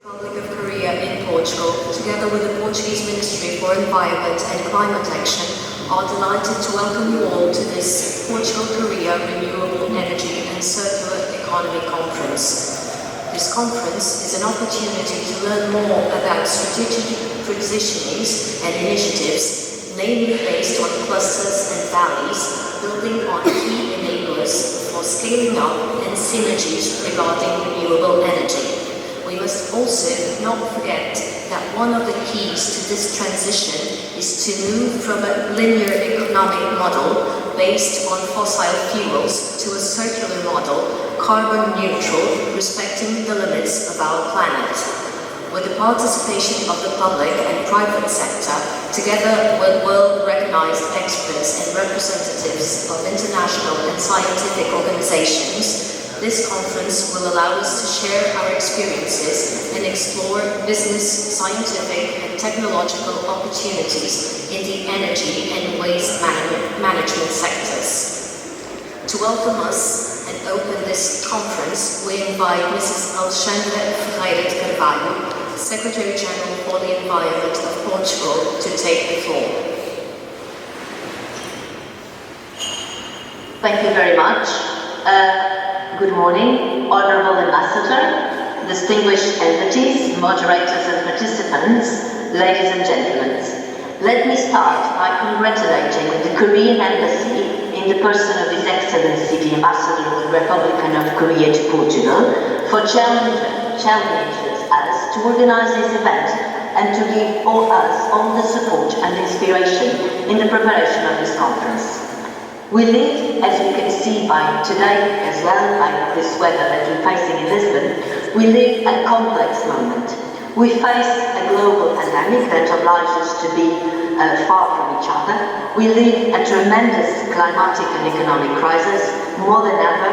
Republic of Korea in Portugal, together with the Portuguese Ministry for Environment and Climate Action, are delighted to welcome you all to this Portugal-Korea Renewable Energy and Circular Economy Conference. This conference is an opportunity to learn more about strategic positionings and initiatives, namely based on clusters and valleys, building on key enablers for scaling up and synergies regarding renewable energy. We must also not forget that one of the keys to this transition is to move from a linear economic model based on fossil fuels to a circular model, carbon neutral, respecting the limits of our planet. With the participation of the public and private sector, together with world-recognized experts and representatives of international and scientific organizations, this conference will allow us to share our experiences and explore business, scientific, and technological opportunities in the energy and waste management sectors. To welcome us and open this conference, we invite Mrs. Alexandra de Carvalho, Secretary General for the Environment of Portugal, to take the floor. Thank you very much. Good morning, Honourable Ambassador, distinguished entities, moderators and participants, ladies and gentlemen. Let me start by congratulating the Korean Embassy in the person of His Excellency the Ambassador of the Republic of Korea to Portugal for challenging us to organize this event and to give all the support and inspiration in the preparation of this conference. We live, as you can see by today as well, by this weather that we're facing in Lisbon, we live a complex moment. We face a global pandemic that obliges us to be far from each other. We live a tremendous climatic and economic crisis. More than ever,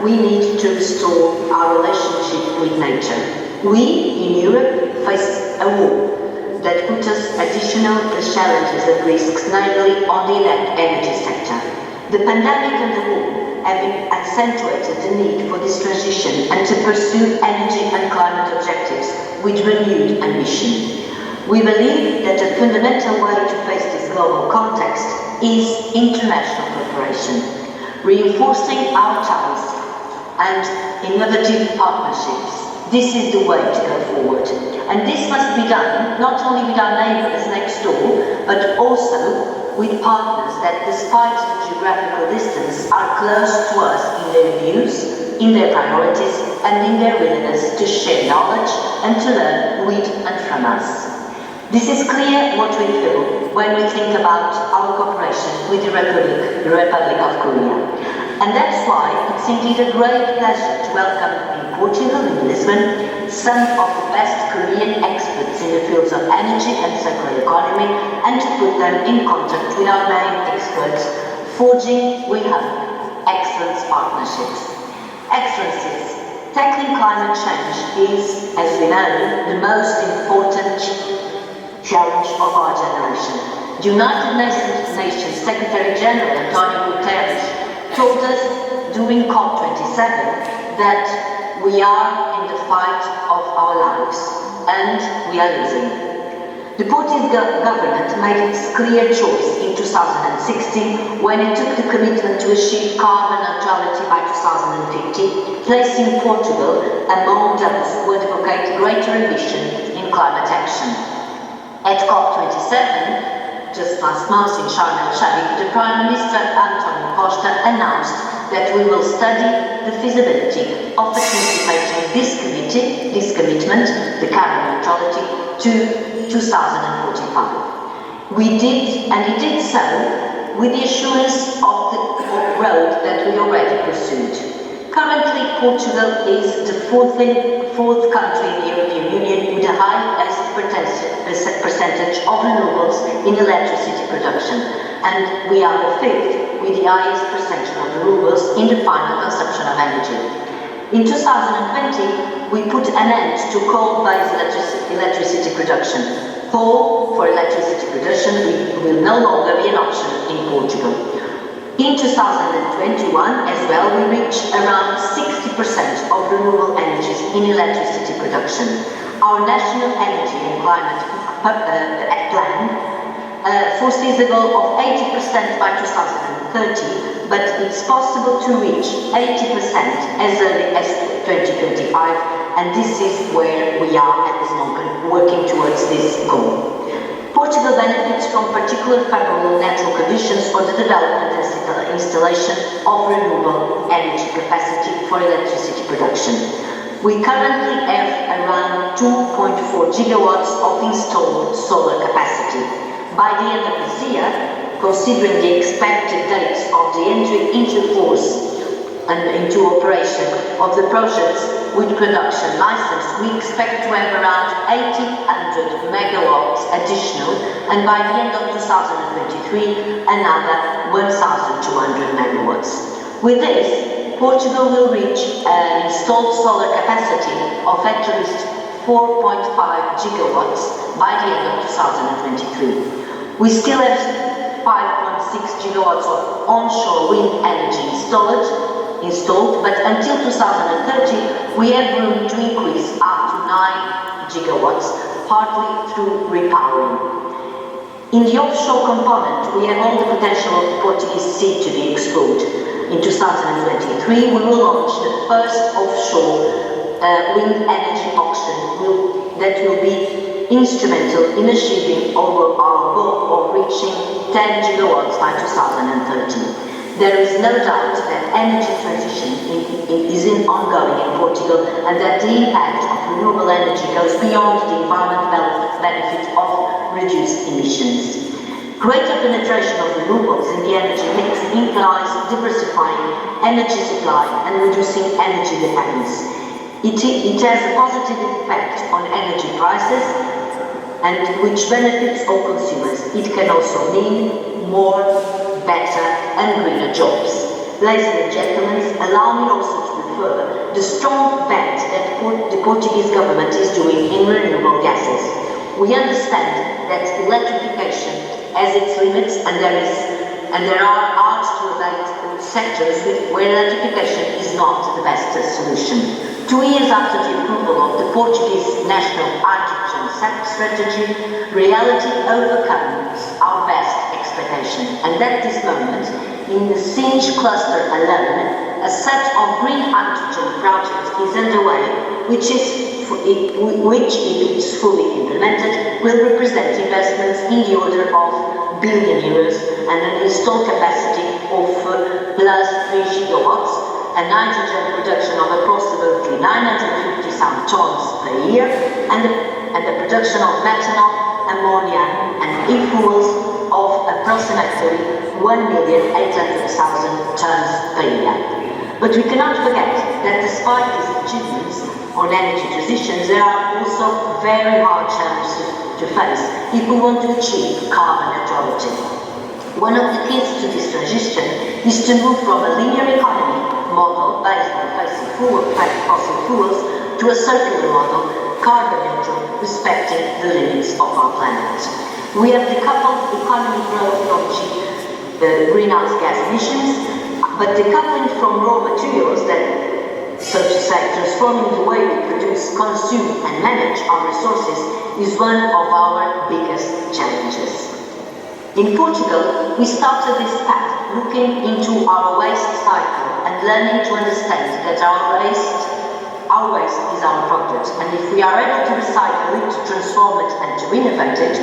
we need to restore our relationship with nature. We, in Europe, face a war that puts us additional challenges and risks, namely on the energy sector. The pandemic and the war have accentuated the need for this transition and to pursue energy and climate objectives with renewed ambition. We believe that a fundamental way to face this global context is international cooperation, reinforcing our ties and innovative partnerships. This is the way to go forward. And this must be done not only with our neighbours next door, but also with partners that, despite the geographical distance, are close to us in their views, in their priorities, and in their willingness to share knowledge and to learn with and from us. This is clear what we feel when we think about our cooperation with the Republic of Korea. And that's why it's indeed a great pleasure to welcome in Portugal, in Lisbon, some of the best Korean experts in the fields of energy and circular economy, and to put them in contact with our main experts, forging, we hope, excellent partnerships. Excellencies, tackling climate change is, as we know, the most important challenge of our generation. The United Nations Secretary General Antonio Guterres told us during COP27 that we are in the fight of our lives, and we are losing. The Portuguese government made its clear choice in 2016 when it took the commitment to achieve carbon neutrality by 2050, placing Portugal among those who advocate greater ambition in climate action. At COP27, just last month in Sharm el-Sheikh, the Prime Minister António Costa announced that we will study the feasibility of anticipating this commitment, the carbon neutrality, to 2045. We did, and it did so, with the assurance of the road that we already pursued. Currently, Portugal is the fourth country in the European Union with the highest percentage of renewables in electricity production, and we are the fifth with the highest percentage of renewables in the final consumption of energy. In 2020, we put an end to coal-based electricity production. Coal for electricity production will no longer be an option in Portugal. In 2021 as well, we reached around 60% of renewable energies in electricity production. Our National Energy and Climate Plan foresees a goal of 80% by 2030, but it's possible to reach 80% as early as 2025, and this is where we are at this moment, working towards this goal. Portugal benefits from particular favorable natural conditions for the development and installation of renewable energy capacity for electricity production. We currently have around 2.4 gigawatts of installed solar capacity. By the end of this year, considering the expected dates of the entry into force and into operation of the projects with production license, we expect to have around 1,800 megawatts additional, and by the end of 2023, another 1,200 megawatts. With this, Portugal will reach an installed solar capacity of at least 4.5 gigawatts by the end of 2023. We still have 5.6 gigawatts of onshore wind energy installed, but until 2030 we have room to increase up to 9 gigawatts, partly through repowering. In the offshore component, we have all the potential of the Portuguese sea to be explored. In 2023 we will launch the first offshore wind energy auction that will be instrumental in achieving our goal of reaching 10 gigawatts by 2030. There is no doubt that energy transition is ongoing in Portugal, and that the impact of renewable energy goes beyond the environmental benefit of reduced emissions. Greater penetration of renewables in the energy mix implies diversifying energy supply and reducing energy dependence. It has a positive effect on energy prices, and which benefits all consumers. It can also mean more, better and greener jobs. Ladies and gentlemen, allow me also to refer the strong bet that the Portuguese government is doing in renewable gases. We understand that electrification has its limits, and there are hard-to-abate sectors where electrification is not the best solution. 2 years after the approval of the Portuguese National Hydrogen Strategy, reality overcomes our best expectation. And at this moment, in the Singe cluster alone, a set of green hydrogen projects is underway, which, if it is fully implemented, will represent investments in the order of billion euros and an installed capacity of plus 3 gigawatts, a nitrogen production of approximately 950,000 tons per year, and the production of methanol, ammonia, and e-fuels of approximately 1,800,000 tons per year. But we cannot forget that despite these achievements on energy transitions, there are also very hard challenges to face if we want to achieve carbon neutrality. One of the keys to this transition is to move from a linear economy model based on fossil fuels to a circular model, carbon neutral, respecting the limits of our planet. We have decoupled economy growth from greenhouse gas emissions, but decoupling from raw materials that, so to say, transforming the way we produce, consume and manage our resources is one of our biggest challenges. In Portugal, we started this path looking into our waste cycle and learning to understand that our waste is our product, and if we are able to recycle it, to transform it and to innovate it,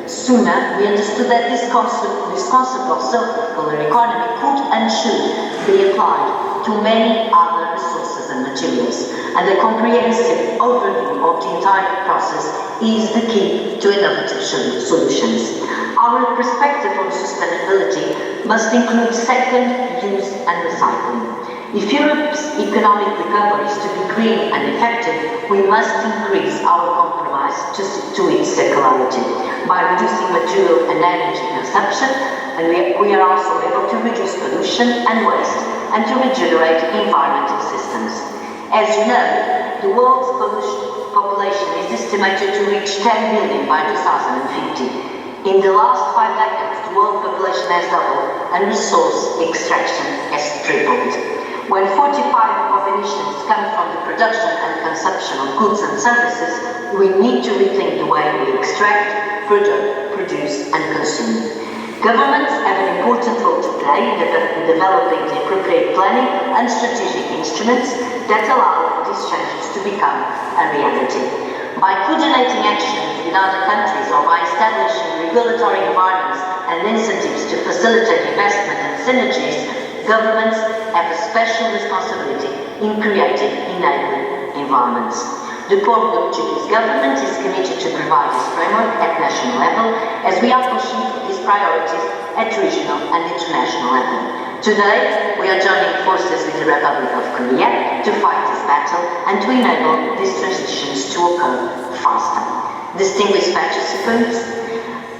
sooner we understood that this concept of circular economy could and should be applied to many other resources and materials, and a comprehensive overview of the entire process is the key to innovative solutions. Our perspective on sustainability must include second use and recycling. If Europe's economic recovery is to be green and effective, we must increase our compromise to its circularity by reducing material and energy consumption, and we are also able to reduce pollution and waste and to regenerate environmental systems. As you know, the world's population is estimated to reach 10 billion by 2050. In the last 5 decades, the world population has doubled and resource extraction has tripled. When 45 of emissions come from the production and consumption of goods and services, we need to rethink the way we extract, produce and consume. Governments have an important role to play in developing the appropriate planning and strategic instruments that allow these changes to become a reality. By coordinating actions with other countries or by establishing regulatory environments and incentives to facilitate investment and synergies, governments have a special responsibility in creating enabling environments. The Portuguese government is committed to provide this framework at national level as we are pushing for these priorities at regional and international level. Today, we are joining forces with the Republic of Korea to fight this battle and to enable these transitions to occur faster. Distinguished participants,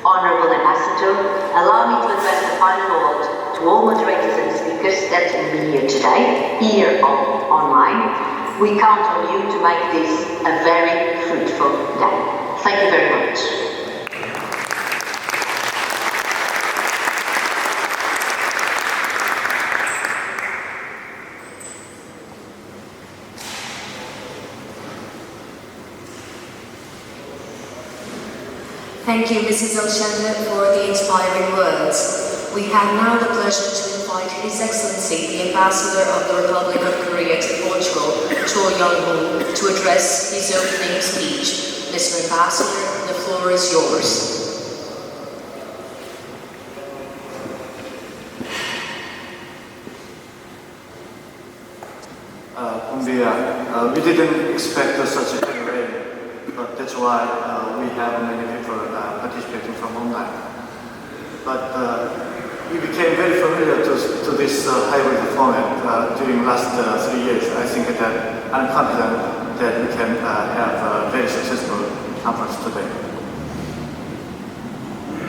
Honorable Ambassador, allow me to address the final word to all moderators and speakers that will be here today, here or online. We count on you to make this a very fruitful day. Thank you very much. Thank you, Mrs. Alexandra, for the inspiring words. We have now the pleasure to invite His Excellency, the Ambassador of the Republic of Korea to Portugal, Yeongmoo, to address his opening speech. Mr. Ambassador, the floor is yours. We didn't expect such a heavy rain, but that's why we have many people participating from online. But we became very familiar to this hybrid format during last 3 years. I think that I'm confident that we can have a very successful conference today.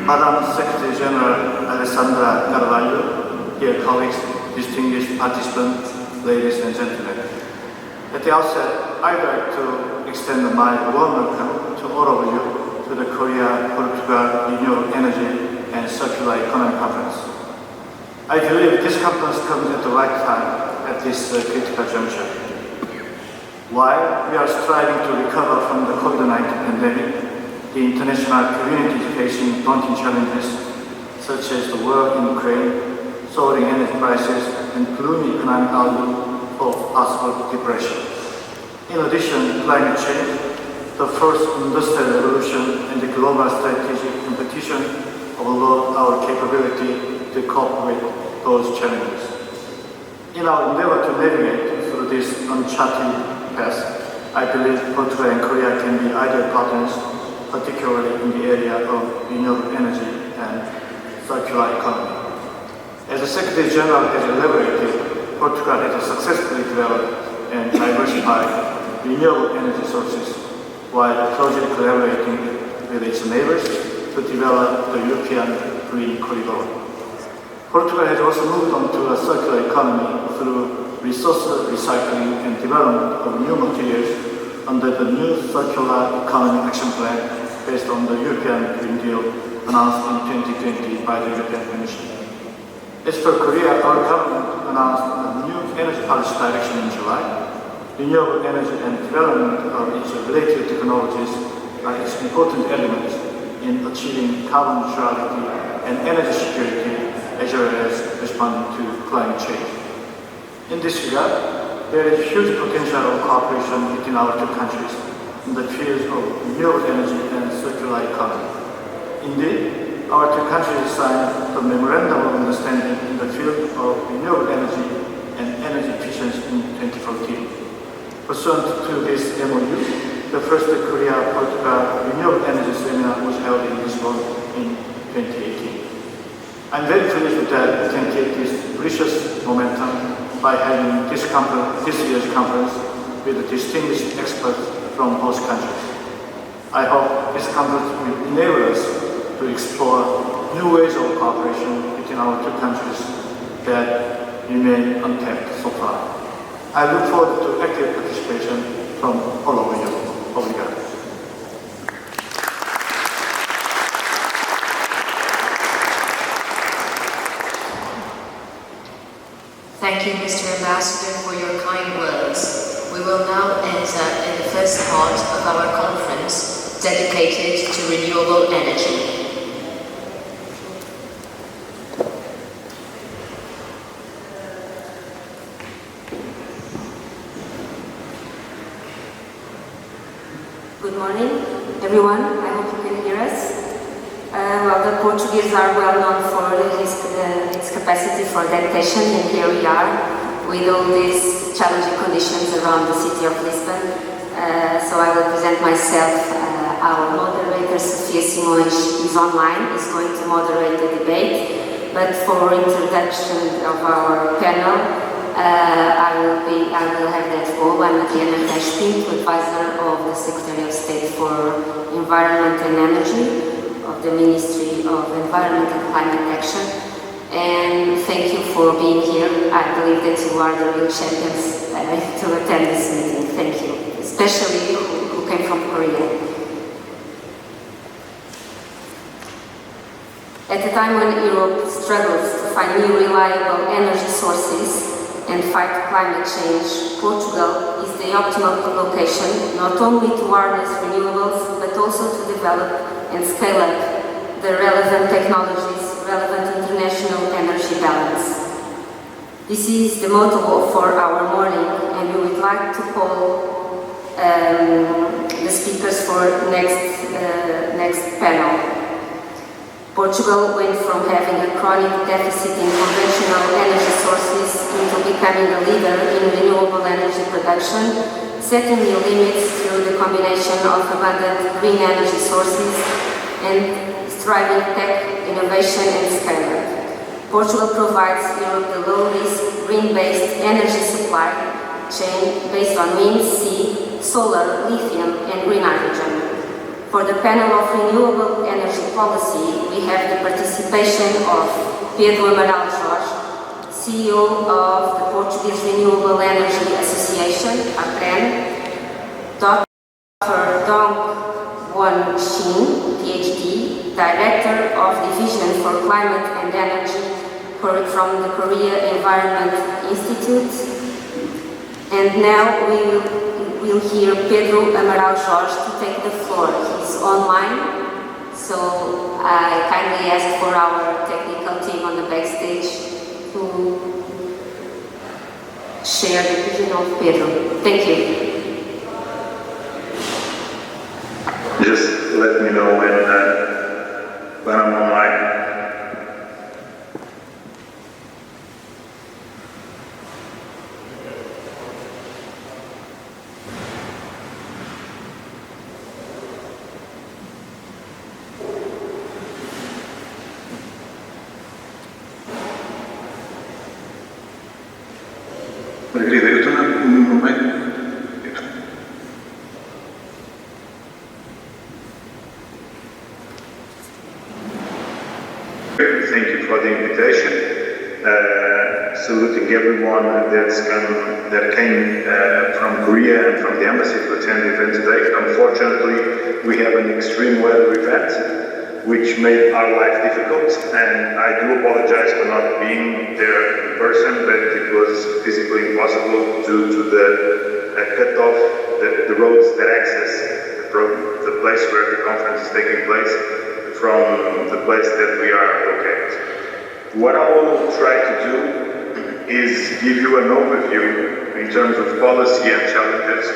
Madam Secretary General Alexandra Carvalho, dear colleagues, distinguished participants, ladies and gentlemen. At the outset, I'd like to extend my warm welcome to all of you to the Coreia-Portugal Renewable Energy and Circular Economy Conference. I believe this conference comes at the right time at this critical juncture. While we are striving to recover from the COVID-19 pandemic, the international community is facing daunting challenges such as the war in Ukraine, soaring energy prices, and gloomy economic outlook for possible depression. In addition, climate change, the first industrial revolution, and the global strategic competition overload our capability to cope with those challenges. In our endeavor to navigate through this uncharted path, I believe Portugal and Korea can be ideal partners, particularly in the area of renewable energy and circular economy. As the Secretary General has elaborated, Portugal has successfully developed and diversified renewable energy sources while closely collaborating with its neighbors to develop the European Green Corridor. Portugal has also moved on to a circular economy through resource recycling and development of new materials under the new Circular Economy Action Plan based on the European Green Deal announced in 2020 by the European Commission. As for Korea, our government announced a new energy policy direction in July. Renewable energy and development of its related technologies are its important elements in achieving carbon neutrality and energy security, as well as responding to climate change. In this regard, there is huge potential of cooperation between our two countries in the fields of renewable energy and circular economy. Indeed, our two countries signed a memorandum of understanding in the field of renewable energy and energy efficiency in 2014. Pursuant to this MOU, the first Coreia-Portugal Renewable Energy Seminar was held in Lisbon in 2018. I'm very pleased that we can keep this precious momentum by having this year's conference with distinguished experts from both countries. I hope this conference will enable us to explore new ways of cooperation between our two countries that remain untapped so far. I look forward to active participation from all of you. Obrigado. Thank you, Mr. Ambassador. Ambassador, for your kind words. We will now enter in the first part of our conference dedicated to renewable energy. Good morning, everyone. I hope you can hear us. The Portuguese are well known for its capacity for adaptation, and here we are with all these challenging conditions around the city of Lisbon. So I will present myself. Our moderator, Sofia Simões, is online, is going to moderate the debate. But for introduction of our panel, I will have that role. I'm Adriana Pinto, advisor of the Secretary of State for Environment and Energy of the Ministry of Environment and Climate Action. And thank you for being here. I believe that you are the real champions to attend this meeting. Thank you, especially you who came from Korea. At a time when Europe struggles to find new reliable energy sources and fight climate change, Portugal is the optimal location not only to harness renewables but also to develop and scale up the relevant technologies, relevant international energy balance. This is the motto for our morning, and we would like to call the speakers for next panel. Portugal went from having a chronic deficit in conventional energy sources into becoming a leader in renewable energy production, setting new limits through the combination of abundant green energy sources and thriving tech, innovation and scale-up. Portugal provides Europe the low-risk, green-based energy supply chain based on wind, sea, solar, lithium and green hydrogen. For the panel of renewable energy policy, we have the participation of Pedro Amaral Jorge, CEO of the Portuguese Renewable Energy Association, APREN, Dr. Dong Won Shin, Ph.D., Director of Division for Climate and Energy from the Korea Environment Institute. And now we will hear Pedro Amaral Jorge to take the floor. He's online, so I kindly ask for our technical team on the backstage to share the vision of Pedro. Thank you. Just let me know when I'm online. Thank you for the invitation. Saluting everyone that came from Korea and from the embassy to attend the event today. Unfortunately, we have an extreme weather event, which made our life difficult, and I do apologize for not being there in person, but it was physically impossible due to the cut off the roads that access the place where the conference is taking place from the place that we are located. What I will try to do is give you an overview in terms of policy and challenges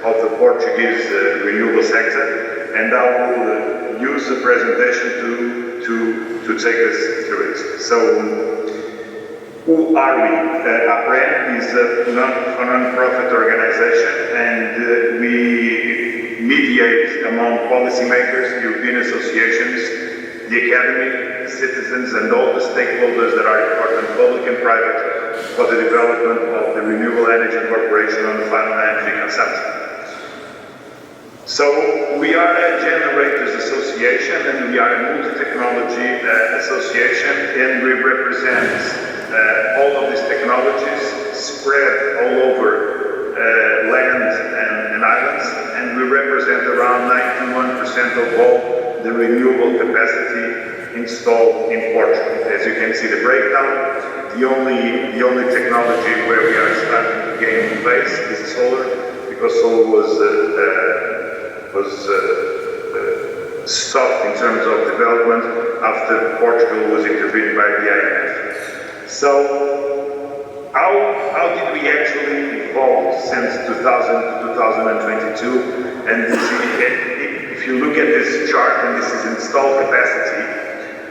of the Portuguese renewable sector, and I will use the presentation to take us through it. So, who are we? APREN is a non-profit organization, and we mediate among policymakers, European associations, the academy, citizens, and all the stakeholders that are important, public and private, for the development of the renewable energy corporation on the final energy consumption. So we are a generators association, and we are a multi-technology association, and we represent all of these technologies spread all over land and islands, and we represent around 91% of all the renewable capacity installed in Portugal. As you can see the breakdown, the only technology where we are starting to gain base is solar, because solar was stopped in terms of development after Portugal was intervened by the IMF. So how did we actually evolve since 2000 to 2022? And if you look at this chart, and this is installed capacity,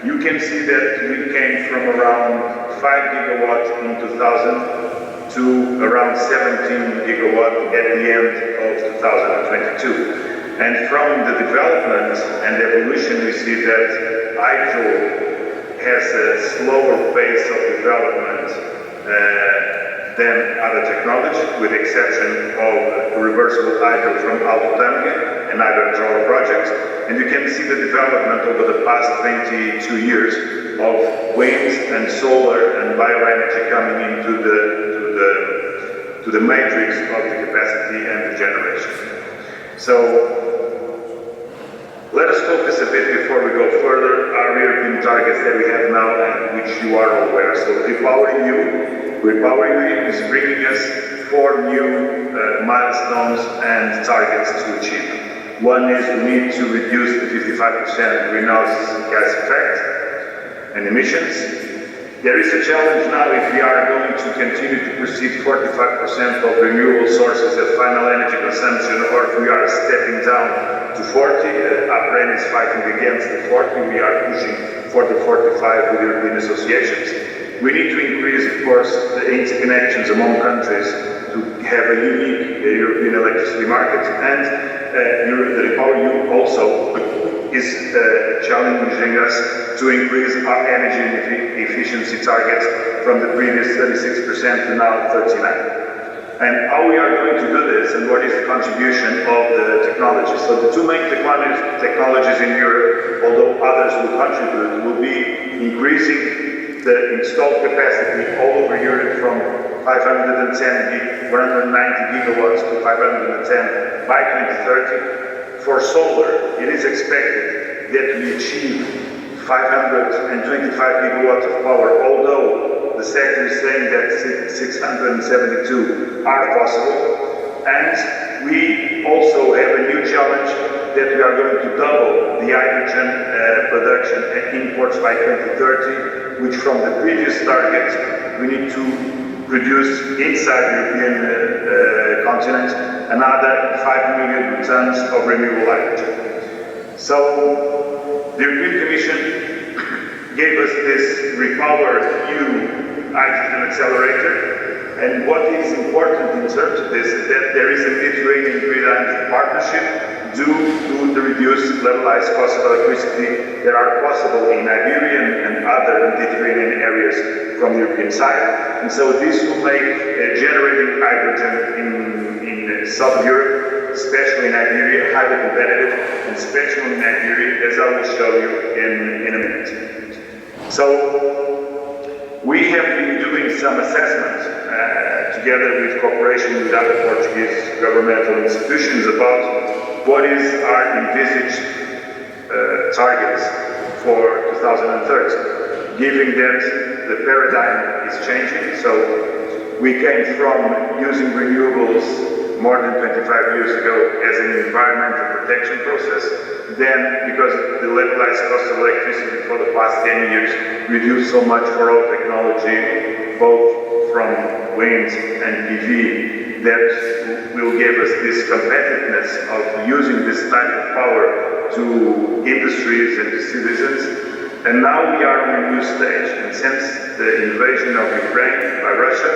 you can see that we came from around 5 gigawatts in 2000 to around 17 gigawatts at the end of 2022. And from the development and evolution, we see that hydro has a slower pace of development than other technologies, with the exception of reversible hydro from Alto Tâmega and hydropower projects. And you can see the development over the past 22 years of wind and solar and bioenergy coming into the matrix of the capacity and the generation. So let us focus a bit before we go further our European targets that we have now and which you are all aware. So Repowering is bringing us 4 new milestones and targets to achieve. One is we need to reduce the 55% greenhouse gas effect and emissions. There is a challenge now if we are going to continue to proceed 45% of renewable sources as final energy consumption, or if we are stepping down to 40. APREN is fighting against the 40. We are pushing for the 45 with European associations. We need to increase, of course, the interconnections among countries to have a unique European electricity market, and the REPowerEU also is challenging us to increase our energy efficiency targets from the previous 36% to now 39%. And how we are going to do this, and what is the contribution of the technologies. So the two main technologies in Europe, although others will contribute, will be increasing the installed capacity all over Europe from 190 gigawatts to 510 by 2030. For solar, it is expected that we achieve 525 gigawatts of power, although the sector is saying that 672 are possible. And we also have a new challenge that we are going to double the hydrogen production and imports by 2030, which from the previous target, we need to produce inside the European continent another 5 million tons of renewable hydrogen. So the European Commission gave us this REPowerEU hydrogen accelerator. And what is important in terms of this is that there is a Mediterranean grid hydrogen partnership due to the reduced levelized cost of electricity that are possible in Iberian and other Mediterranean areas from the European side. And so this will make generating hydrogen in Southern Europe, especially in Iberia, highly competitive, and especially in Iberia, as I will show you in a minute. So we have been doing some assessment together with cooperation with other Portuguese governmental institutions about what is our envisaged targets for 2030, given that the paradigm is changing. So we came from using renewables more than 25 years ago as an environmental protection process. Then, because the levelized cost of electricity for the past 10 years reduced so much for all technology, both from wind and PV, that will give us this competitiveness of using this type of power to industries and to citizens. And now we are in a new stage, and since the invasion of Ukraine by Russia,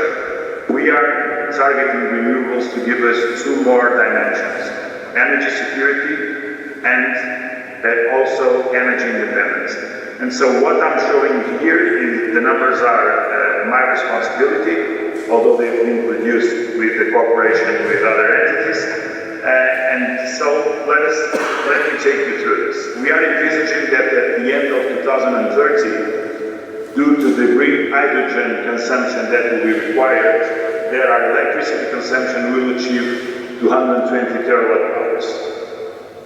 we are targeting renewables to give us 2 more dimensions: energy security and also energy independence. And so what I'm showing here is the numbers are my responsibility, although they've been produced with the cooperation with other entities. And so let me take you through this. We are envisaging that at the end of 2030, due to the green hydrogen consumption that will be required, that our electricity consumption will achieve 220 terawatt hours.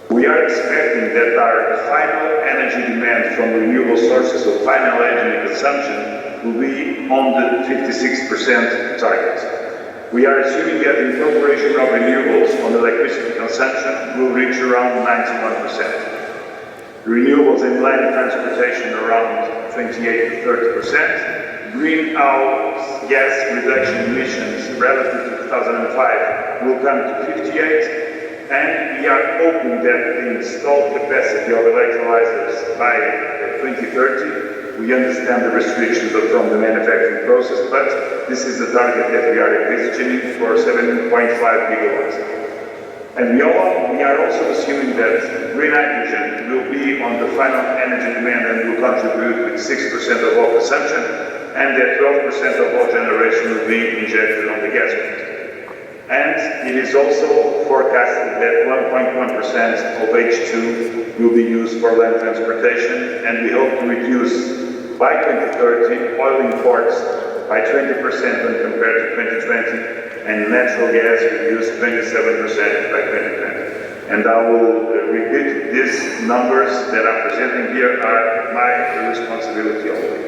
We are expecting that our final energy demand from renewable sources of final energy consumption will be on the 56% target. We are assuming that the incorporation of renewables on electricity consumption will reach around 91%. Renewables in land transportation around 28 to 30%. Greenhouse gas reduction emissions relative to 2005 will come to 58%. And we are hoping that the installed capacity of electrolyzers by 2030, we understand the restrictions from the manufacturing process, but this is the target that we are envisaging for 7.5 gigawatts. And we are also assuming that green hydrogen will be on the final energy demand and will contribute with 6% of all consumption, and that 12% of all generation will be injected on the gas grid. And it is also forecasted that 1.1% of H2 will be used for land transportation, and we hope to reduce by 2030 oil imports by 20% when compared to 2020, and natural gas reduced 27% by 2020. And I will repeat, these numbers that I'm presenting here are my responsibility only.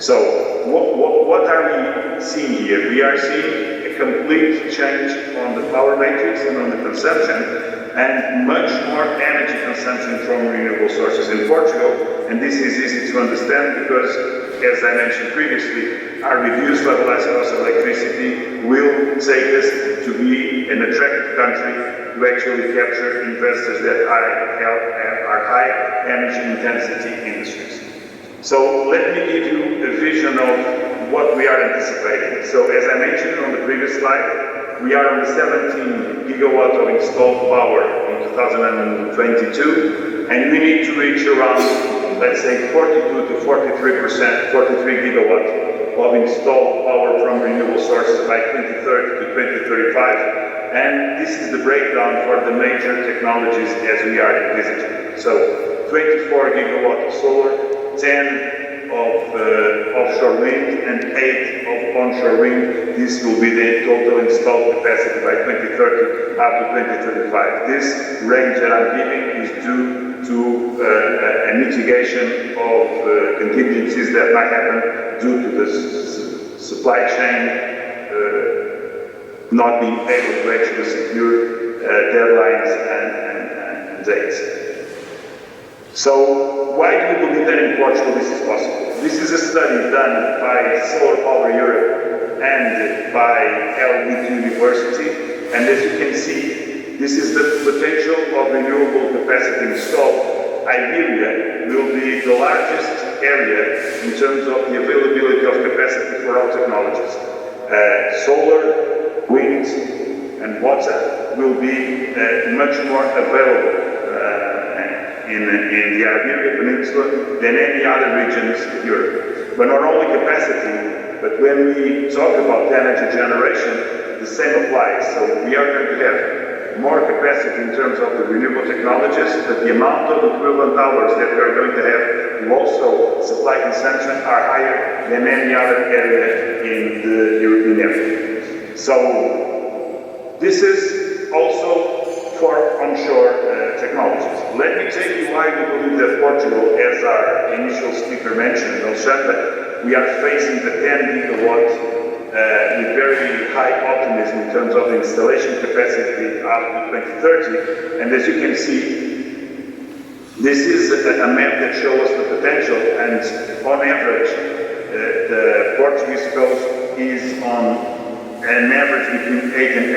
So what are we seeing here? We are seeing a complete change on the power matrix and on the consumption, and much more energy consumption from renewable sources in Portugal. And this is easy to understand because, as I mentioned previously, our reduced levelized cost of electricity will take us to be an attractive country to actually capture investors that are high energy intensity industries. So let me give you a vision of what we are anticipating. So as I mentioned on the previous slide, we are on the 17 gigawatt of installed power in 2022, and we need to reach around, let's say, 42 to 43%, 43 gigawatt of installed power from renewable sources by 2030 to 2035. And this is the breakdown for the major technologies as we are envisaging. So 24 gigawatt of solar, 10 of offshore wind, and 8 of onshore wind. This will be the total installed capacity by 2030 up to 2035. This range that I'm giving is due to a mitigation of contingencies that might happen due to the supply chain not being able to actually secure deadlines and dates. So why do we believe that in Portugal this is possible? This is a study done by Solar Power Europe and by LB2 University, and as you can see, this is the potential of renewable capacity installed. Iberia will be the largest area in terms of the availability of capacity for all technologies. Solar, wind, and water will be much more available in the Iberia Peninsula than any other regions of Europe. But not only capacity, but when we talk about energy generation, the same applies. So we are going to have more capacity in terms of the renewable technologies, but the amount of equivalent hours that we are going to have to also supply consumption are higher than any other area in the European area. So this is also for onshore technologies. Let me tell you why we believe that Portugal, as our initial speaker mentioned, Alexandra, we are facing the 10 gigawatt with very high optimism in terms of the installation capacity up to 2030. And as you can see, this is a map that shows the potential, and on average, the Portuguese coast is on an average between 8 and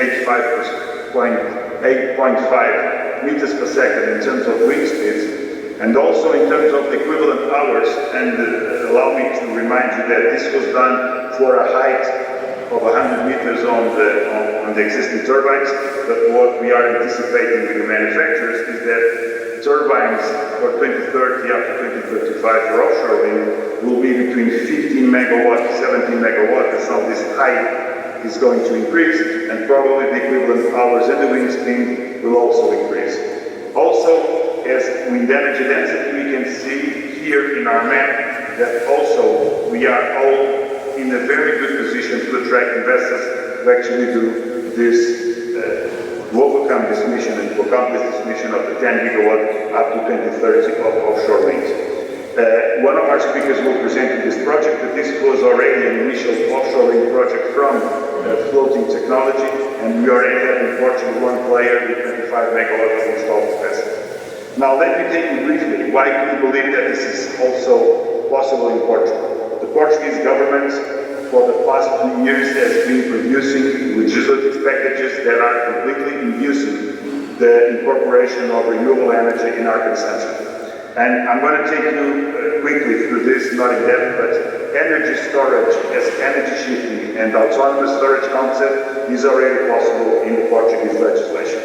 8.5 meters per second in terms of wind speeds, and also in terms of the equivalent hours. And allow me to remind you that this was done for a height of 100 meters on the existing turbines, but what we are anticipating with the manufacturers is that turbines for 2030 up to 2035 for offshore wind will be between 15 megawatt to 17 megawatt, and so this height is going to increase, and probably the equivalent hours and the wind speed will also increase. Also, as wind energy density, we can see here in our map that also we are all in a very good position to attract investors to actually do this, to overcome this mission and to accomplish this mission execution of the 10 gigawatt up to 2030 of offshore wind. One of our speakers will present this project, but this was already an initial offshore wind project from floating technology, and we already have in Portugal one player with 25 megawatts of installed capacity. Now let me take you briefly why we believe that this is also possible in Portugal. The Portuguese government for the past 2 years has been producing legislative packages that are completely inducing the incorporation of renewable energy in our consumption. And I'm going to take you quickly through this, not in depth, but energy storage as energy shifting and autonomous storage concept is already possible in the Portuguese legislation.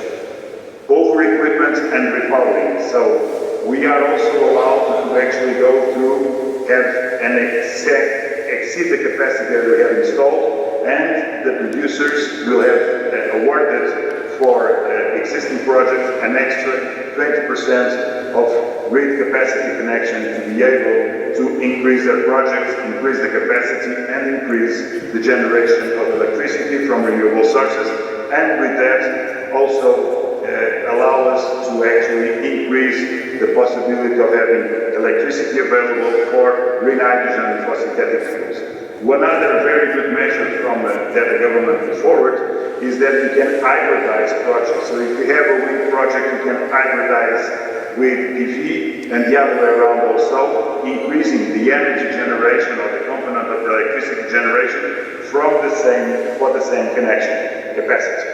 Over-equipment and repowering. So we are also allowed to actually go through, have and exceed the capacity that we have installed, and the producers will have awarded for existing projects an extra 20% of grid capacity connection to be able to increase their projects, increase the capacity, and increase the generation of electricity from renewable sources, and with that also allow us to actually increase the possibility of having electricity available for green hydrogen and for synthetic fuels. One other very good measure from that the government put forward is that you can hybridize projects. So if you have a wind project, you can hybridize with PV, and the other way around also, increasing the energy generation or the component of the electricity generation for the same connection capacity.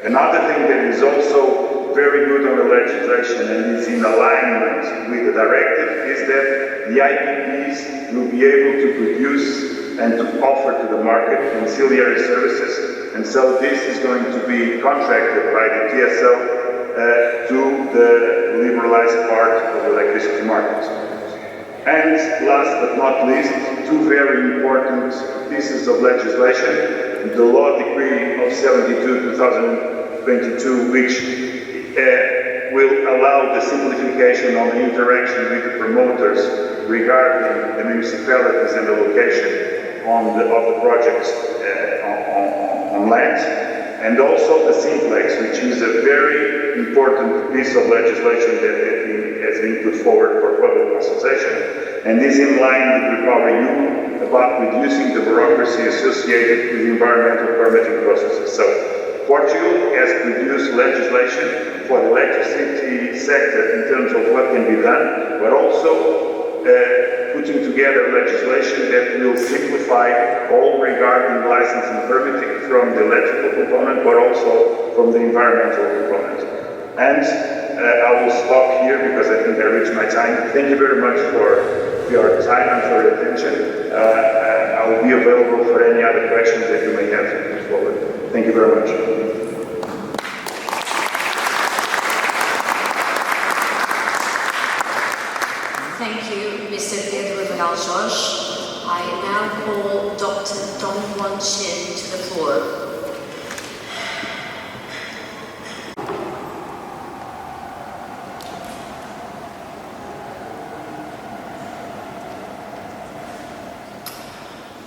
Another thing that is also very good on the legislation and is in alignment with the directive is that the IPPs will be able to produce and to offer to the market ancillary services, and so this is going to be contracted by the TSO to the liberalized part of the electricity market. And last but not least, two very important pieces of legislation: the Law Decree of 72/2022, which will allow the simplification on the interaction with the promoters regarding the municipalities and the location of the projects on land, and also the Simplex, which is a very important piece of legislation that has been put forward for public consultation, and is in line with REPowerEU about reducing the bureaucracy associated with environmental permitting processes. So Portugal has produced legislation for the electricity sector in terms of what can be done, but also putting together legislation that will simplify all regarding licensing and permitting from the electrical component, but also from the environmental component. And I will stop here because I think I reached my time. Thank you very much for your time and for your attention. I will be available for any other questions that you may have moving forward. Thank you very much. Thank you, Mr. Pedro and Jorge. I now call Dr. Dong Wan Chin to the floor.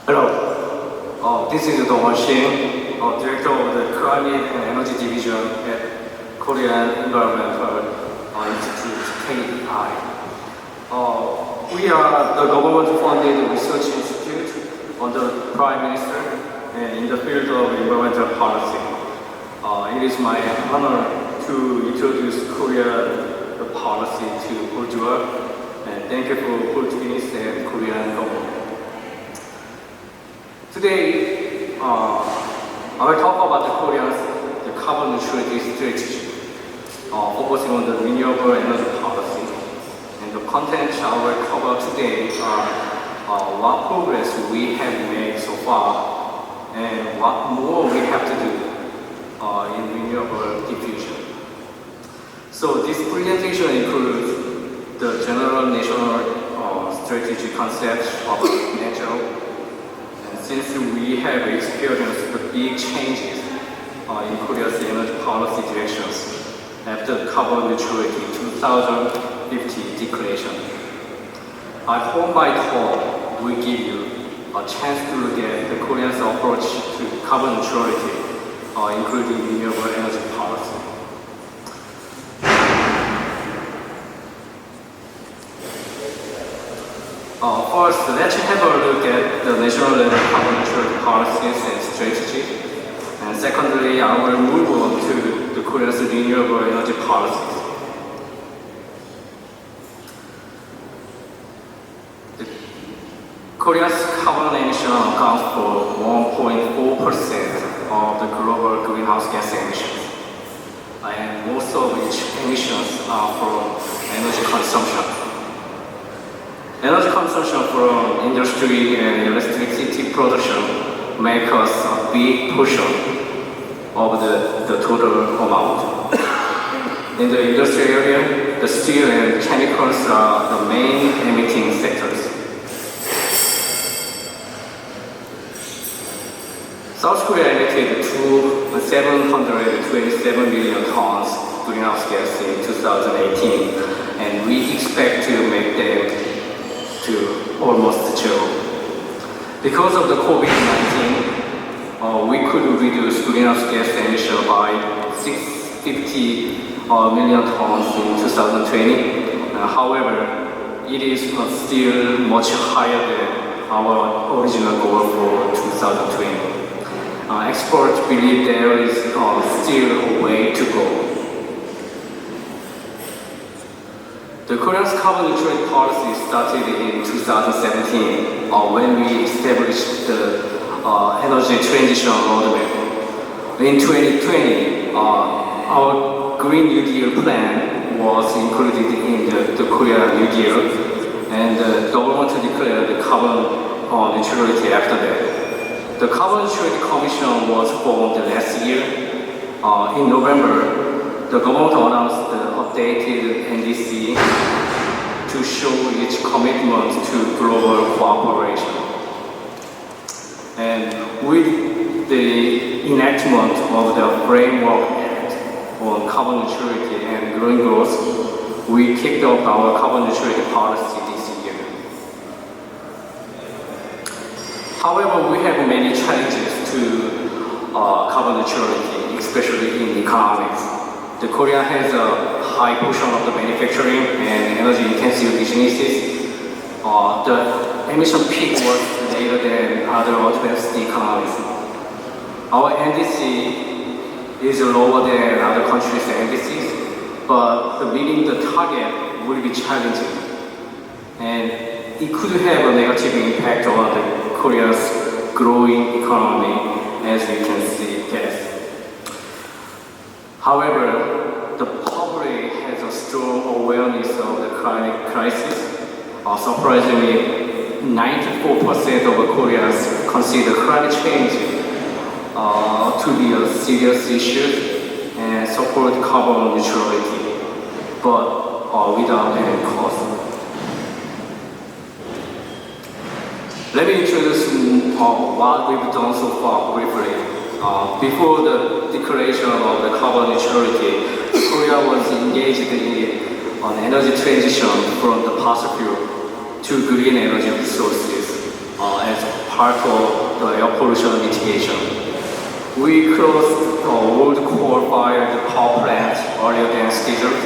Hello, this is Dong Wan Chin, Director of the Climate and Energy Division at Korean Environmental Institute, KEI. We are the government-funded research institute under the Prime Minister and in the field of environmental policy. It is my honor to introduce Korea policy to Portugal, and thank you for Portuguese and Korean government. Today, I will talk about the Korea's carbon neutrality strategy, focusing on the renewable energy policy. The contents I will cover today are what progress we have made so far and what more we have to do in renewable diffusion. So this presentation includes the general national strategy concept of natural. And since we have experienced the big changes in Korea's energy policy directions after carbon neutrality 2050 declaration. I hope my talk will give you a chance to look at the Korea's approach to carbon neutrality, including renewable energy policy. First, let's have a look at the national level carbon neutrality policies and strategies. And secondly, I will move on to the Korea's renewable energy policies. Korea's carbon emission accounts for 1.4% of the global greenhouse gas emissions, and most of which emissions are from energy consumption. Energy consumption from industry and electricity production make us a big portion of the total amount. In the industry area, the steel and chemicals are the main emitting sectors. South Korea emitted 727 million tons greenhouse gas in 2018, and we expect to make them to almost zero. Because of the COVID-19, we could reduce greenhouse gas emission by 650 million tons in 2020. However, it is still much higher than our original goal for 2020. Experts believe there is still a way to go. The Korea's carbon neutrality policy started in 2017 when we established the energy transition roadmap. In 2020, our Green New Deal plan was included in the Korea New Deal, and the government declared the carbon neutrality after that. The Carbon Neutrality Commission was formed last year. In November, the government announced the updated NDC to show its commitment to global cooperation. And with the enactment of the Framework Act on carbon neutrality and green growth, we kicked off our carbon neutrality policy this year. However, we have many challenges to carbon neutrality, especially in economics. The Korea has a high portion of the manufacturing and energy-intensive businesses. The emission peak was later than other advanced economies. Our NDC is lower than other countries' NDCs, but meeting the target will be challenging, and it could have a negative impact on the Korea's growing economy, as we can see, yes. However, the public has a strong awareness of the climate crisis. Surprisingly, 94% of Koreans consider climate change to be a serious issue and support carbon neutrality, but without any cost. Let me introduce what we've done so far briefly. Before the declaration of the carbon neutrality, Korea was engaged in an energy transition from the fossil fuel to green energy resources as part of the air pollution mitigation. We closed old coal-fired power plants earlier than scheduled,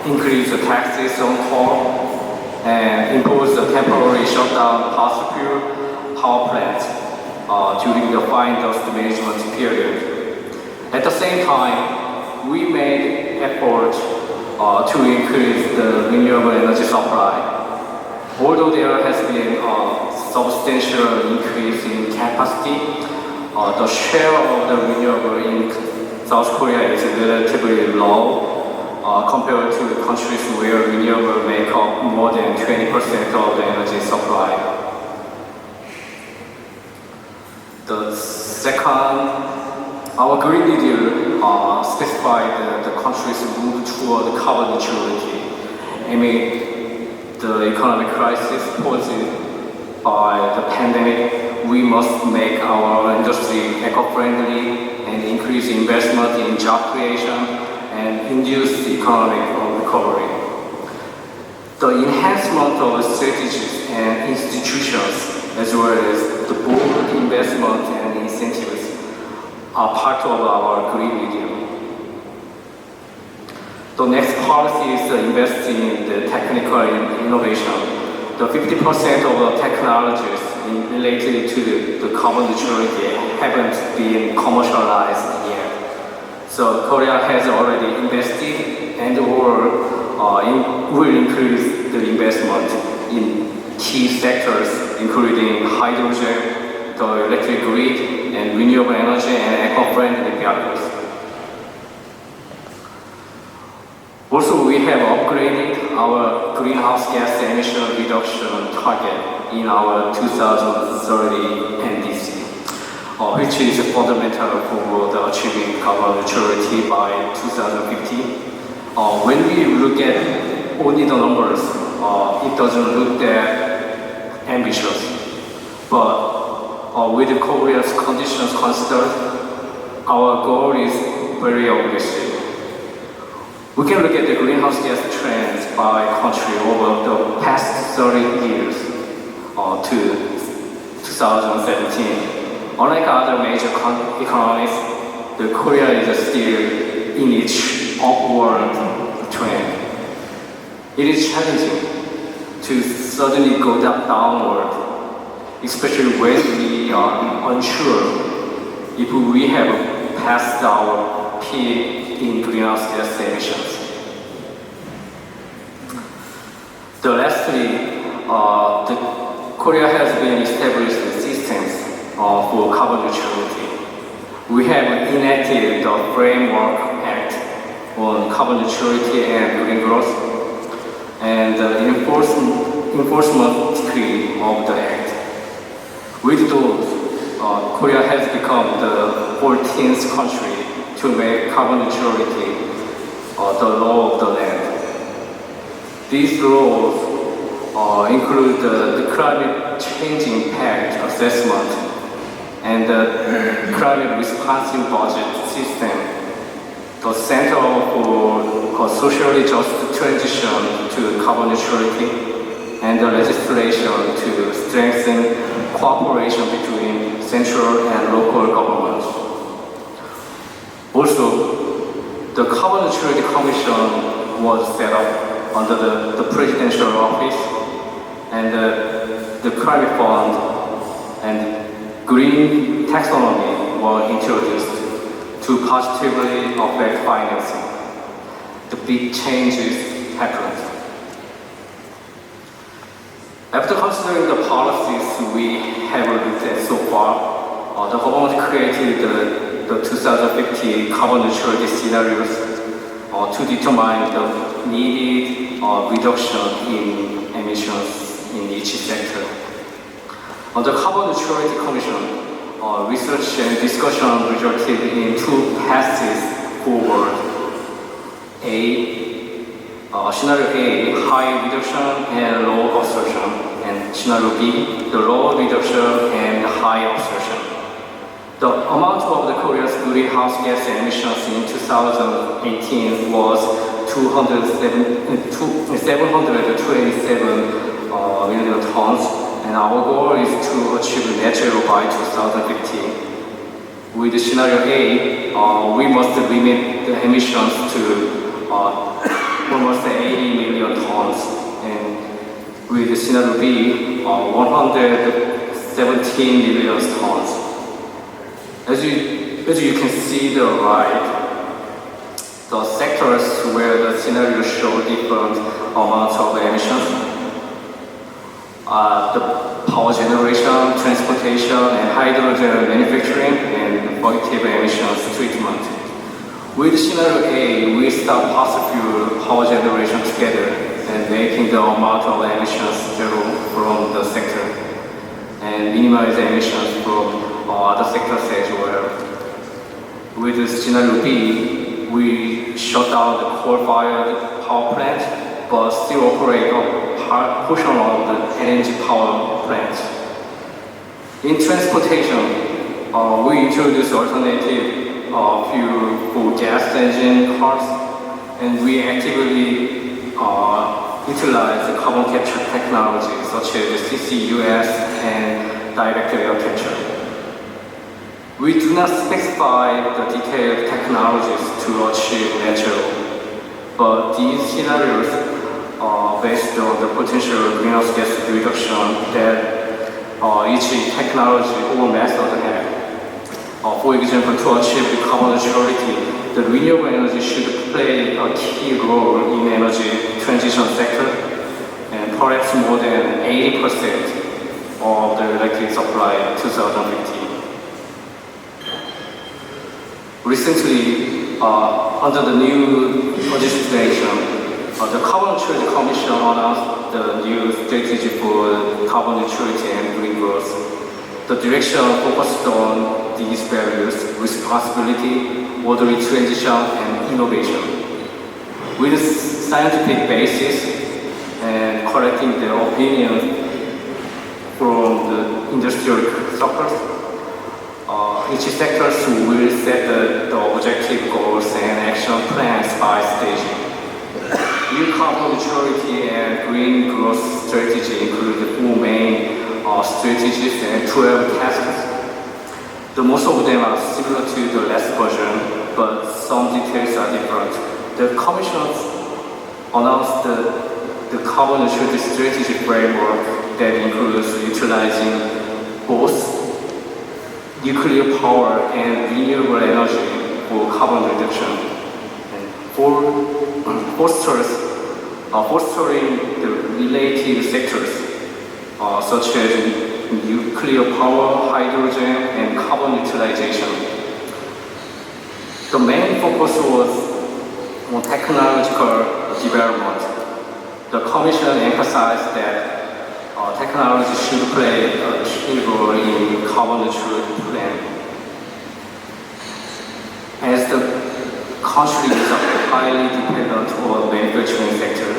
increased the taxes on coal, and imposed a temporary shutdown fossil fuel power plants during the fine dust management period. At the same time, we made efforts to increase the renewable energy supply. Although there has been a substantial increase in capacity, the share of the renewable in South Korea is relatively low compared to the countries where renewable make up more than 20% of the energy supply. The second, our Green New Deal specified the country's move toward carbon neutrality. Amid the economic crisis posed by the pandemic, we must make our industry eco-friendly and increase investment in job creation and induce economic recovery. The enhancement of strategies and institutions, as well as the bold investment and incentives, are part of our Green New Deal. The next policy is investing in the technical innovation the 50% of the technologies related to the carbon neutrality haven't been commercialized yet. So Korea has already invested and will increase the investment in key sectors, including hydrogen, the electric grid, and renewable energy and eco-friendly vehicles. Also, we have upgraded our greenhouse gas emission reduction target in our 2030 NDC, which is fundamental for the achieving carbon neutrality by 2050. When we look at only the numbers, it doesn't look that ambitious. But with Korea's conditions considered, our goal is very aggressive. We can look at the greenhouse gas trends by country over the past 30 years to 2017. Unlike other major economies, the Korea is still in its upward trend. It is challenging to suddenly go downward, especially when we are unsure if we have passed our peak in greenhouse gas emissions. Lastly, Korea has been established systems for carbon neutrality. We have enacted the Framework Act on carbon neutrality and green growth, and the enforcement decree of the act. With those, Korea has become the 14th country to make carbon neutrality the law of the land. These laws include the climate change impact assessment and the climate responsive budget system, the Center for Socially Just Transition to Carbon Neutrality, and the legislation to strengthen cooperation between central and local governments. Also, the Carbon Neutrality Commission was set up under the presidential office, and the climate fund and green taxonomy were introduced to positively affect financing. The big changes happened. After considering the policies we have looked at so far, the government created the 2050 carbon neutrality scenarios to determine the needed reduction in emissions in each sector. The Carbon Neutrality Commission research and discussion resulted in two paths forward. Scenario A, high reduction and low absorption, and scenario B, the low reduction and high absorption. The amount of the Korea's greenhouse gas emissions in 2018 was 727 million tons, and our goal is to achieve net zero by 2050. With scenario A, we must limit the emissions to almost 80 million tons, and with scenario B, 117 million tons. As you can see the right, the sectors where the scenarios show different amounts of emissions are the power generation, transportation, and hydrogen manufacturing, and fugitive emissions treatment. With scenario A, we start fossil fuel power generation together and making the amount of emissions zero from the sector and minimize emissions from other sectors as well. With scenario B, we shut down the coal-fired power plant but still operate a portion of the energy power plants. In transportation, we introduce alternative fuel for gas engine cars, and we actively utilize the carbon capture technology such as CCUS and direct air capture. We do not specify the detailed technologies to achieve net zero, but these scenarios based on the potential greenhouse gas reduction that each technology or method has. For example, to achieve the carbon neutrality, the renewable energy should play a key role in energy transition sector, and perhaps more than 80% of the electric supply in 2015. Recently, under the new legislation, the Carbon Neutrality Commission announced the new strategy for carbon neutrality and green growth. The direction focused on these values: responsibility, orderly transition, and innovation. With scientific basis and collecting the opinion from the industrial sectors, each sector will set the objective goals and action plans by stage. New carbon neutrality and green growth strategy include the 4 main strategies and 12 tasks. The most of them are similar to the last version, but some details are different. The Commission announced the carbon neutrality strategy framework that includes utilizing both nuclear power and renewable energy for carbon reduction, and fostering the related sectors such as nuclear power, hydrogen, and carbon utilization. The main focus was on technological development. The Commission emphasized that technology should play a key role in carbon neutrality plan. As the country is highly dependent on the manufacturing sector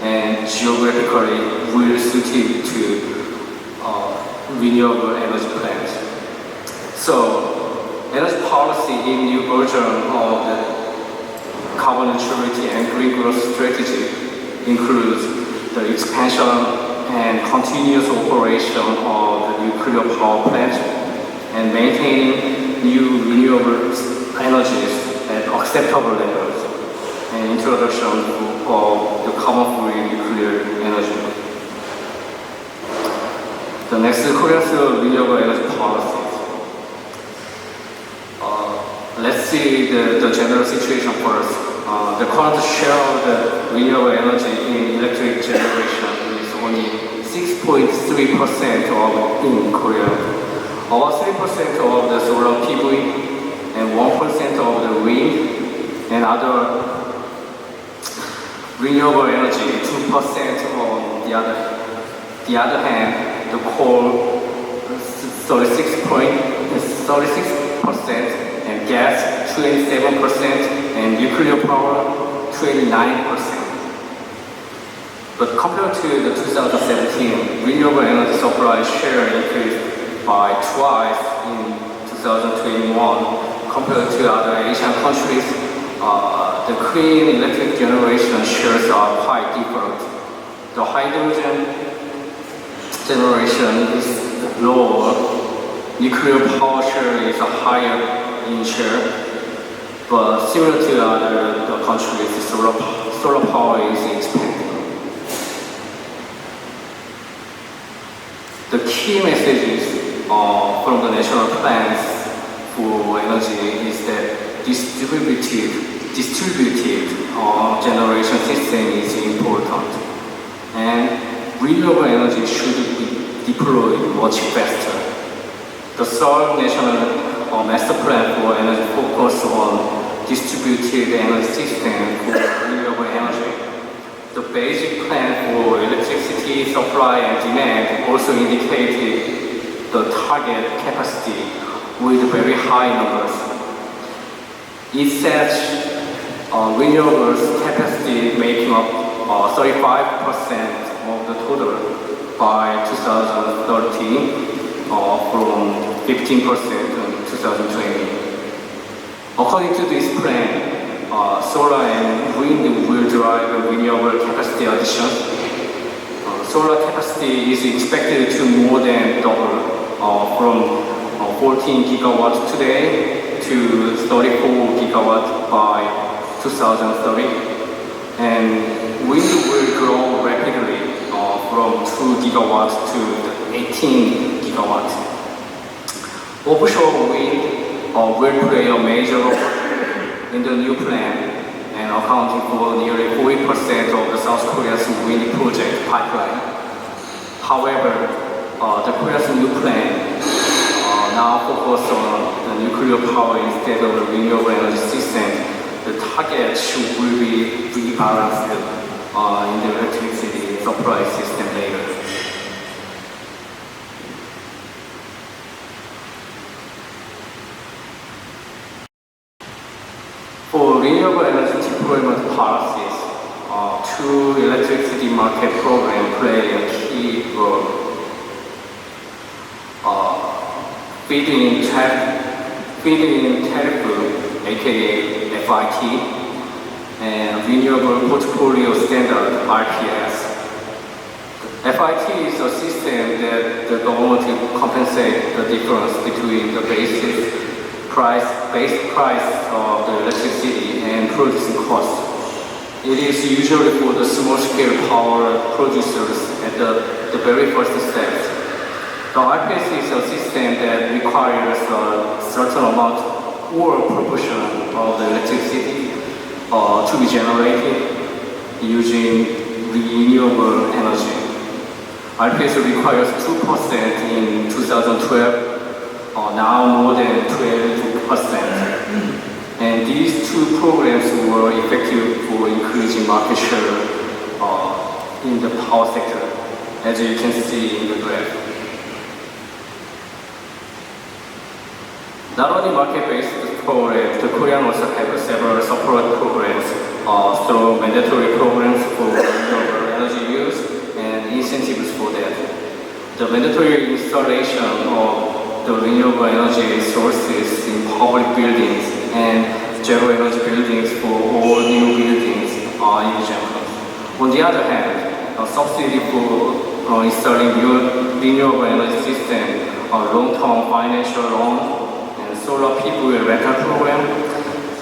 and geographically well suited to renewable energy plants. So, energy policy in new version of the carbon neutrality and green growth strategy includes the expansion and continuous operation of the nuclear power plant and maintaining new renewable energies at acceptable levels and introduction of the carbon-free nuclear energy. The next Korea's renewable energy policies. Let's see the general situation first. The current share of the renewable energy in electric generation is only 6.3% in Korea. About 3% of the solar PV and 1% of the wind and other renewable energy, 2% on the other hand, the coal 36% and gas 27% and nuclear power 29%. But compared to the 2017, renewable energy supply share increased by twice in 2021 compared to other Asian countries. The clean electric generation shares are quite different. The hydrogen generation is lower, nuclear power share is higher in share, but similar to other countries, solar power is expanding. The key messages from the national plans for energy is that distributed generation system is important, and renewable energy should be deployed much faster. The third national master plan for energy focus on distributed energy system for renewable energy. The basic plan for electricity supply and demand also indicated the target capacity with very high numbers. It says renewables capacity making up 35% of the total by 2013 from 15% in 2020. According to this plan, solar and wind will drive renewable capacity additions. Solar capacity is expected to more than double from 14 gigawatts today to 34 gigawatts by 2030. And wind will grow rapidly from 2 gigawatts to 18 gigawatts. Offshore wind will play a major role in the new plan and accounting for nearly 40% of the South Korea's wind project pipeline. However, the Korea's new plan now focuses on the nuclear power instead of the renewable energy system. The target will be rebalanced in the electricity supply system later. For renewable energy deployment policies, two electricity market programs play a key role. Feed-in tariff, aka FIT, and Renewable Portfolio Standard, RPS. FIT is a system that the government compensates the difference between the base price of the electricity and producing cost. It is usually for the small-scale power producers at the very first step. The RPS is a system that requires a certain amount or proportion of the electricity to be generated using renewable energy. RPS requires 2% in 2012, now more than 12%. And these two programs were effective for increasing market share in the power sector, as you can see in the graph. Not only market-based programs, the Korean also have several support programs through mandatory programs for renewable energy use and incentives for that. The mandatory installation of the renewable energy sources in public buildings and zero energy buildings for all new buildings are in examples. On the other hand, a subsidy for installing new renewable energy system, long-term financial loan, solar PV rental program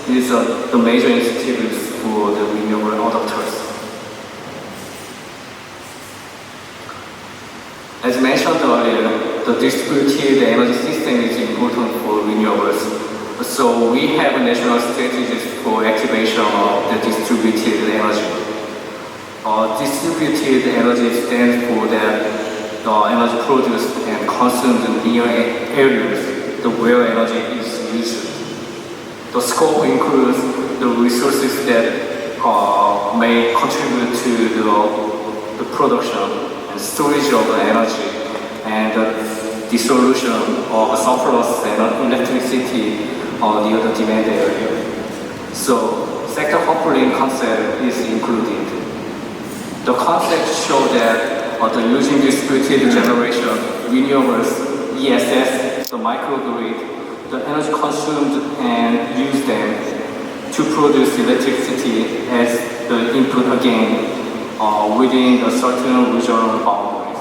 is the major incentives for the renewable adopters. As mentioned earlier, the distributed energy system is important for renewables. So we have national strategies for activation of the distributed energy. Distributed energy stands for the energy produced and consumed near areas where energy is used. The scope includes the resources that may contribute to the production and storage of energy and the dissolution of surplus electricity near the demand area. So, sector coupling concept is included. The concept shows that the using distributed generation, renewables, ESS, the microgrid, the energy consumed and used them to produce electricity as the input again within a certain regional boundaries.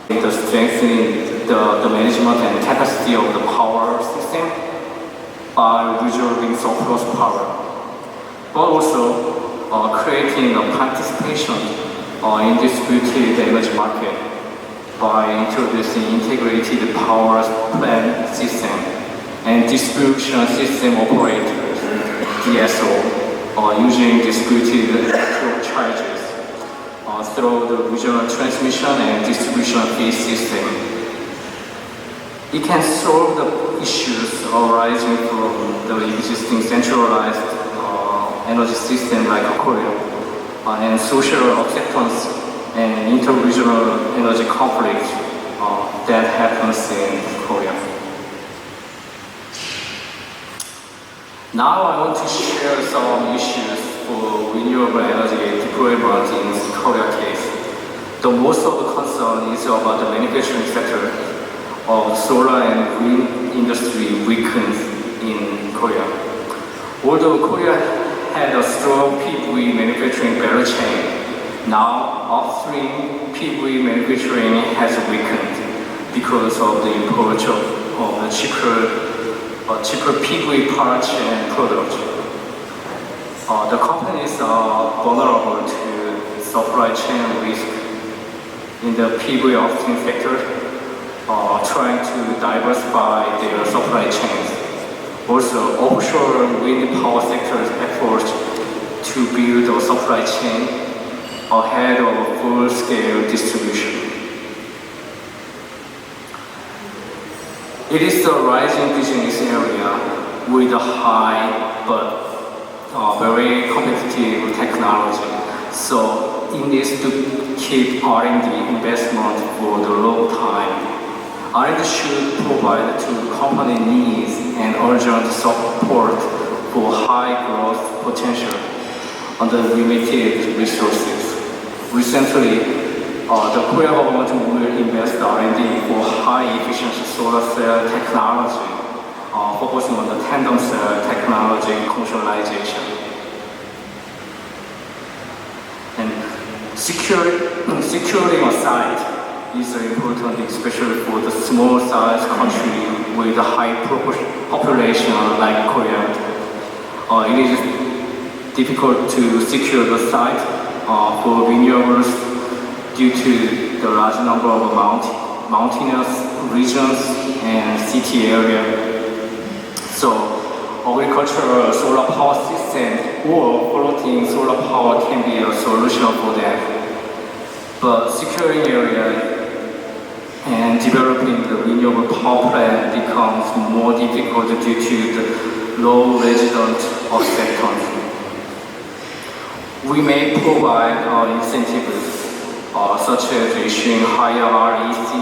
The strengthening the management and capacity of the power system by reserving surplus power, but also creating a participation in distributed energy market by introducing integrated power plant system and distribution system operators, DSO, using distributed electrical charges through the regional transmission and distribution fee system. It can solve the issues arising from the existing centralized energy system like Korea and social acceptance and inter-regional energy conflict that happens in Korea. Now I want to share some issues for renewable energy deployment in Korea case. The most of the concern is about the manufacturing sector of solar and wind industry weakens in Korea. Although Korea had a strong PV manufacturing value chain, now upstream PV manufacturing has weakened because of the import of the cheaper PV parts and products. The companies are vulnerable to supply chain risk in the PV upstream sector, trying to diversify their supply chains. Also, offshore wind power sector's efforts to build a supply chain ahead of full-scale distribution. It is a rising business area with a high but very competitive technology. So it needs to keep R&D investment for the long time. R&D should provide to company needs and urgent support for high growth potential under limited resources. Recently, the Korea government will invest R&D for high efficiency solar cell technology, focusing on the tandem cell technology commercialization. And securing a site is important, especially for the small size country with a high population like Korea. It is difficult to secure the site for renewables due to the large number of mountainous regions and city area. So agricultural solar power system or floating solar power can be a solution for them. But securing area and developing the renewable power plant becomes more difficult due to the low resident acceptance. We may provide incentives such as issuing higher REC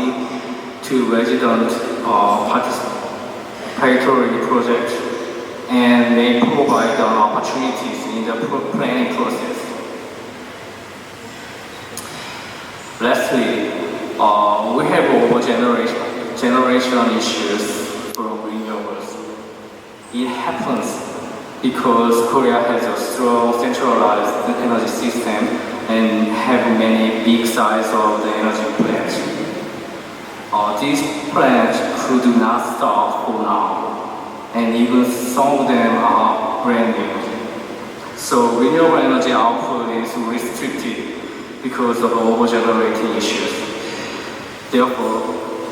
to resident participatory projects and may provide opportunities in the planning process. Lastly, we have overgeneration issues from renewables. It happens because Korea has a strong centralized energy system and have many big size of the energy plants. These plants could not start for now, and even some of them are brand new. So renewable energy output is restricted because of overgenerating issues. Therefore,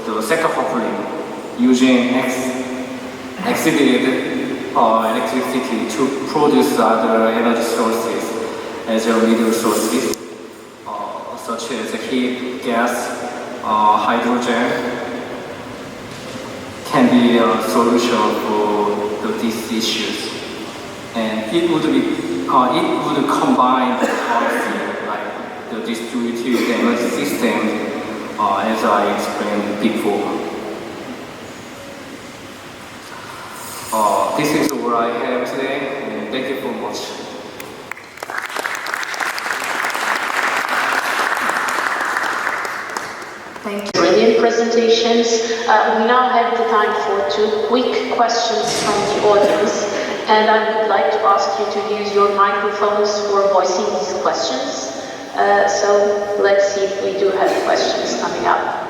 the sector coupling using exceeded electricity to produce other energy sources as a middle sources, such as heat, gas, hydrogen, can be a solution for these issues. And it would combine the policy like the distributed energy system, as I explained before. This is what I have today, and thank you so much. Thank you. Brilliant presentations. We now have the time for 2 quick questions from the audience, and I would like to ask you to use your microphones for voicing these questions. So let's see if we do have questions coming up.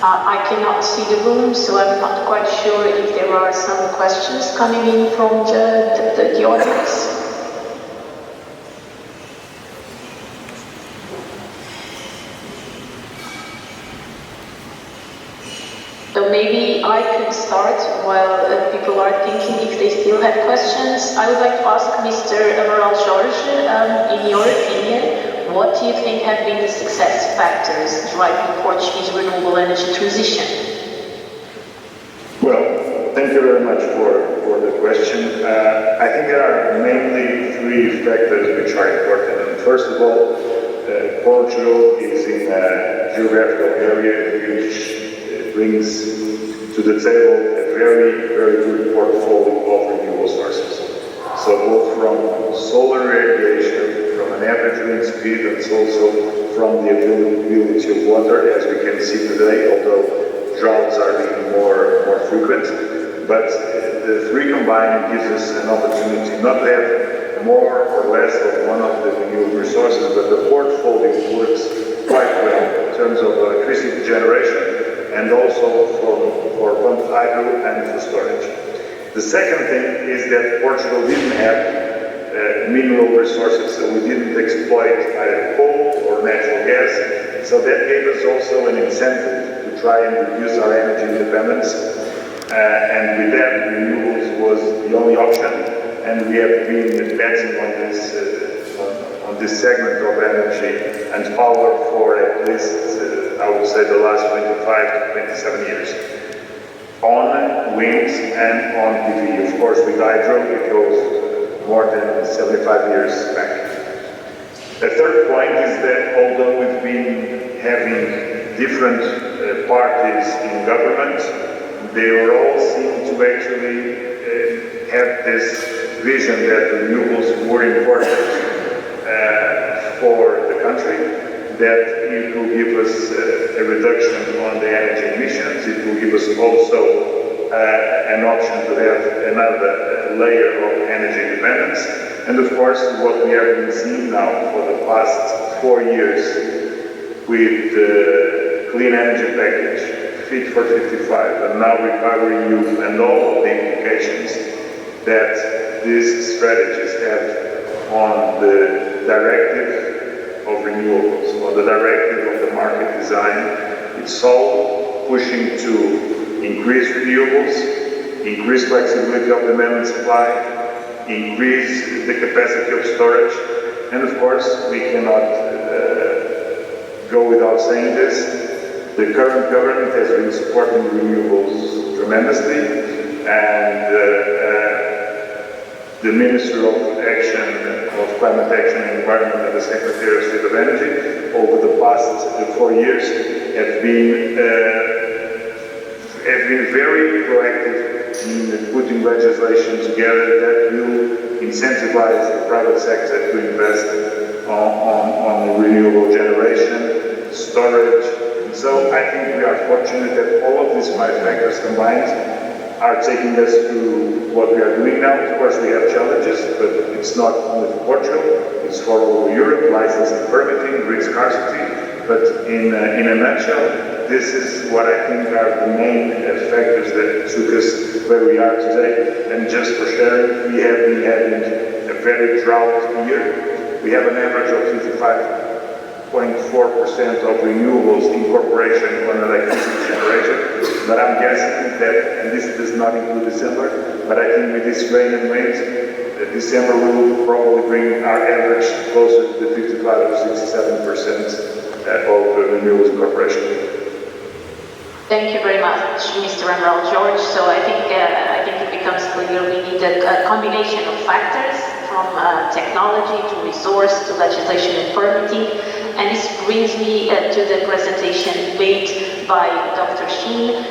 I cannot see the room, so I'm not quite sure if there are some questions coming in from the audience. So maybe I could start while people are thinking if they still have questions. I would like to ask Mr. Amaral Jorge, in your opinion, what do you think have been the success factors driving Portuguese renewable energy transition? Well, thank you very much for the question. I think there are mainly 3 factors which are important. First of all, Portugal is in a geographical area which brings to the table a very, very good portfolio of renewable sources. So both from solar radiation, from an average wind speed, and also from the availability of water, as we can see today, although droughts are being more frequent. But the 3 combined gives us an opportunity not to have more or less of one of the renewable resources, but the portfolio works quite well in terms of electricity generation and also for pumped hydro and for storage. The second thing is that Portugal didn't have mineral resources, so we didn't exploit either coal or natural gas, so that gave us also an incentive to try and reduce our energy independence, and with that, renewables was the only option, and we have been betting on this segment of energy and power for at least, I would say, the last 25 to 27 years. On wind and on PV. Of course, with hydro, it goes more than 75 years back. The third point is that although we've been having different parties in government, they all seem to actually have this vision that renewables were important for the country, that it will give us a reduction on the energy emissions. It will give us also an option to have another layer of energy independence. And of course, what we have been seeing now for the past 4 years with the clean energy package, Fit for 55, and now Recovery Youth, and all of the implications that these strategies have on the directive of renewables, on the directive of the market design. It's all pushing to increase renewables, increase flexibility of demand and supply, increase the capacity of storage, and of course we cannot go without saying this. The current government has been supporting renewables tremendously, and the Minister of Climate Action and Environment and the Secretary of State of Energy over the past 4 years have been very proactive in putting legislation together that will incentivize the private sector to invest on renewable generation, storage. So I think we are fortunate that all of these 5 factors combined are taking us to what we are doing now. Of course, we have challenges, but it's not only for Portugal, it's for all Europe, licensing, permitting, grid scarcity. But in a nutshell, this is what I think are the main factors that took us where we are today. And just for sharing, we have been having a very drought year. We have an average of 55.4% of renewables incorporation on electricity generation. But I'm guessing that, and this does not include December, but I think with this rain and wind, December will probably bring our average closer to the 55 or 67% of renewables incorporation. Thank you very much, Mr. Amaral. Jorge. So I think it becomes clear we need a combination of factors, from technology to resource to legislation and permitting. And this brings me to the presentation made by Dr. Shin,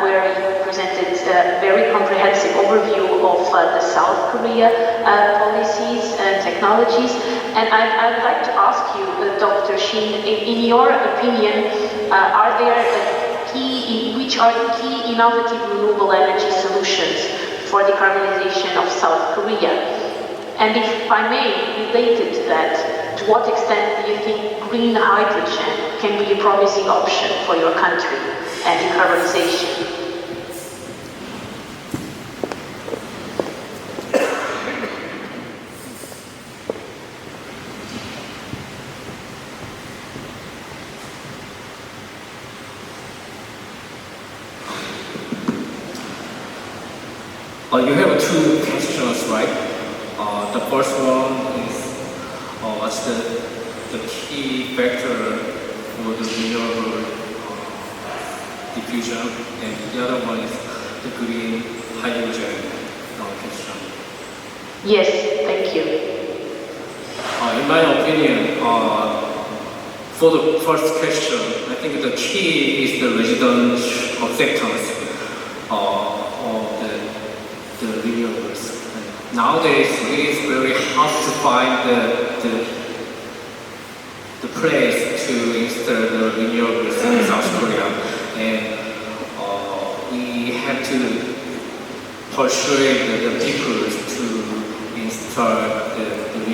where he presented a very comprehensive overview of the South Korea policies and technologies. And I'd like to ask you, Dr. Shin, in your opinion, which are the key innovative renewable energy solutions for decarbonization of South Korea? And if I may, related to that, to what extent do you think green hydrogen can be a promising option for your country and decarbonization? You have 2 questions, right? The first one is what's the key factor for the renewable diffusion, and the other one is the green hydrogen question. Yes, thank you. In my opinion, for the first question, I think the key is the resident acceptance of the renewables. Nowadays, it is very hard to find the place to install the renewables in South Korea, and we have to persuade the people to install the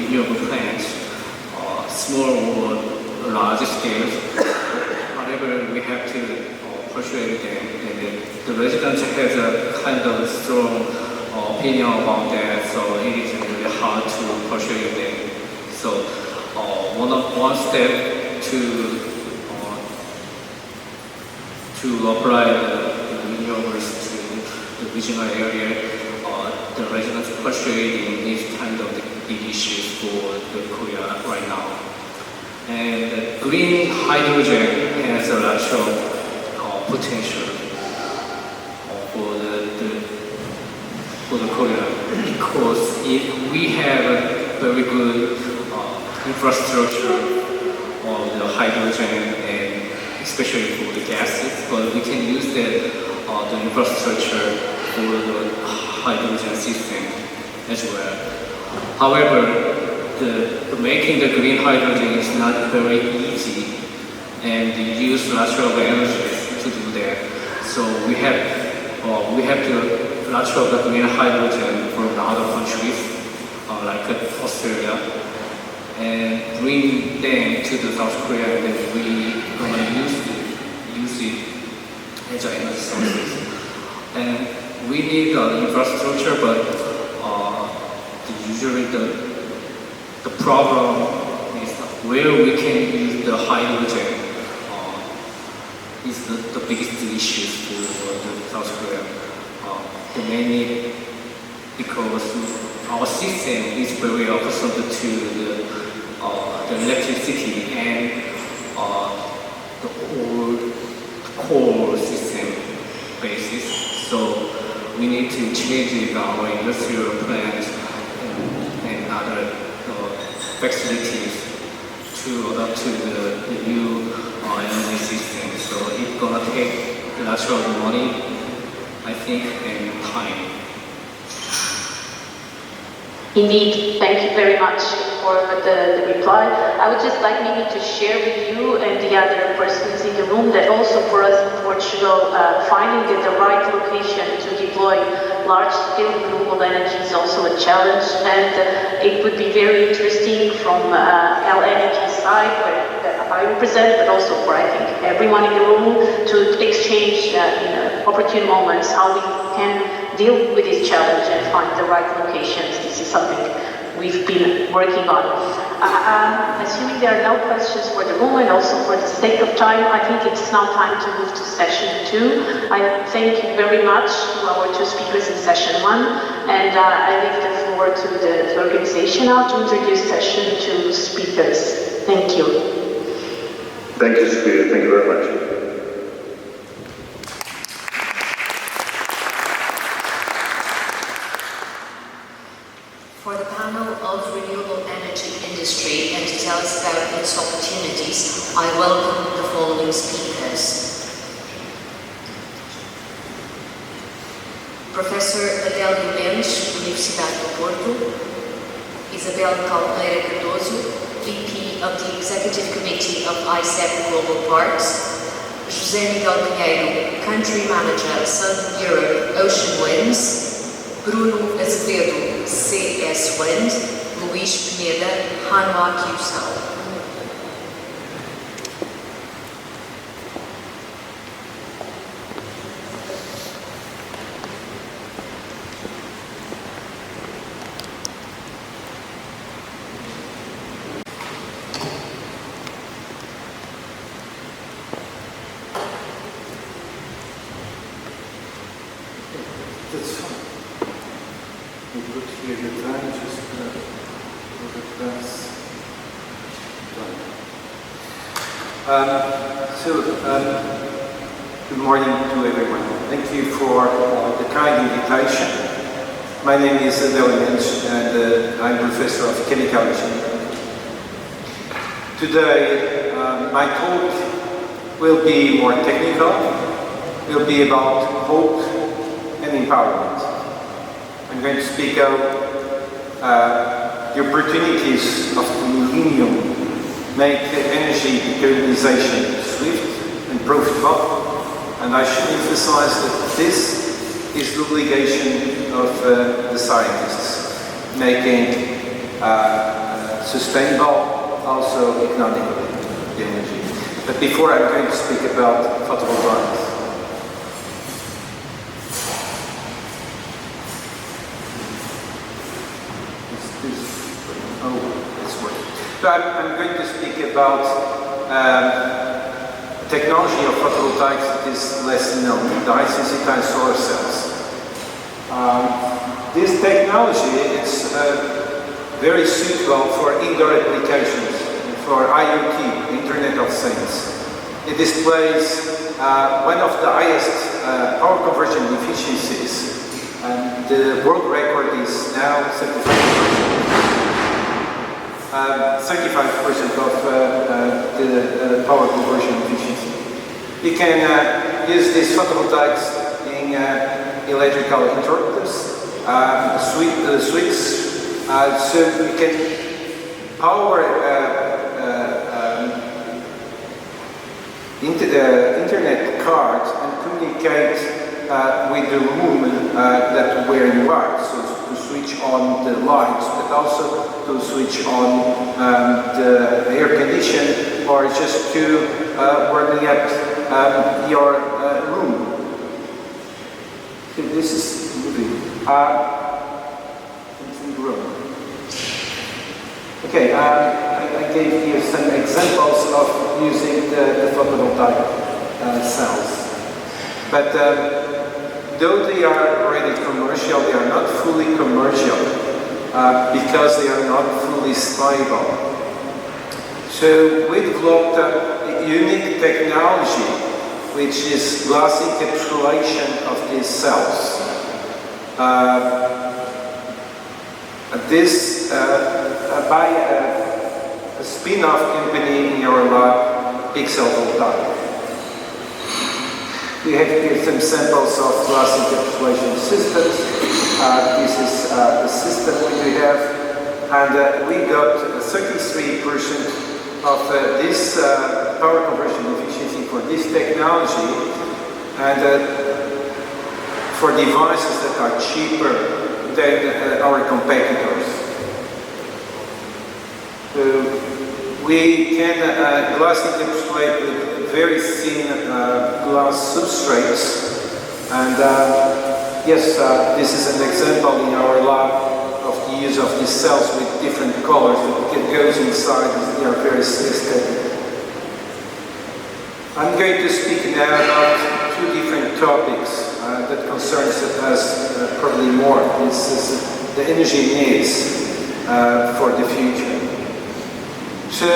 renewable plants, small or large scale, whatever we have to persuade them. And the residents has a kind of strong opinion about that, so it is really hard to persuade them. So one step to apply the renewables to the regional area, the residents persuading these kind of big issues for the Korea right now. And green hydrogen has a lot of potential for the Korea, because if we have a very good infrastructure of the hydrogen, and especially for the gases, but we can use the infrastructure for the hydrogen system as well. However, making the green hydrogen is not very easy, and they use lots of energy to do that. So we have to lots of the green hydrogen from other countries, like Australia, and bring them to the South Korea, and then we gonna use it as an energy sources. And we need the infrastructure, but usually the problem is where we can use the hydrogen is the biggest issue for the South Korea. Mainly because our system is very accustomed to the electricity and the old coal system basis. So we need to change our industrial plants and other facilities to adapt to the new energy system. So it's gonna take lots of money, I think, and time. Indeed, thank you very much for the reply. I would just like maybe to share with you and the other persons in the room that also for us in Portugal, finding the right location to deploy large-scale renewable energy is also a challenge, and it would be very interesting from LNG side, where I represent, but also for I think everyone in the room, to exchange in opportune moments how we can deal with this challenge and find the right locations. This is something we've been working on. Assuming there are no questions for the room and also for the sake of time, I think it's now time to move to session 2. I thank you very much to our two speakers in session 1, and I leave the floor to the organization now to introduce session 2 speakers. Thank you. Thank you, Sophia. Thank you very much. For the panel of renewable energy industry and to tell us about its opportunities, I welcome the following speakers. Professor Adelio Mendes, Universidade do Porto, Isabel Caldeira Cardoso, VP of the Executive Committee of ICEP Global Parks, José Miguel Pinheiro, Country Manager, Southern Europe Ocean Winds, Bruno Azevedo, CS Wind, Luís Peneda, Hanwha QSAL. Good morning to everyone. Thank you for the kind invitation. My name is Adelio Mendes, and I'm Professor of Chemical Engineering. Today, my talk will be more technical, will be about hope and empowerment. I'm going to speak of the opportunities of the millennium, make energy decarbonization swift and profitable, and I should emphasize that this is the obligation of the scientists, making sustainable, also economically, the energy. But before I'm going to speak about photovoltaics. So I'm going to speak about technology of photovoltaics that is less known, the high-sensitized solar cells. This technology is very suitable for indoor applications, for IoT, Internet of Things. It displays one of the highest power conversion efficiencies, and the world record is now 35% of the power conversion efficiency. You can use these photovoltaics in electrical interrupters, switches, so you can power into the internet card and communicate with the room where you are. So to switch on the lights, but also to switch on the air condition, or just to warming up your room. So this is moving. Okay, I gave you some examples of using the photovoltaic cells, but though they are already commercial, they are not fully commercial because they are not fully stable. So we developed a unique technology, which is glass encapsulation of these cells. This by a spin-off company in our lab, Pixel Voltaic. We have here some samples of glass encapsulation systems. This is the system we have, and we got 33% of this power conversion efficiency for this technology, and for devices that are cheaper than our competitors. So we can glass encapsulate with very thin glass substrates, and yes, this is an example in our lab of the use of these cells with different colors that goes inside. They are very aesthetic. I'm going to speak now about two different topics that concerns us probably more. This is the energy needs for the future. So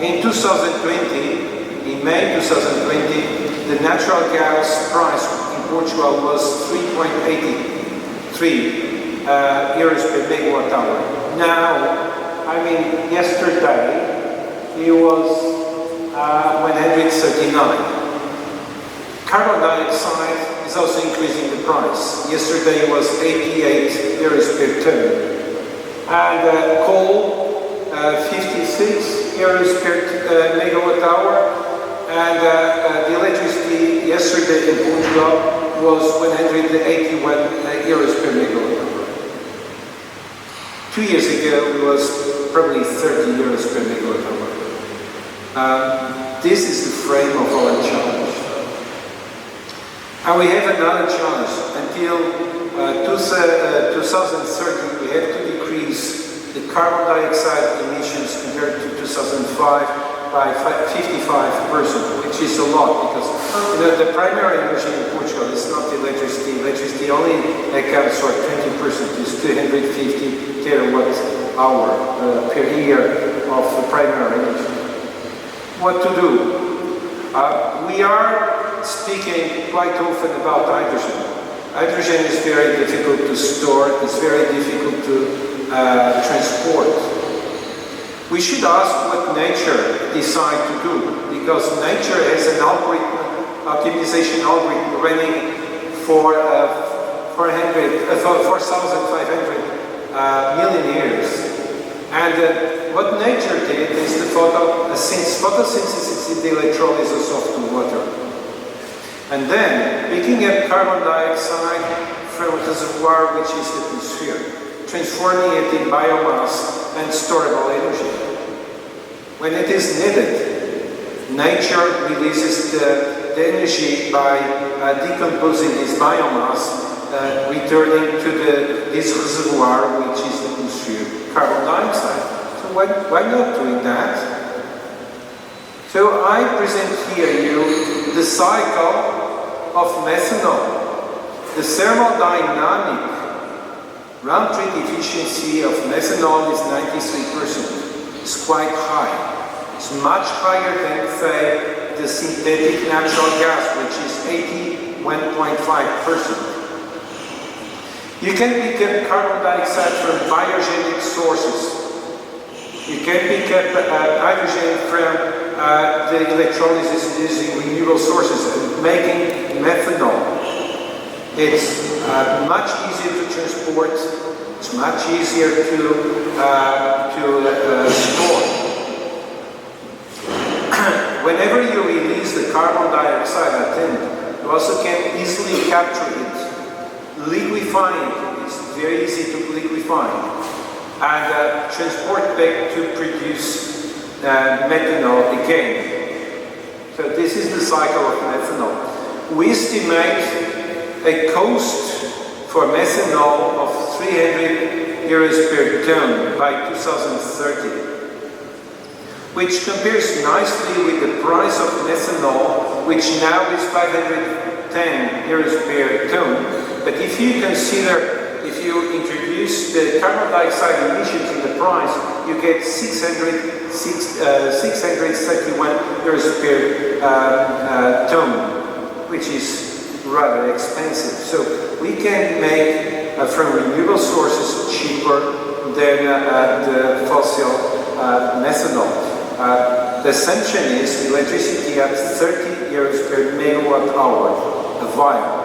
in 2020, in May 2020, the natural gas price in Portugal was 3.83 euros per megawatt hour. Now, I mean, yesterday it was 139. Carbon dioxide is also increasing the price. Yesterday it was 88 euros per ton. And coal, 56 euros per megawatt hour, and the electricity yesterday in Portugal was 181 euros per megawatt hour. 2 years ago it was probably 30 euros per megawatt hour. This is the frame of our challenge. And we have another challenge. Until 2030 we have to decrease the carbon dioxide emissions compared to 2005 by 55%, which is a lot because the primary energy in Portugal is not electricity. Electricity only accounts for 20%, is 250 terawatt hour per year of primary energy. What to do? We are speaking quite often about hydrogen. Hydrogen is very difficult to store, it's very difficult to transport. We should ask what nature decides to do, because nature has an algorithm, optimization algorithm running for 4,500 million years. And what nature did is the photosynthesis is the electrolysis of the water. And then picking up carbon dioxide from a reservoir, which is the atmosphere, transforming it in biomass and storable energy. When it is needed, nature releases the energy by decomposing this biomass, returning to this reservoir, which is the atmosphere, carbon dioxide. So why not doing that? So I present here you the cycle of methanol. The thermodynamic round-trip efficiency of methanol is 93%. It's quite high. It's much higher than, say, the synthetic natural gas, which is 81.5%. You can pick up carbon dioxide from biogenic sources. You can pick up hydrogen from the electrolysis using renewable sources and making methanol. It's much easier to transport. It's much easier to store. Whenever you release the carbon dioxide at end, you also can easily capture it, liquefy it. It's very easy to liquefy and transport back to produce methanol again. So this is the cycle of methanol. We estimate a cost for methanol of 300 euros per ton by 2030. Which compares nicely with the price of methanol, which now is 510 euros per ton. But if you consider, if you introduce the carbon dioxide emissions in the price, you get 631 euros per ton, which is rather expensive. So we can make from renewable sources cheaper than the fossil methanol. The assumption is electricity at 30 euros per megawatt hour, viable.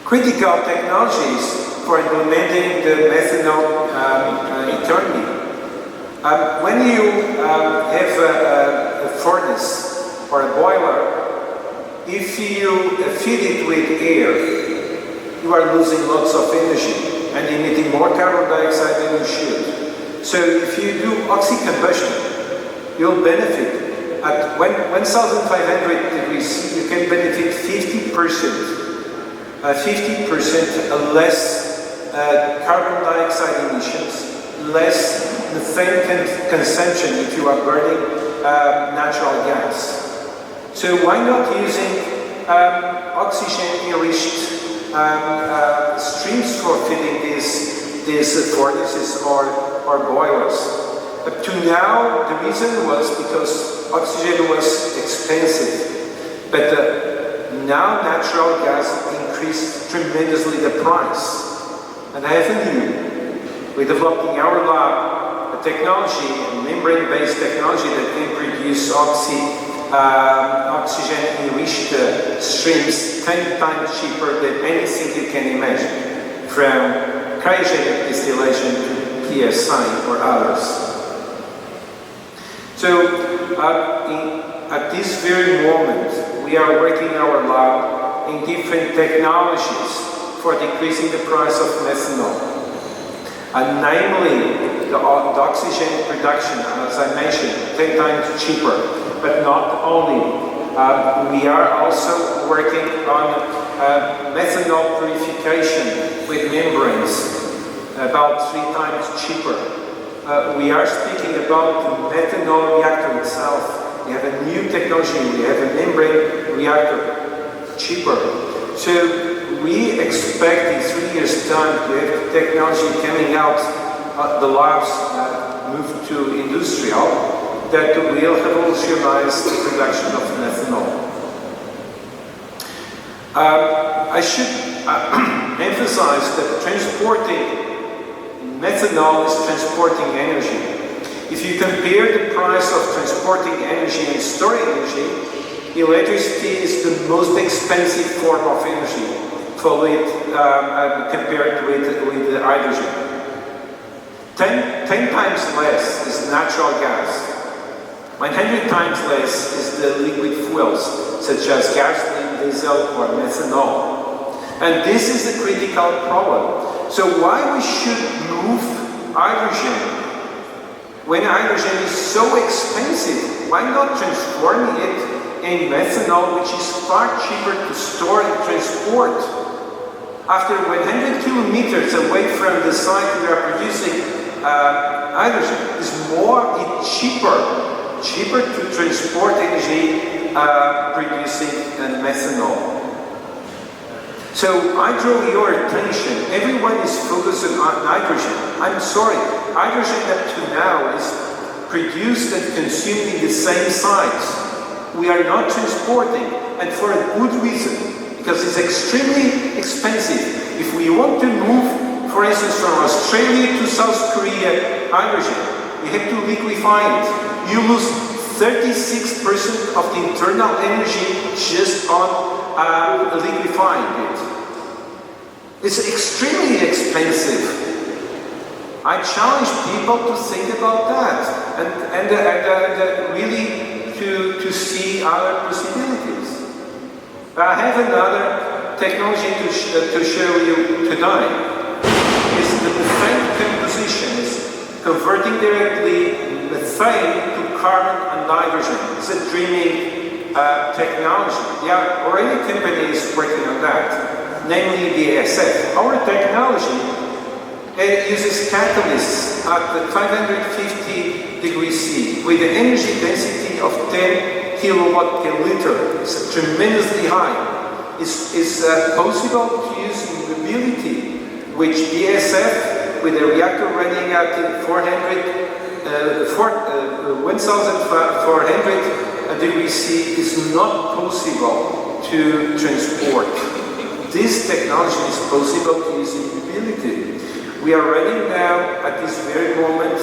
Critical technologies for implementing the methanol economy. When you have a furnace or a boiler, if you feed it with air, you are losing lots of energy and emitting more carbon dioxide than you should. So if you do oxy-combustion, you'll benefit. At 1,500 degrees C, you can benefit 50%. 50% less carbon dioxide emissions, less methane consumption if you are burning natural gas. So why not using oxygen-enriched streams for feeding these furnaces or boilers? Up to now, the reason was because oxygen was expensive, but now natural gas increased tremendously the price. And I have a new, we developed in our lab a technology, a membrane-based technology that can produce oxygen-enriched streams 10 times cheaper than anything you can imagine, from cryogenic distillation to PSI or others. So at this very moment, we are working our lab in different technologies for decreasing the price of methanol. And namely, the oxygen production, as I mentioned, 10 times cheaper. But not only, we are also working on methanol purification with membranes, about 3 times cheaper. We are speaking about the methanol reactor itself. We have a new technology, we have a membrane reactor, cheaper. So we expect in 3 years' time to have technology coming out, the labs move to industrial, that will revolutionize the production of methanol. I should emphasize that transporting methanol is transporting energy. If you compare the price of transporting energy and storing energy, electricity is the most expensive form of energy, compared with the hydrogen. 10 times less is natural gas. 100 times less is the liquid fuels, such as gasoline, diesel, or methanol. And this is a critical problem. So why we should move hydrogen? When hydrogen is so expensive, why not transforming it in methanol, which is far cheaper to store and transport? After 100 kilometers away from the site we are producing hydrogen, it's cheaper to transport energy producing methanol. So I draw your attention. Everyone is focusing on hydrogen. I'm sorry, hydrogen up to now is produced and consumed in the same sites. We are not transporting, and for a good reason, because it's extremely expensive. If we want to move, for instance, from Australia to South Korea hydrogen, we have to liquefy it. You lose 36% of the internal energy just on liquefying it. It's extremely expensive. I challenge people to think about that and really to see other possibilities. I have another technology to show you today. It's the methane composition. It's converting directly methane to carbon and hydrogen. It's a dreaming technology. There are already companies working on that, namely BASF. Our technology uses catalysts at 550 degrees C with an energy density of 10 kilowatt per liter. It's tremendously high. It's possible to use in mobility, which BASF, with a reactor running at 1,400 degrees C, is not possible to transport. This technology is possible to use in mobility. We are running now, at this very moment,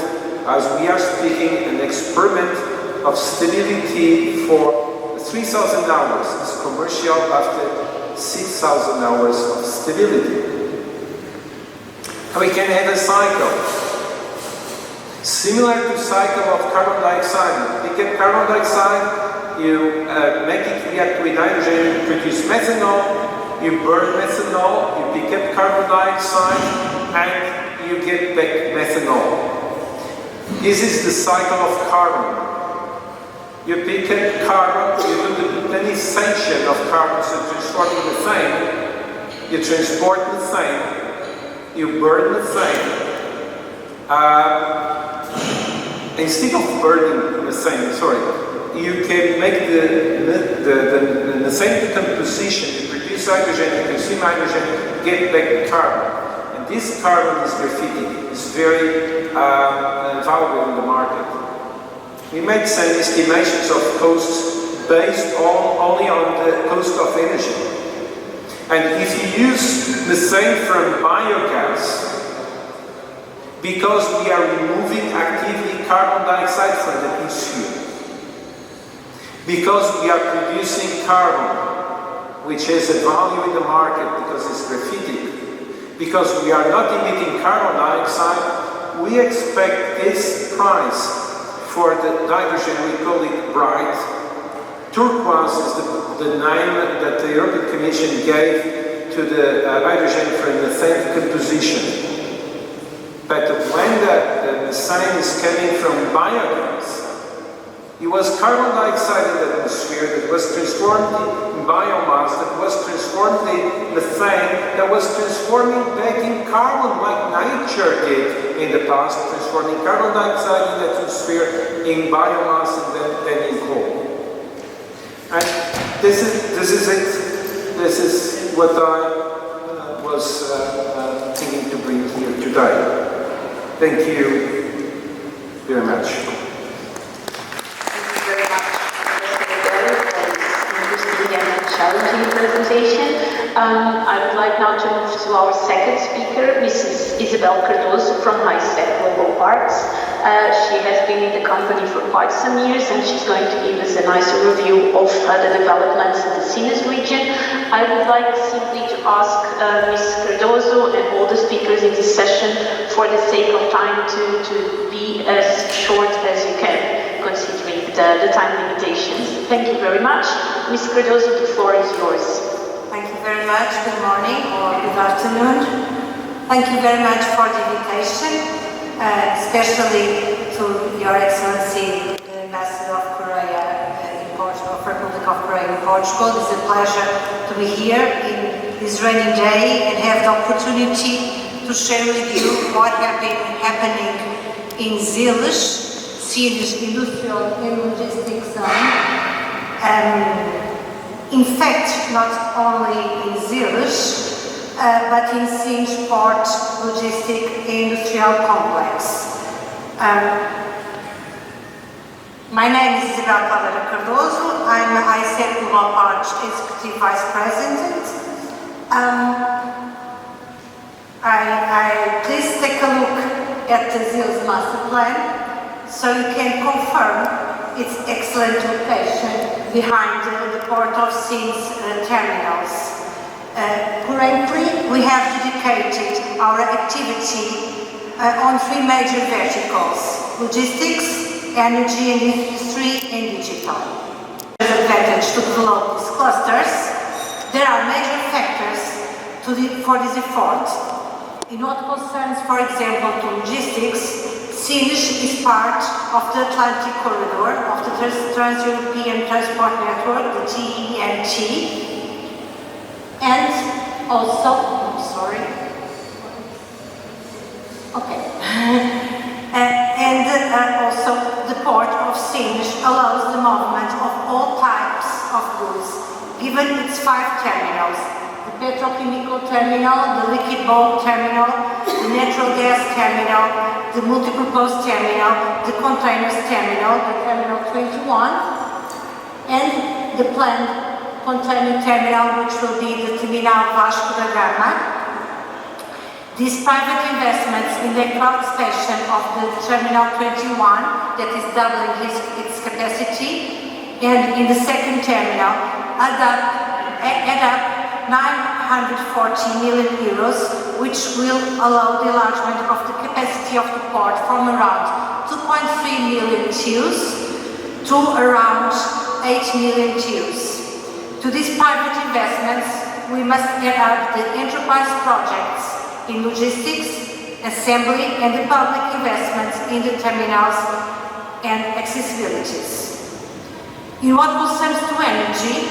as we are speaking, an experiment of stability for 3,000 hours. It's commercial after 6,000 hours of stability. And we can have a cycle, similar to cycle of carbon dioxide. You pick up carbon dioxide, you make it react with hydrogen, you produce methanol, you burn methanol, you pick up carbon dioxide, and you get back methanol. This is the cycle of carbon. You pick up carbon, you do the betonization of carbon, so transforming methane, you transport methane, you burn methane. Instead of burning methane, you can make the methane decomposition. You produce hydrogen, you consume hydrogen, get back carbon. And this carbon is graphite. It's very valuable in the market. We made some estimations of costs based only on the cost of energy. And if you use methane from biogas, because we are removing actively carbon dioxide from the consumer, because we are producing carbon, which has a value in the market because it's graphite, because we are not emitting carbon dioxide, we expect this price for the hydrogen, we call it bright. Turquoise is the name that the European Commission gave to the hydrogen from methane decomposition. But when the methane is coming from biogas, it was carbon dioxide in the atmosphere that was transformed in biomass, that was transformed in methane, that was transforming back in carbon like nature did in the past, transforming carbon dioxide in the atmosphere in biomass and then in coal. And this is it. This is what I was thinking to bring here today. Thank you very much. Thank you very much, Professor Adelio, for this interesting and challenging presentation. I would like now to move to our second speaker, Mrs. Isabel Cardoso from HiSec Global Parks. She has been in the company for quite some years, and she's going to give us a nice overview of the developments in the Sines region. I would like simply to ask Ms. Cardoso and all the speakers in this session, for the sake of time, to be as short as you can, considering the time limitations. Thank you very much. Ms. Cardoso, the floor is yours. Thank you very much. Good morning or good afternoon. Thank you very much for the invitation, especially to Your Excellency, the Ambassador of Coreia in Portugal, of Republic of Coreia in Portugal. It's a pleasure to be here in this rainy day and have the opportunity to share with you what has been happening in Sines Industrial and Logistics Zone. In fact, not only in Sines, but in Sines Port Logistic Industrial Complex. My name is Isabel Cardoso. I'm ICEP Global Part Executive Vice President. Please take a look at the Sines Master Plan so you can confirm its excellent location behind the Port of Sines terminals. Currently, we have dedicated our activity on three major verticals: logistics, energy and industry, and digital. As advantage to develop these clusters, there are major factors for this effort. In what concerns, for example, to logistics, Sines is part of the Atlantic Corridor of the Trans-European Transport Network, the TEN-T, and also, also the port of Sines allows the movement of all types of goods, given its 5 terminals: the petrochemical terminal, the liquid bulk terminal, the natural gas terminal, the multipurpose terminal, the containers terminal, the terminal 21, and the planned container terminal, which will be the Terminal Vasco da Gama. These private investments in the expansion of the Terminal 21, that is doubling its capacity, and in the second terminal, add up 940 million euros, which will allow the enlargement of the capacity of the port from around 2.3 million TEUs to around 8 million TEUs. To these private investments, we must add up the enterprise projects in logistics, assembly, and the public investments in the terminals and accessibilities. In what concerns to energy,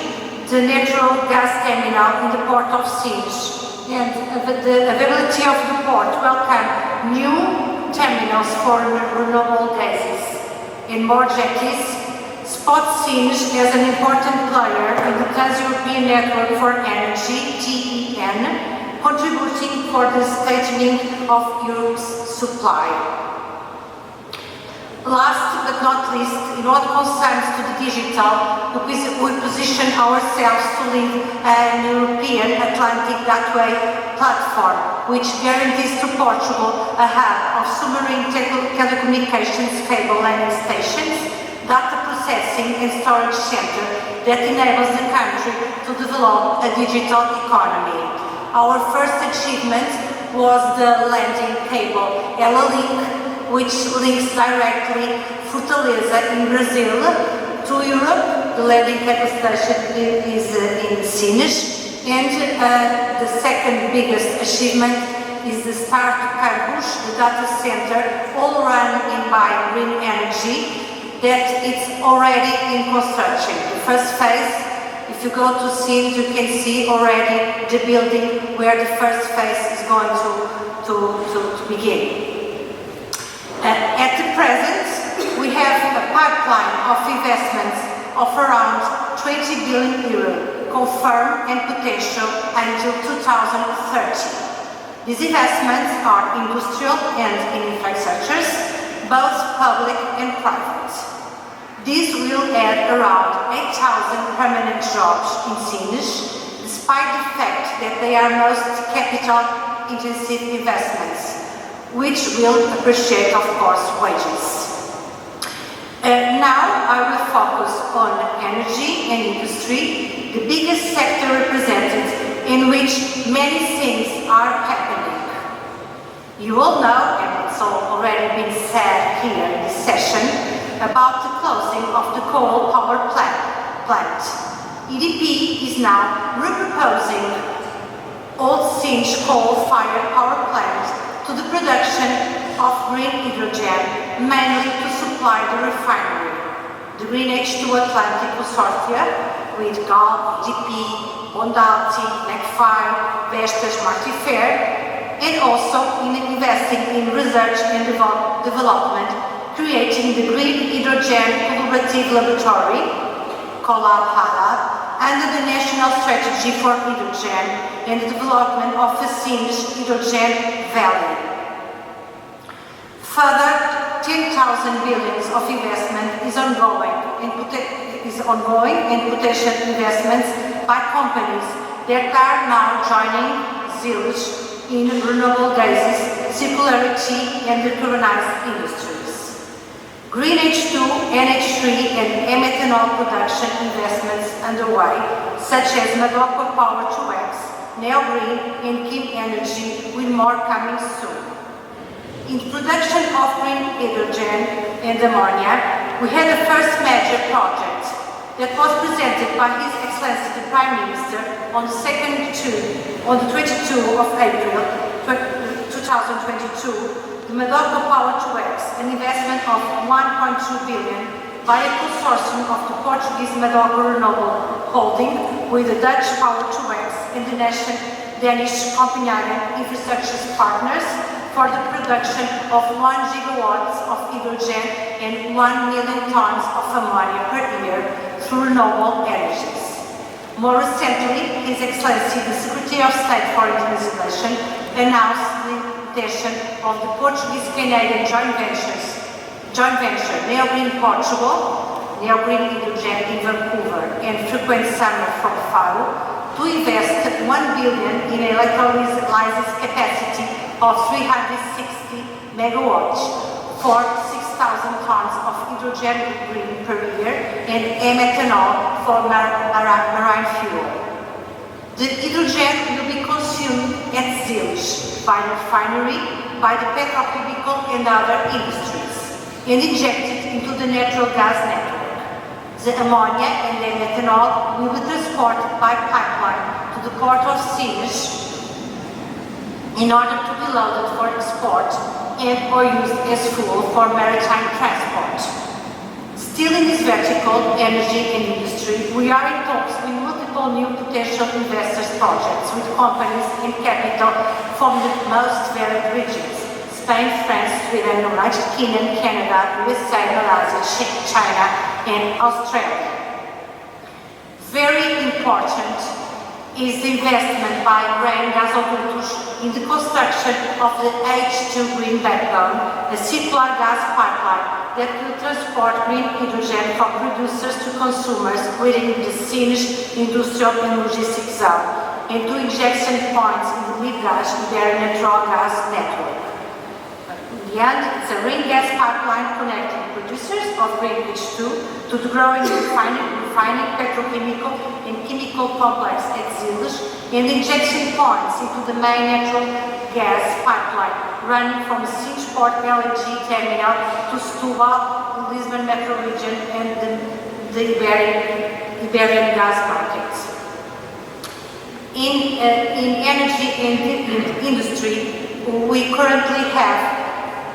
the natural gas terminal in the port of Sines and the availability of the port welcome new terminals for renewable gases and more jetties spot Sines as an important player in the Trans-European Network for Energy, TEN, contributing for the stationing of Europe's supply. Last but not least, in what concerns to the digital, we position ourselves to lead an European Atlantic Gateway platform, which guarantees to Portugal a hub of submarine telecommunications cable landing stations, data processing and storage center that enables the country to develop a digital economy. Our first achievement was the landing cable Ela-Link, which links directly Fortaleza in Brazil to Europe. The landing cable station is in Sines, and the second biggest achievement is the start to Cardoso, the data center, all run by green energy, that it's already in construction. The first phase, if you go to Sines, you can see already the building where the first phase is going to begin. At the present, we have a pipeline of investments of around 20 billion euro, confirmed and potential until 2030. These investments are industrial and in infrastructures, both public and private. These will add around 8,000 permanent jobs in Sines, despite the fact that they are most capital-intensive investments, which will appreciate, of course, wages. Now I will focus on energy and industry, the biggest sector represented, in which many things are happening. You all know, and it's already been said here in this session, about the closing of the coal power plant. EDP is now reproposing old Sinj coal-fired power plant to the production of green hydrogen, mainly to supply the refinery. The Green H2 Atlantic Consortia with GALP, GP, Bondalti, McFly, Vestas, Martifair, and also in investing in research and development, creating the Green Hydrogen Collaborative Laboratory, Collab, under the National Strategy for Hydrogen and the development of the Sinj Hydrogen Valley. Further, 10,000 billions of investment is ongoing in potential investments by companies that are now joining Zilch in renewable gases, circularity and decarbonized industries. Green H2, NH3 and methanol production investments underway, such as Madopa Power 2X, Neo Green and Kim Energy, with more coming soon. In the production of green hydrogen and ammonia, we had the first major project that was presented by His Excellency the Prime Minister on the 22 of April 2022, the Madopa Power 2X, an investment of 1.2 billion by a consortium of the Portuguese Madopa Renewable Holding with the Dutch Power 2X and the Danish Copenhagen Infrastructure Partners for the production of 1 gigawatts of hydrogen and 1 million tons of ammonia per year through renewable energies. More recently, His Excellency the Secretary of State for Internationalization announced the intention of the Portuguese-Canadian joint venture Neo Green Portugal, Neo Green Hydrogen in Vancouver, and Frequent Summer from Faro to invest 1 billion in electrolysis capacity of 360 megawatts for 6,000 tons of hydrogen green per year and methanol for marine fuel. The hydrogen will be consumed at Zilch by the refinery, by the petrochemical and other industries, and injected into the natural gas network. The ammonia and the methanol will be transported by pipeline to the port of Sinj in order to be loaded for export and or used as fuel for maritime transport. Still in this vertical, energy and industry, we are in talks with multiple new potential investors projects with companies and capital from the most varied regions: Spain, France, Sweden, United Kingdom, Canada, USA, Malaysia, China, and Australia. Very important is the investment by Rain Gasoductos in the construction of the H2 Green Backbone, a circular gas pipeline that will transport green hydrogen from producers to consumers within the Sinj industrial and logistics zone, and to injection points in the mid-gas Iberian natural gas network. In the end, it's a ring gas pipeline connecting producers of green H2 to the growing refining petrochemical and chemical complex at Zilch, and injection points into the main natural gas pipeline running from the Sinj Port LNG terminal to Setúbal, the Lisbon metro region, and the Iberian gas markets. In energy and in industry, we currently have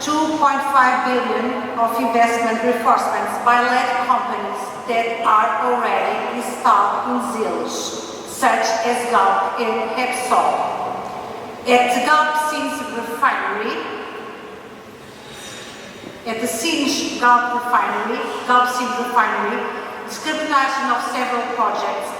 2.5 billion of investment reinforcements by lead companies that are already installed in Zilch, such as GALP and Repsol. At the Sinj refinery, decarbonization of several projects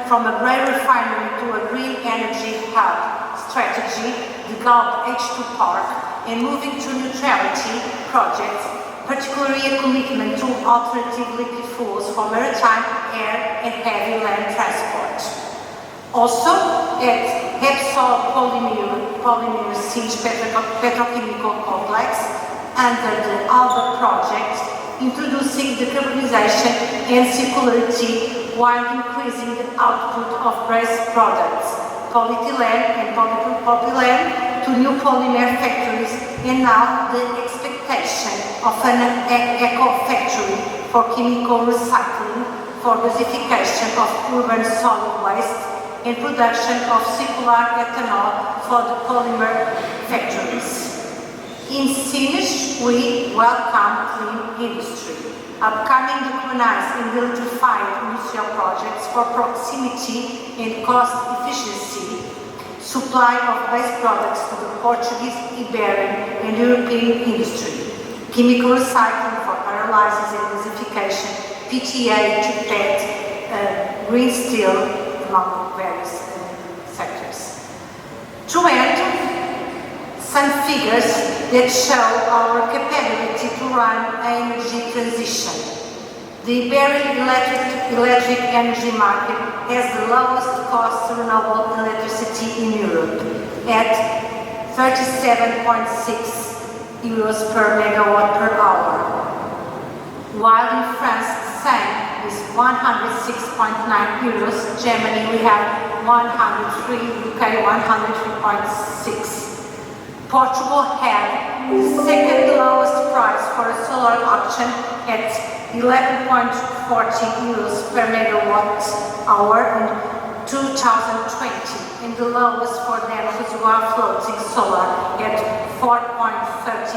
from a grey refinery to a green energy hub strategy, the GALP H2 Park, and moving to neutrality projects, particularly a commitment to alternative liquid fuels for maritime, air, and heavy land transport. Also, at Repsol Polymer Sinj Petrochemical Complex, under the ALBA project, introducing decarbonization and circularity while increasing the output of base products, polyethylene and polypropylene, to new polymer factories, and now the expectation of an eco-factory for chemical recycling, for gasification of urban solid waste, and production of circular ethanol for the polymer factories. In Sines, we welcome clean industry. Upcoming decarbonized and electrified industrial projects for proximity and cost efficiency, supply of base products to the Portuguese, Iberian and European industry, chemical recycling for pyrolysis and gasification, PTA to PET, green steel, among various sectors. To end, some figures that show our capability to run energy transition. The Iberian electric energy market has the lowest cost renewable electricity in Europe at 37.6 euros per megawatt per hour, while in France the same is 106.9 euros, Germany we have 103, UK 103.6. Portugal had the second lowest price for a solar auction at 11.40 euros per megawatt hour in 2020, and the lowest for them who are floating solar at 4.30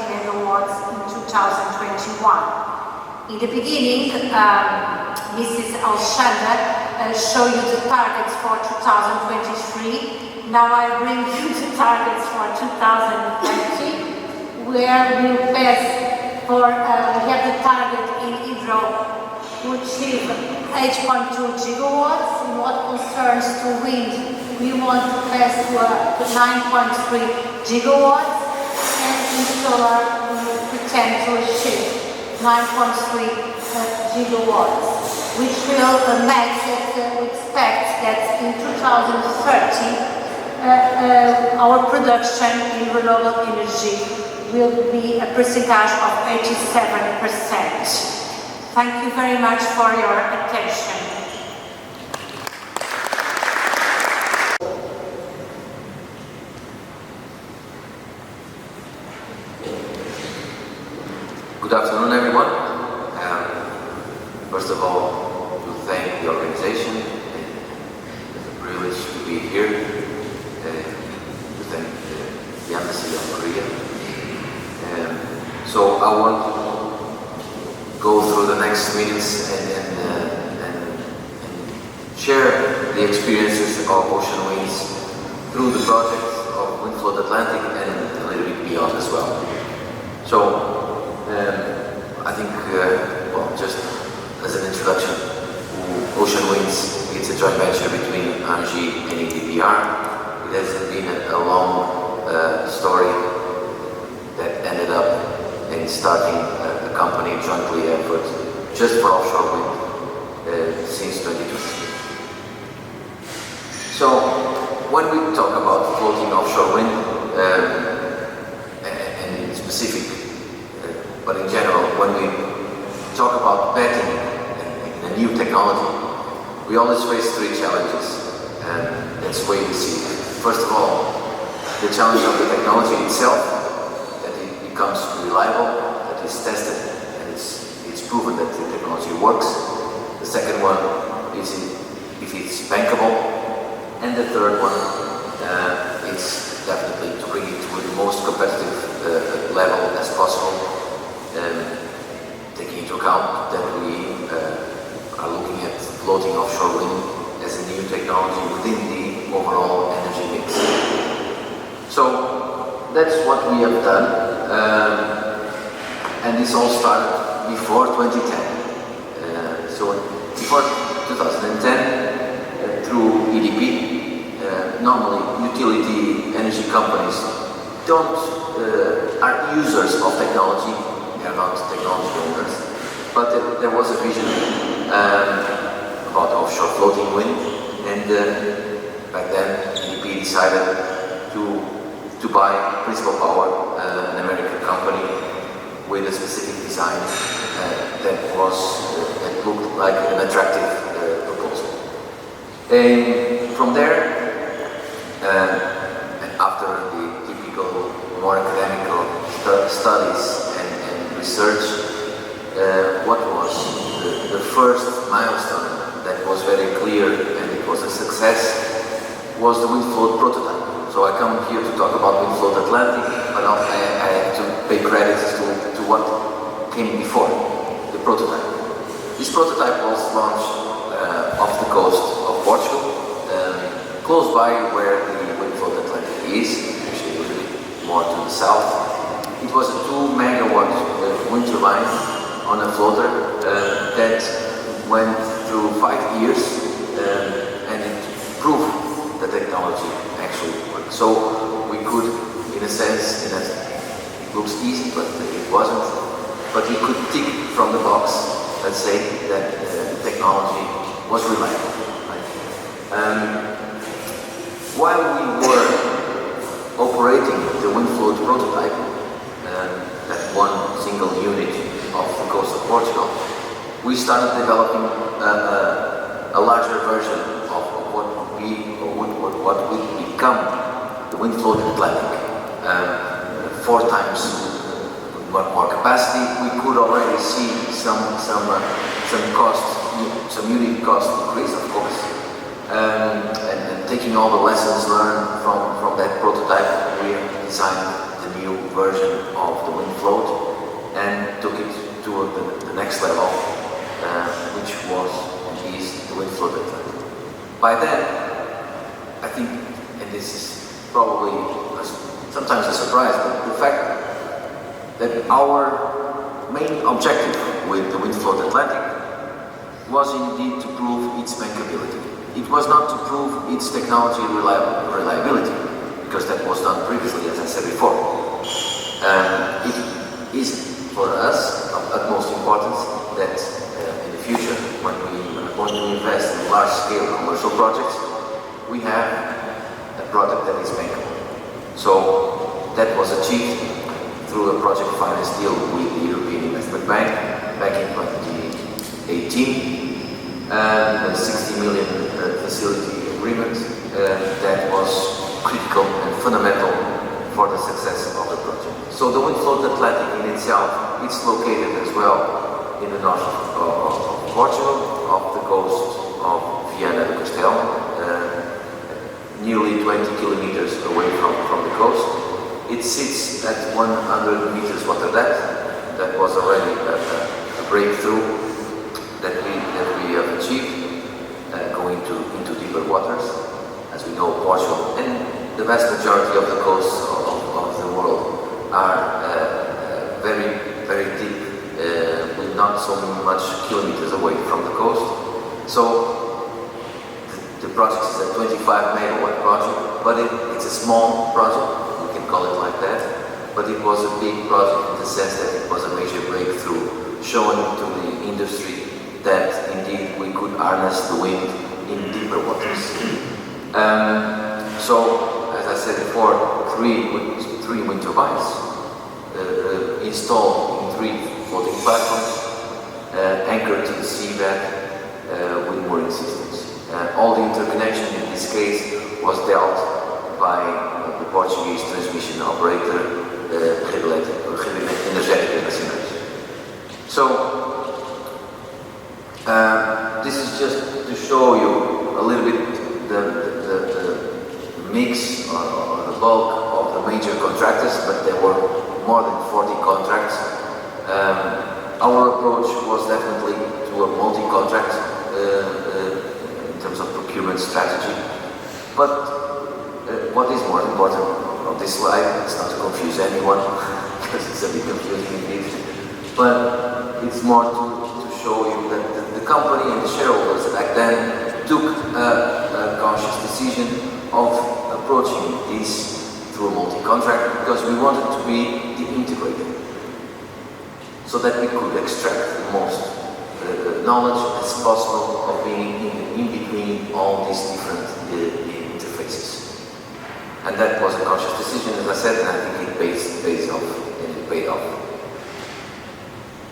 megawatts in 2021. In the beginning, Mrs. Alexandra showed you the targets for 2023. Now I bring you the targets for 2020, where we pass for, we have the target in hydro to achieve 8.2 gigawatts. In what concerns to wind, we want to pass to 9.3 gigawatts, and in solar we pretend to achieve 9.3 gigawatts, which will make that we expect that in 2030 our production in renewable energy will be a percentage of 87%. Thank you very much for your attention. Good afternoon, everyone. First of all, to thank the organization. It's a privilege to be here. To thank the Embassy of Korea. So I want to go through the next minutes and share the experiences of Ocean Winds through the project of Windfloat Atlantic and a little bit beyond as well. So I think, well, just as an introduction, Ocean Winds, it's a joint venture between Engie and EDPR. It has been a long story that ended up in starting a company jointly effort just for offshore wind since 2020. So when we talk about floating offshore wind, and in specific, but in general, when we talk about betting in a new technology, we always face three challenges, and that's the way we see it. First of all, the challenge of the technology itself, that it becomes reliable, that it's tested, and it's proven that the technology works. The second one is if it's bankable, and the third one is definitely to bring it to the most competitive level as possible, taking into account that we are looking at floating offshore wind as a new technology within the overall energy mix. So that's what we have done, and this all started before 2010. So before 2010, through EDP, normally utility energy companies are users of technology. They are not technology owners, but there was a vision about offshore floating wind, and back then EDP decided to buy Principal Power, an American company with a specific design that looked like an attractive proposal. And from there, after the typical more academical studies and research, what was the first milestone that was very clear and it was a success was the Windfloat prototype. So I come here to talk about Windfloat Atlantic, but I have to pay credit to what came before, the prototype. This prototype was launched off the coast of Portugal, close by where the Windfloat Atlantic is, actually a little bit more to the south. It was a 2 megawatt wind turbine on a floater that went through 5 years and it proved the technology actually worked. So we could, in a sense, it looks easy, but it wasn't. But we could tick from the box, let's say, that the technology was reliable. Right? While we were operating the Windfloat prototype, that one single unit off the coast of Portugal, we started developing a larger version of what would be, or what would become the Windfloat Atlantic. 4 times more capacity. We could already see some cost, some unit cost increase, of course. And taking all the lessons learned from that prototype, we designed the new version of the Windfloat and took it to the next level, which was and is the Windfloat Atlantic. By then, I think, and this is probably sometimes a surprise, but the fact that our main objective with the Windfloat Atlantic was indeed to prove its bankability. It was not to prove its technology reliability, because that was done previously, as I said before. It is for us of utmost importance that in the future, when we are going to invest in large-scale commercial projects, we have a product that is bankable. So that was achieved through a project finance deal with the European Investment Bank back in 2018. A 60 million facility agreement that was critical and fundamental for the success of the project. So the Windfloat Atlantic in itself, it's located as well in the north of Portugal, off the coast of Viana do Castelo, nearly 20 kilometers away from the coast. It sits at 100 meters water depth. That was already a breakthrough that we have achieved, going into deeper waters. As we know, Portugal and the vast majority of the coasts of the world are very, very deep, with not so much kilometers away from the coast. So the project is a 25 megawatt project, but it's a small project, we can call it like that, but it was a big project in the sense that it was a major breakthrough, showing to the industry that indeed we could harness the wind in deeper waters. So, as I said before, three wind turbines installed in 3 floating platforms, anchored to the seabed with mooring systems. All the interconnection in this case was dealt by the Portuguese transmission operator, Energias. So, this is just to show you a little bit the mix or the bulk of the major contractors, but there were more than 40 contracts. Our approach was definitely to a multi-contract in terms of procurement strategy. But what is more important on this slide, it's not to confuse anyone, because it's a bit confusing indeed, but it's more to show you that the company and the shareholders back then took a conscious decision of approaching this through a multi-contract, because we wanted to be the integrator, so that we could extract the most knowledge as possible of being in between all these different interfaces. And that was a conscious decision, as I said, and I think it pays off, and it paid off.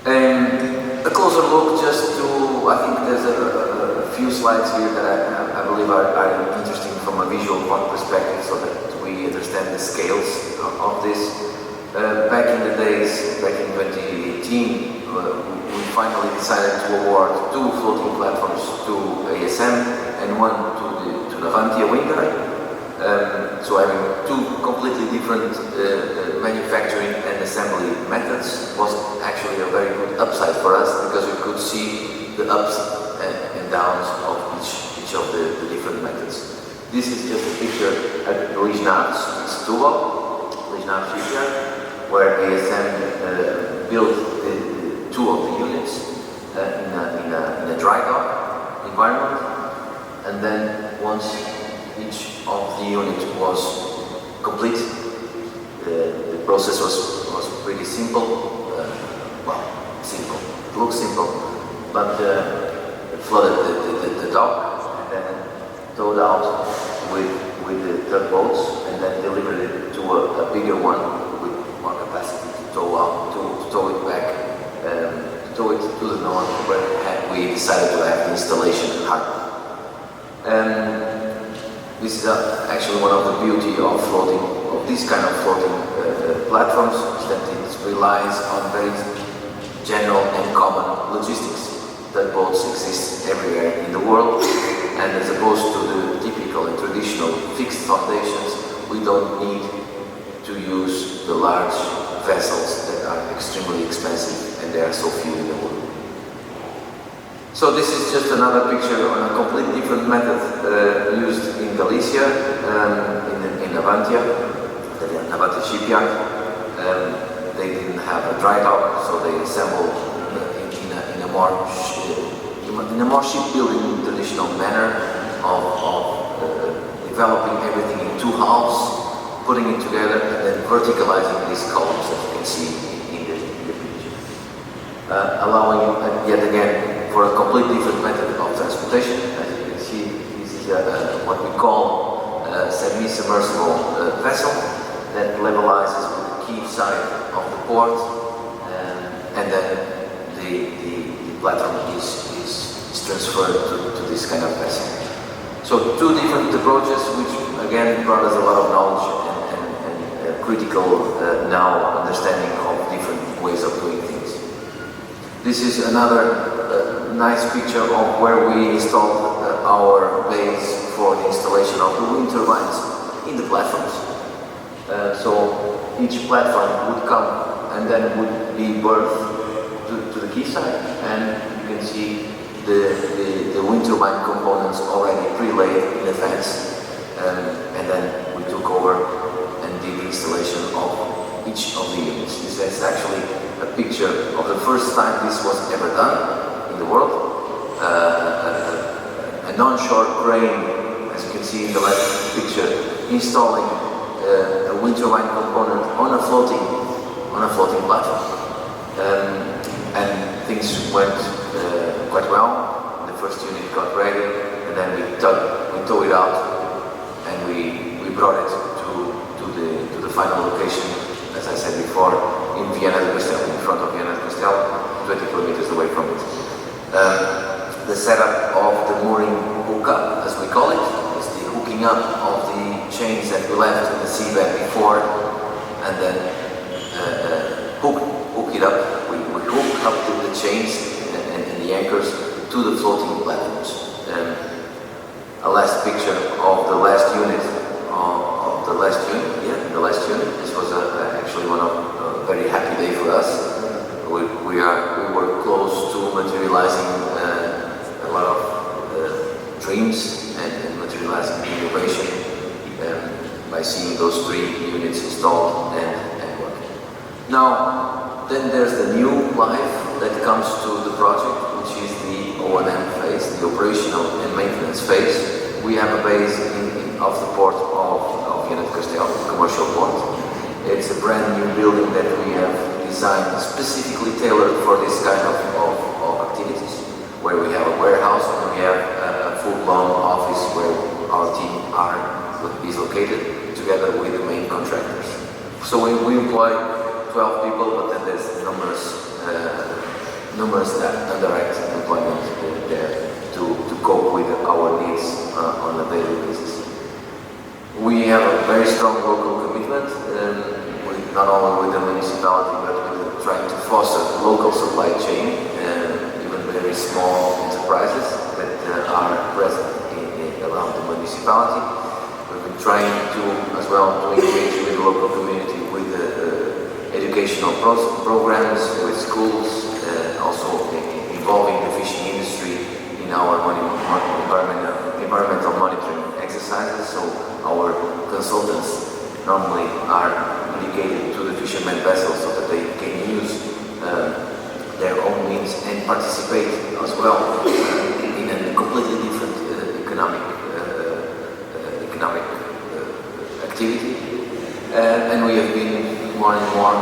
A closer look just to, I think there's a few slides here that I believe are interesting from a visual perspective, so that we understand the scales of this. Back in the days, back in 2018, we finally decided to award 2 floating platforms to ASM and 1 to the Navantia wind turbine. So having two completely different manufacturing and assembly methods was actually a very good upside for us, because we could see the ups and downs of each of the different methods. This is just a picture at Luís in Setúbal, Luís shipyard, where ASM built two of the units in a dry dock environment, and then once each of the units was complete, the process was pretty simple. Simple. It looks simple, but flooded the dock and then towed out with the tugboats, and then delivered it to a bigger one with more capacity to tow it back, tow it to the north, where we decided to have the installation in Hanwha. This is actually one of the beauty of floating, of this kind of floating platforms, is that it relies on very general and common logistics. Tugboats exist everywhere in the world, and as opposed to the typical and traditional fixed foundations, we don't need to use the large vessels that are extremely expensive, and there are so few in the world. So this is just another picture on a completely different method used in Galicia, in Navantia, the Navantia shipyard. They didn't have a dry dock, so they assembled in a more shipbuilding traditional manner of developing everything in two halves, putting it together, and then verticalizing these columns that you can see in the picture, allowing yet again for a completely different method of transportation. As you can see, this is what we call a semi-submersible vessel that levelizes with the quay side of the port, and then the platform is transferred to this kind of vessel. So two different approaches, which again brought us a lot of knowledge and critical now understanding of different ways of doing things. This is another nice picture of where we installed our base for the installation of the wind turbines in the platforms. So each platform would come and then would be berthed to the quayside, and you can see the wind turbine components already pre-laid in advance, and then we took over and did the installation of each of the units. This is actually a picture of the first time this was ever done in the world. An onshore crane, as you can see in the left picture, installing a wind turbine component on a floating platform, and things went quite well. The first unit got ready, and then we towed it out, and we brought it to the final location, as I said before, in Viana do Castelo, in front of Viana do Castelo, 20 kilometers away from it. The setup of the mooring hookup, as we call it, is the hooking up of the chains that we left in the seabed before, and then hook it up. We hook up the chains and the anchors to the floating platforms. A last picture of the last unit. The last unit. This was actually one of a very happy day for us. We were close to materializing a lot of dreams and materializing innovation by seeing those 3 units installed and working. Now, then there's the new life that comes to the project, which is the O&M phase, the operational and maintenance phase. We have a base off the port of Viana do Castelo, the commercial port. It's a brand new building that we have designed specifically tailored for this kind of activities, where we have a warehouse and we have a full-blown office where our team is located together with the main contractors. So we employ 12 people, but then there's numerous indirect employment there to cope with our needs on a daily basis. We have a very strong local commitment, not only with the municipality, but with trying to foster local supply chain, even very small enterprises that are present around the municipality. We've been trying to, as well, to engage with the local community with educational programs, with schools, also involving the fishing industry in our environmental monitoring exercises. So our consultants normally are indicated to the fishermen vessels so that they can use their own means and participate as well in a completely different economic activity. And we have been more and more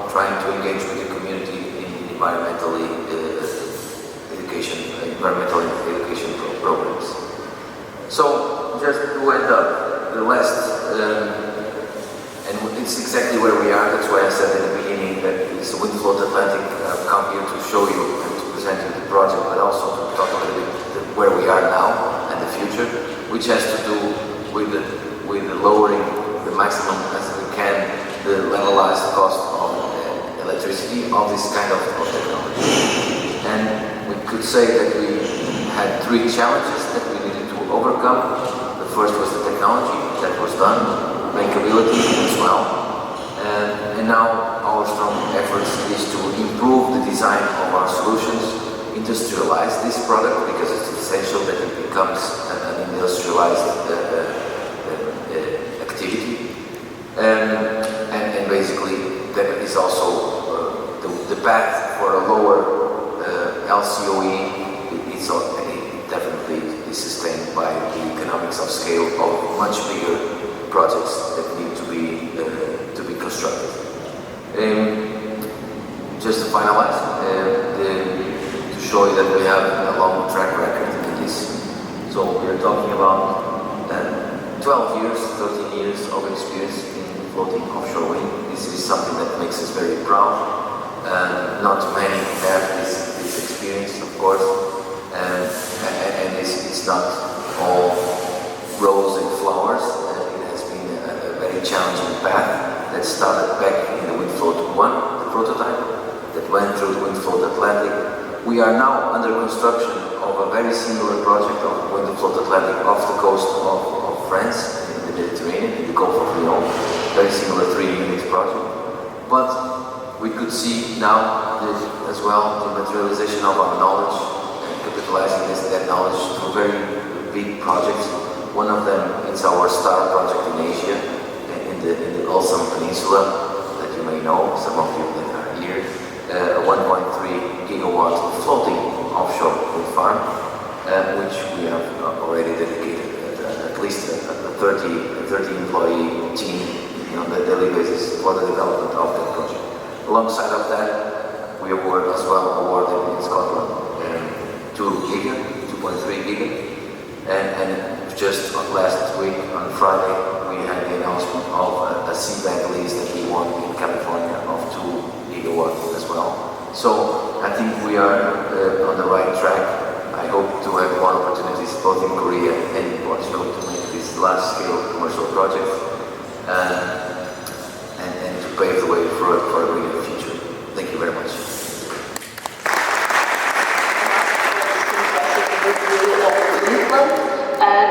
trying to engage with the community in environmental education programs. So just to end up, the last, and it's exactly where we are, that's why I said in the beginning that it's the Windfloat Atlantic. I've come here to show you and to present you the project, but also to talk a little bit where we are now and the future, which has to do with the lowering the maximum as we can the levelized cost of electricity of this kind of technology. And we could say that we had three challenges that we needed to overcome. The first was the technology, that was done, bankability as well. And now our strong efforts is to improve the design of our solutions, industrialize this product because it's essential that it becomes an industrialized activity. And basically that is also the path for a lower LCOE. It definitely is sustained by the economics of scale of much bigger projects that need to be constructed. Just to finalize, to show you that we have a long track record in this. So we are talking about 12 years, 13 years of experience in floating offshore wind. This is something that makes us very proud. Not many have this experience, of course, and it's not all rose and flowers. It has been a very challenging path that started back in the Windfloat 1, the prototype, that went through the Windfloat Atlantic. We are now under construction of a very similar project of Windfloat Atlantic off the coast of France, in the Mediterranean, in the Gulf of Lyon, very similar 3-unit project. But we could see now as well the materialization of our knowledge and capitalizing that knowledge through very big projects. One of them is our STAR project in Asia, in the Ulsan Peninsula, that you may know, some of you that are here, a 1.3 gigawatt floating offshore wind farm, which we have already dedicated at least a 30 employee team on a daily basis for the development of that project. Alongside of that, we were as well awarded in Scotland 2.3 giga, and just last week on Friday we had the announcement of a seabed lease that we won in California of 2 gigawatts as well. So I think we are on the right track. I hope to have more opportunities both in Korea and in Portugal to make these large-scale commercial projects and to pave the way for a greener future. Thank you very much.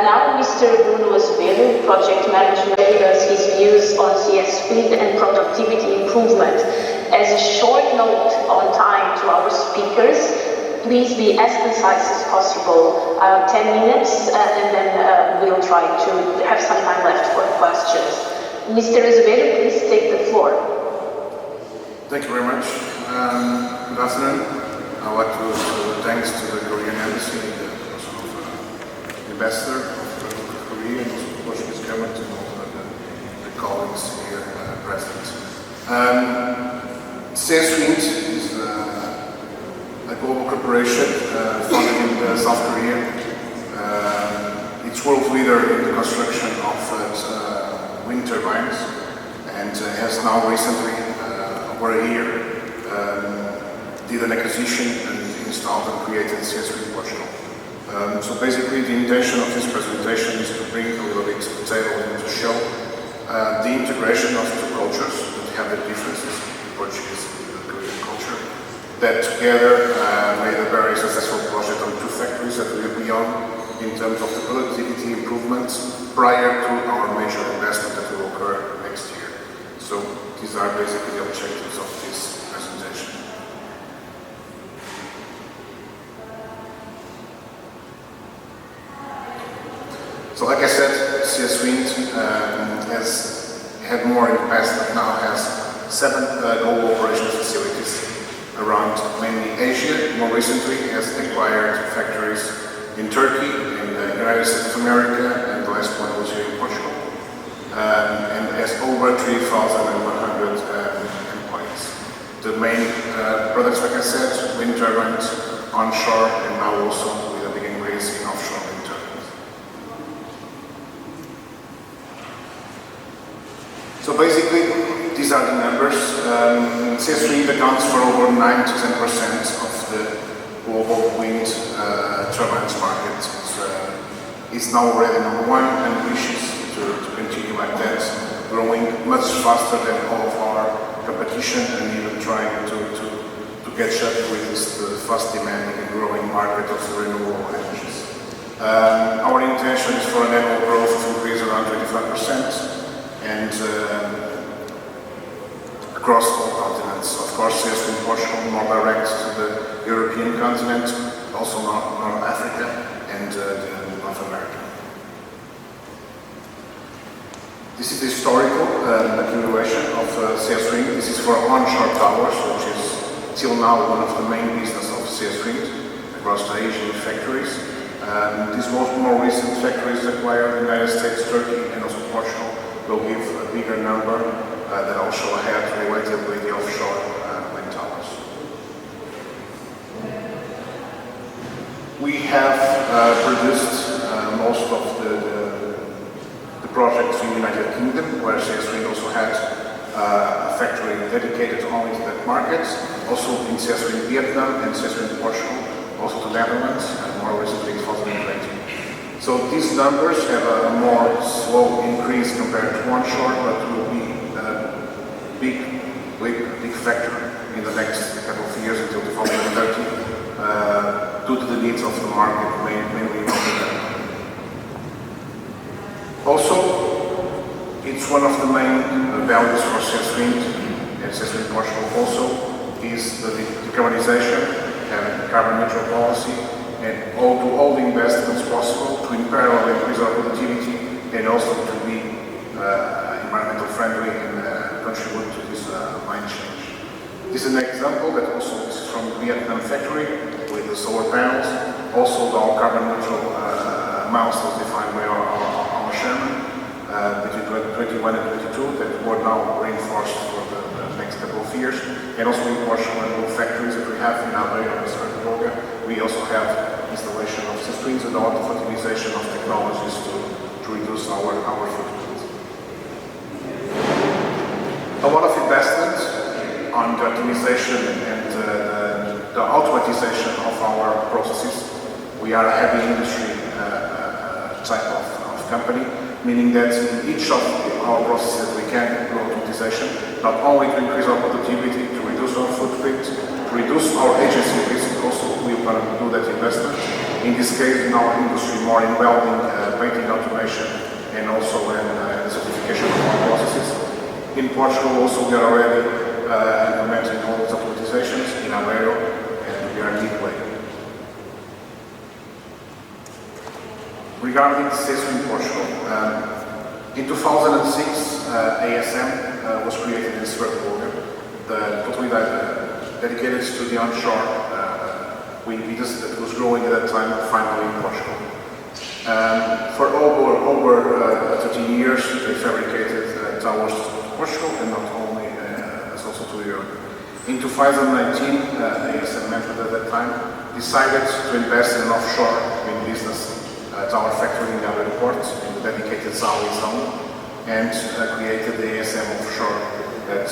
Now Mr. Bruno Azevedo, project manager, gives his views on CS speed and productivity improvement. As a short note on time to our speakers, please be as concise as possible, 10 minutes, and then we'll try to have some time left for questions. Mr. Azevedo, please take the floor. Thank you very much. Good afternoon. I want to thanks to the Korean Embassy, the person of the ambassador of Korea and the Portuguese government and all the colleagues here present. CS Wind is a global corporation founded in South Korea. It's world leader in the construction of wind turbines and has now recently, over a year, did an acquisition and installed and created CS Wind Portugal. So basically the intention of this presentation is to bring a little bit to the table and to show the integration of two cultures that have their differences, the Portuguese and the Korean culture, that together made a very successful project on two factories that we own in terms of the productivity improvements prior to our major investment that will occur next year. So these are basically the objectives of this presentation. So like I said, CS Wind has had more in the past, but now has 7 global operational facilities around mainly Asia. More recently has acquired factories in Turkey, in the United States of America, and the last one was here in Portugal. And has over 3,100 employees. The main products, like I said, wind turbines, onshore, and now also with a big increase in offshore wind turbines. So basically, these are the numbers. CS Wind accounts for over 9 to 10% of the global wind turbines market. It's now already number 1 and wishes to continue like that, growing much faster than all of our competition and even trying to catch up with this fast demanding and growing market of renewable energies. Our intention is for an annual growth of increase around 25% and across all continents. Of course, yes, in Portugal, more direct to the European continent, also North Africa and North America. This is the historical accumulation of CS Wind. This is for onshore towers, which is till now one of the main business of CS Wind across the Asian factories. These more recent factories acquired in the United States, Turkey, and also Portugal will give a bigger number that I'll show ahead related with the offshore wind towers. We have produced most of the projects in the United Kingdom, where CS Wind also had a factory dedicated only to that market. Also in CS Wind Vietnam and CS Wind Portugal, also to Netherlands, and more recently 2020. So these numbers have a more slow increase compared to onshore, but will be a big factor in the next couple of years until 2030, due to the needs of the market, mainly in North America. Also, it's one of the main values for CS Wind and CS Wind Portugal also is the decarbonization and carbon neutral policy and all the investments possible to in parallel increase our productivity and also to be environmental friendly and contribute to this line change. This is an example that also is from the Vietnam factory with the solar panels, also our carbon neutral milestones defined by our chairman between 2021 and 2022 that were now reinforced for the next couple of years. And also in Portugal and all factories that we have in Adelio and Jorge, we also have installation of systems and a lot of optimization of technologies to reduce our footprint. A lot of investment on the optimization and the automatization of our processes. We are a heavy industry type of company, meaning that in each of our processes we can do optimization, not only to increase our productivity, to reduce our footprint, to reduce our agency risk, also we are going to do that investment. In this case, in our industry, more in welding, painting automation, and also in certification of our processes. In Portugal also we are already implementing all these automatizations in Adelio, and we are midway. Regarding CS Wind Portugal, in 2006, ASM was created in Portugal, totally dedicated to the onshore wind business that was growing at that time, finally in Portugal. For over 13 years, they fabricated towers to Portugal and not only, as also to Europe. In 2019, ASM management at that time decided to invest in an offshore wind business. Tower factory in the airport in the dedicated Saudi zone and created the ASM Offshore that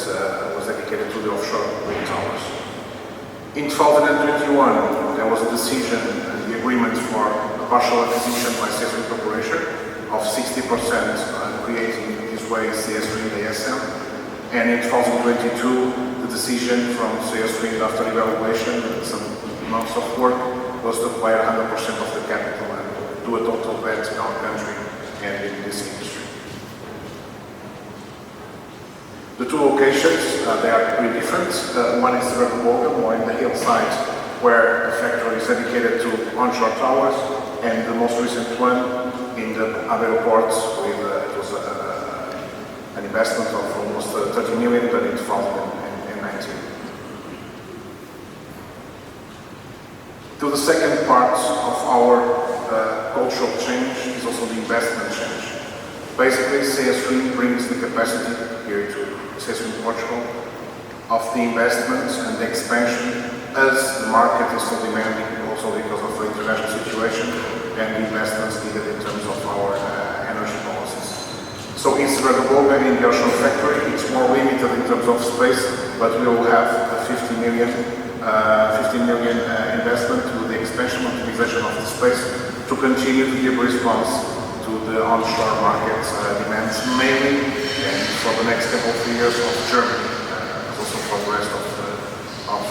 was dedicated to the offshore wind towers. In 2021, there was a decision and the agreement for a partial acquisition by CS Wind Corporation of 60% creating this way CS Wind ASM. And in 2022, the decision from CS Wind after evaluation and some months of work was to acquire 100% of the capital and do a total bet in our country and in this industry. The two locations, they are pretty different. One is Renewable, more in the hillside, where the factory is dedicated to onshore towers, and the most recent one in the Adelio ports with it was an investment of almost 30 million done in 2019. To the second part of our cultural change is also the investment change. Basically, CS3 brings the capacity here to CS3 Portugal of the investments and the expansion as the market is so demanding, also because of the international situation and the investments needed in terms of our energy policies. So it's Renewable in the Offshore factory. It's more limited in terms of space, but we will have a 15 million investment to the expansion and optimization of the space to continue to give response to the onshore market demands, mainly and for the next couple of years of Germany, also for the rest of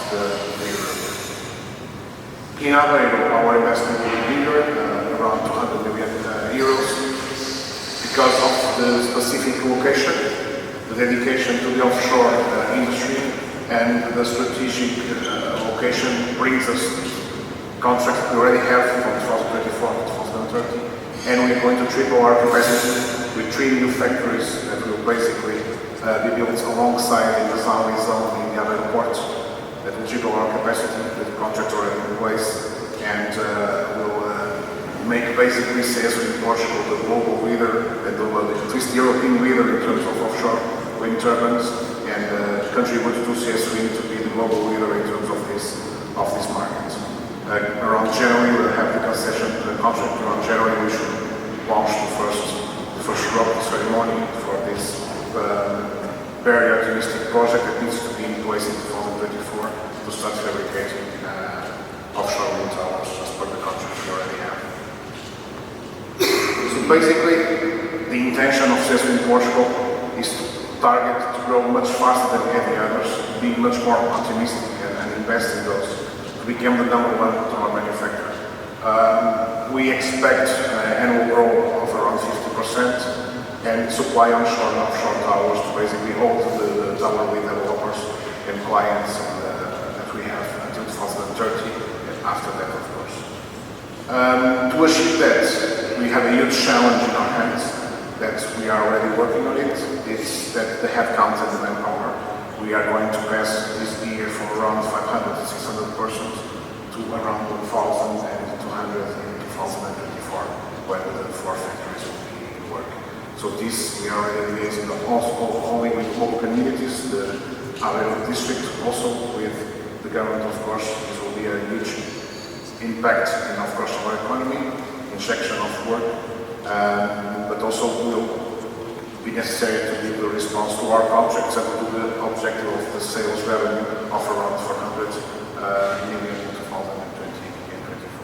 the Europe. In Azevedo, our investment will be bigger, around 200 million euros, because of the specific location, the dedication to the offshore industry, and the strategic location brings us contracts we already have from 2024 to 2030, and we're going to triple our capacity with 3 new factories that will basically be built alongside in the Zali zone in the other ports. That will triple our capacity with the contract already in place, and will make basically CS3 Portugal the global leader, and at least the European leader in terms of offshore wind turbines, and contribute to CS3 to be the global leader in terms of this market. Around January we'll have the concession contract. Around January we should launch the first rock ceremony for this very optimistic project that needs to be in place in 2024 to start fabricating offshore wind towers as per the contract we already have. So basically, the intention of CS3 Portugal is to target to grow much faster than any others, be much more optimistic and invest in those to become the #1 tower manufacturer. We expect annual growth of around 50%. And supply onshore and offshore towers to basically all the tower wind developers and clients that we have until 2030 and after that, of course. To achieve that, we have a huge challenge in our hands that we are already working on it. It's that the headcount and the manpower. We are going to pass this year from around 500 to 600 persons to around 1,200 in 2024 when the 4 factories will be in work. So this, we are already liaising also only with local communities, the Adelio district, also with the government, of course. This will be a huge impact in, of course, our economy, injection of work, but also will be necessary to give the response to our contracts and to the objective of the sales revenue of around 400 million in 2020 and 2024.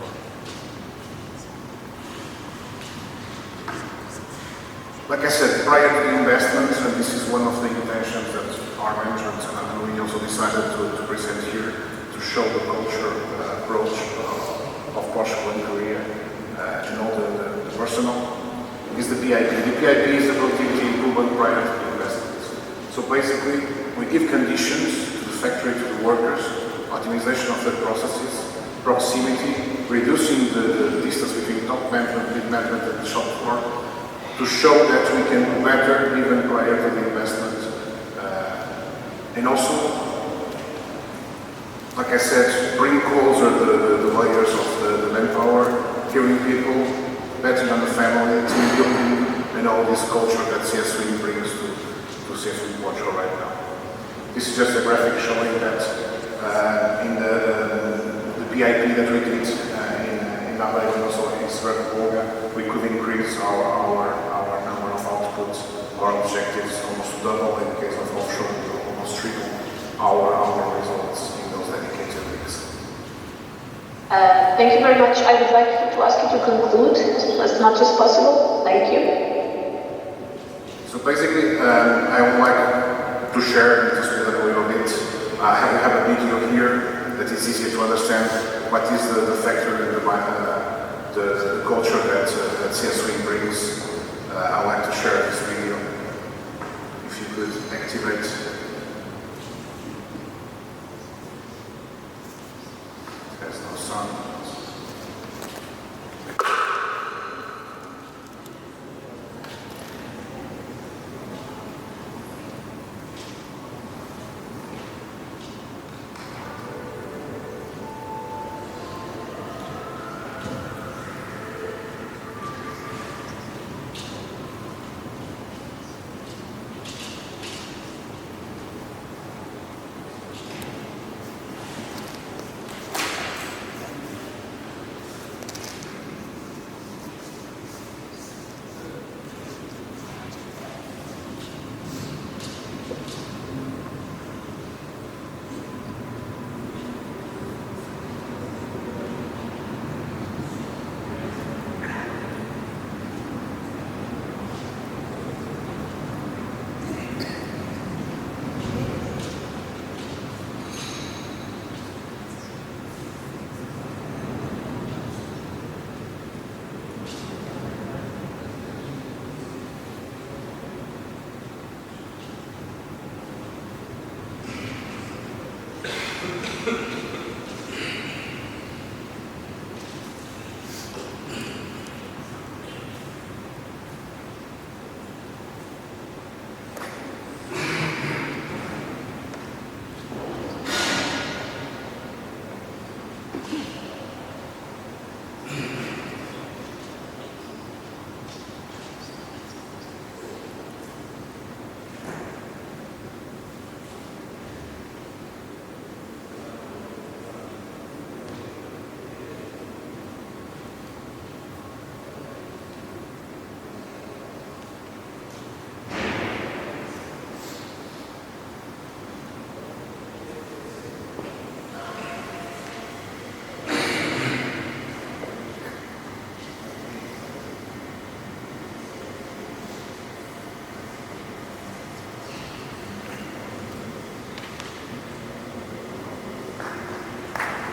Like I said, prior to the investments, and this is one of the intentions that our management and we also decided to present here to show the culture approach of Portugal and Korea and all the personnel, is the PIP. The PIP is the productivity improvement prior to the investments. So basically, we give conditions to the factory, to the workers, optimization of their processes, proximity, reducing the distance between top management, mid management, and the shop floor, to show that we can do better even prior to the investment. And also, like I said, bring closer the layers of the manpower, hearing people, betting on the family, team building, and all this culture that CS3 brings to CS3 Portugal right now. This is just a graphic showing that in the PIP that we did in Amaral and also in Renewable, we could increase our number of outputs, our objectives almost double. In the case of offshore, we almost triple our results in those dedicated weeks. Thank you very much. I would like to ask you to conclude as much as possible. Thank you. So basically, I would like to share and to speed up a little bit. We have a video here that is easier to understand what is the factor and the the culture that CSW brings. I'd like to share this video. If you could activate. There's no sound.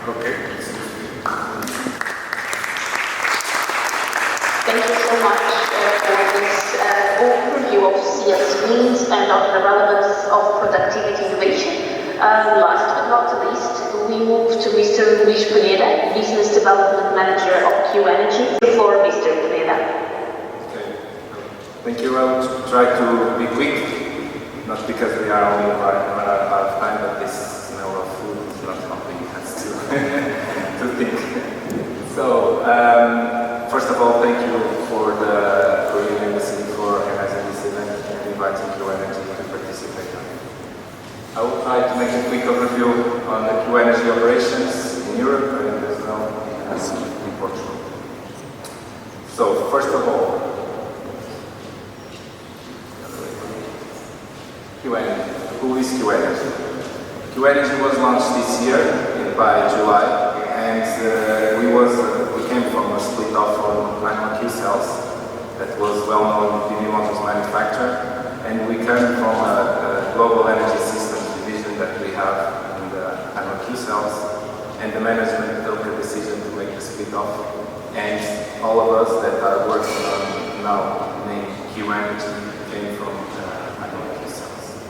Okay. Thank you so much for this overview of CSVs and of the relevance of productivity innovation. Last but not least, we move to Mr. Luís Peneda, Business Development Manager of Q Energy. For Mr. Peneda. Okay. Thank you. I will try to be quick, not because we are only run out of time, but this smell of food is not helping us to think. So, first of all, thank you for the Korean Embassy for organizing this event and inviting Q Energy to participate on it. I will try to make a quick overview on the Q Energy operations in Europe and as well as in Portugal. So, first of all, Q Energy. Who is Q Energy? Q Energy was launched this year by July, and we came from a split off from Hanwha Q cells that was well known PV modules manufacturer, and we came from a global energy systems division that we have in the Hanwha Q cells, and the management took a decision to make a split off, and all of us that are working on now named Q Energy came from Hanwha Q cells.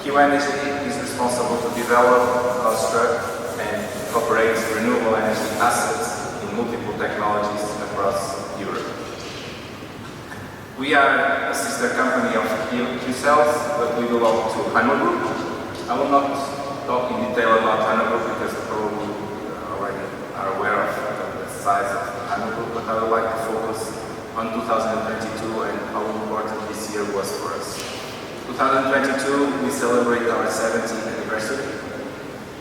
Q Energy is responsible to develop, construct, and operate renewable energy assets in multiple technologies across Europe. We are a sister company of Q cells, but we belong to Hanwha Group. I will not talk in detail about Hanwha Group because probably already are aware of the size of Hanwha Group, but I would like to focus on 2022 and how important this year was for us. 2022, we celebrate our 70th anniversary.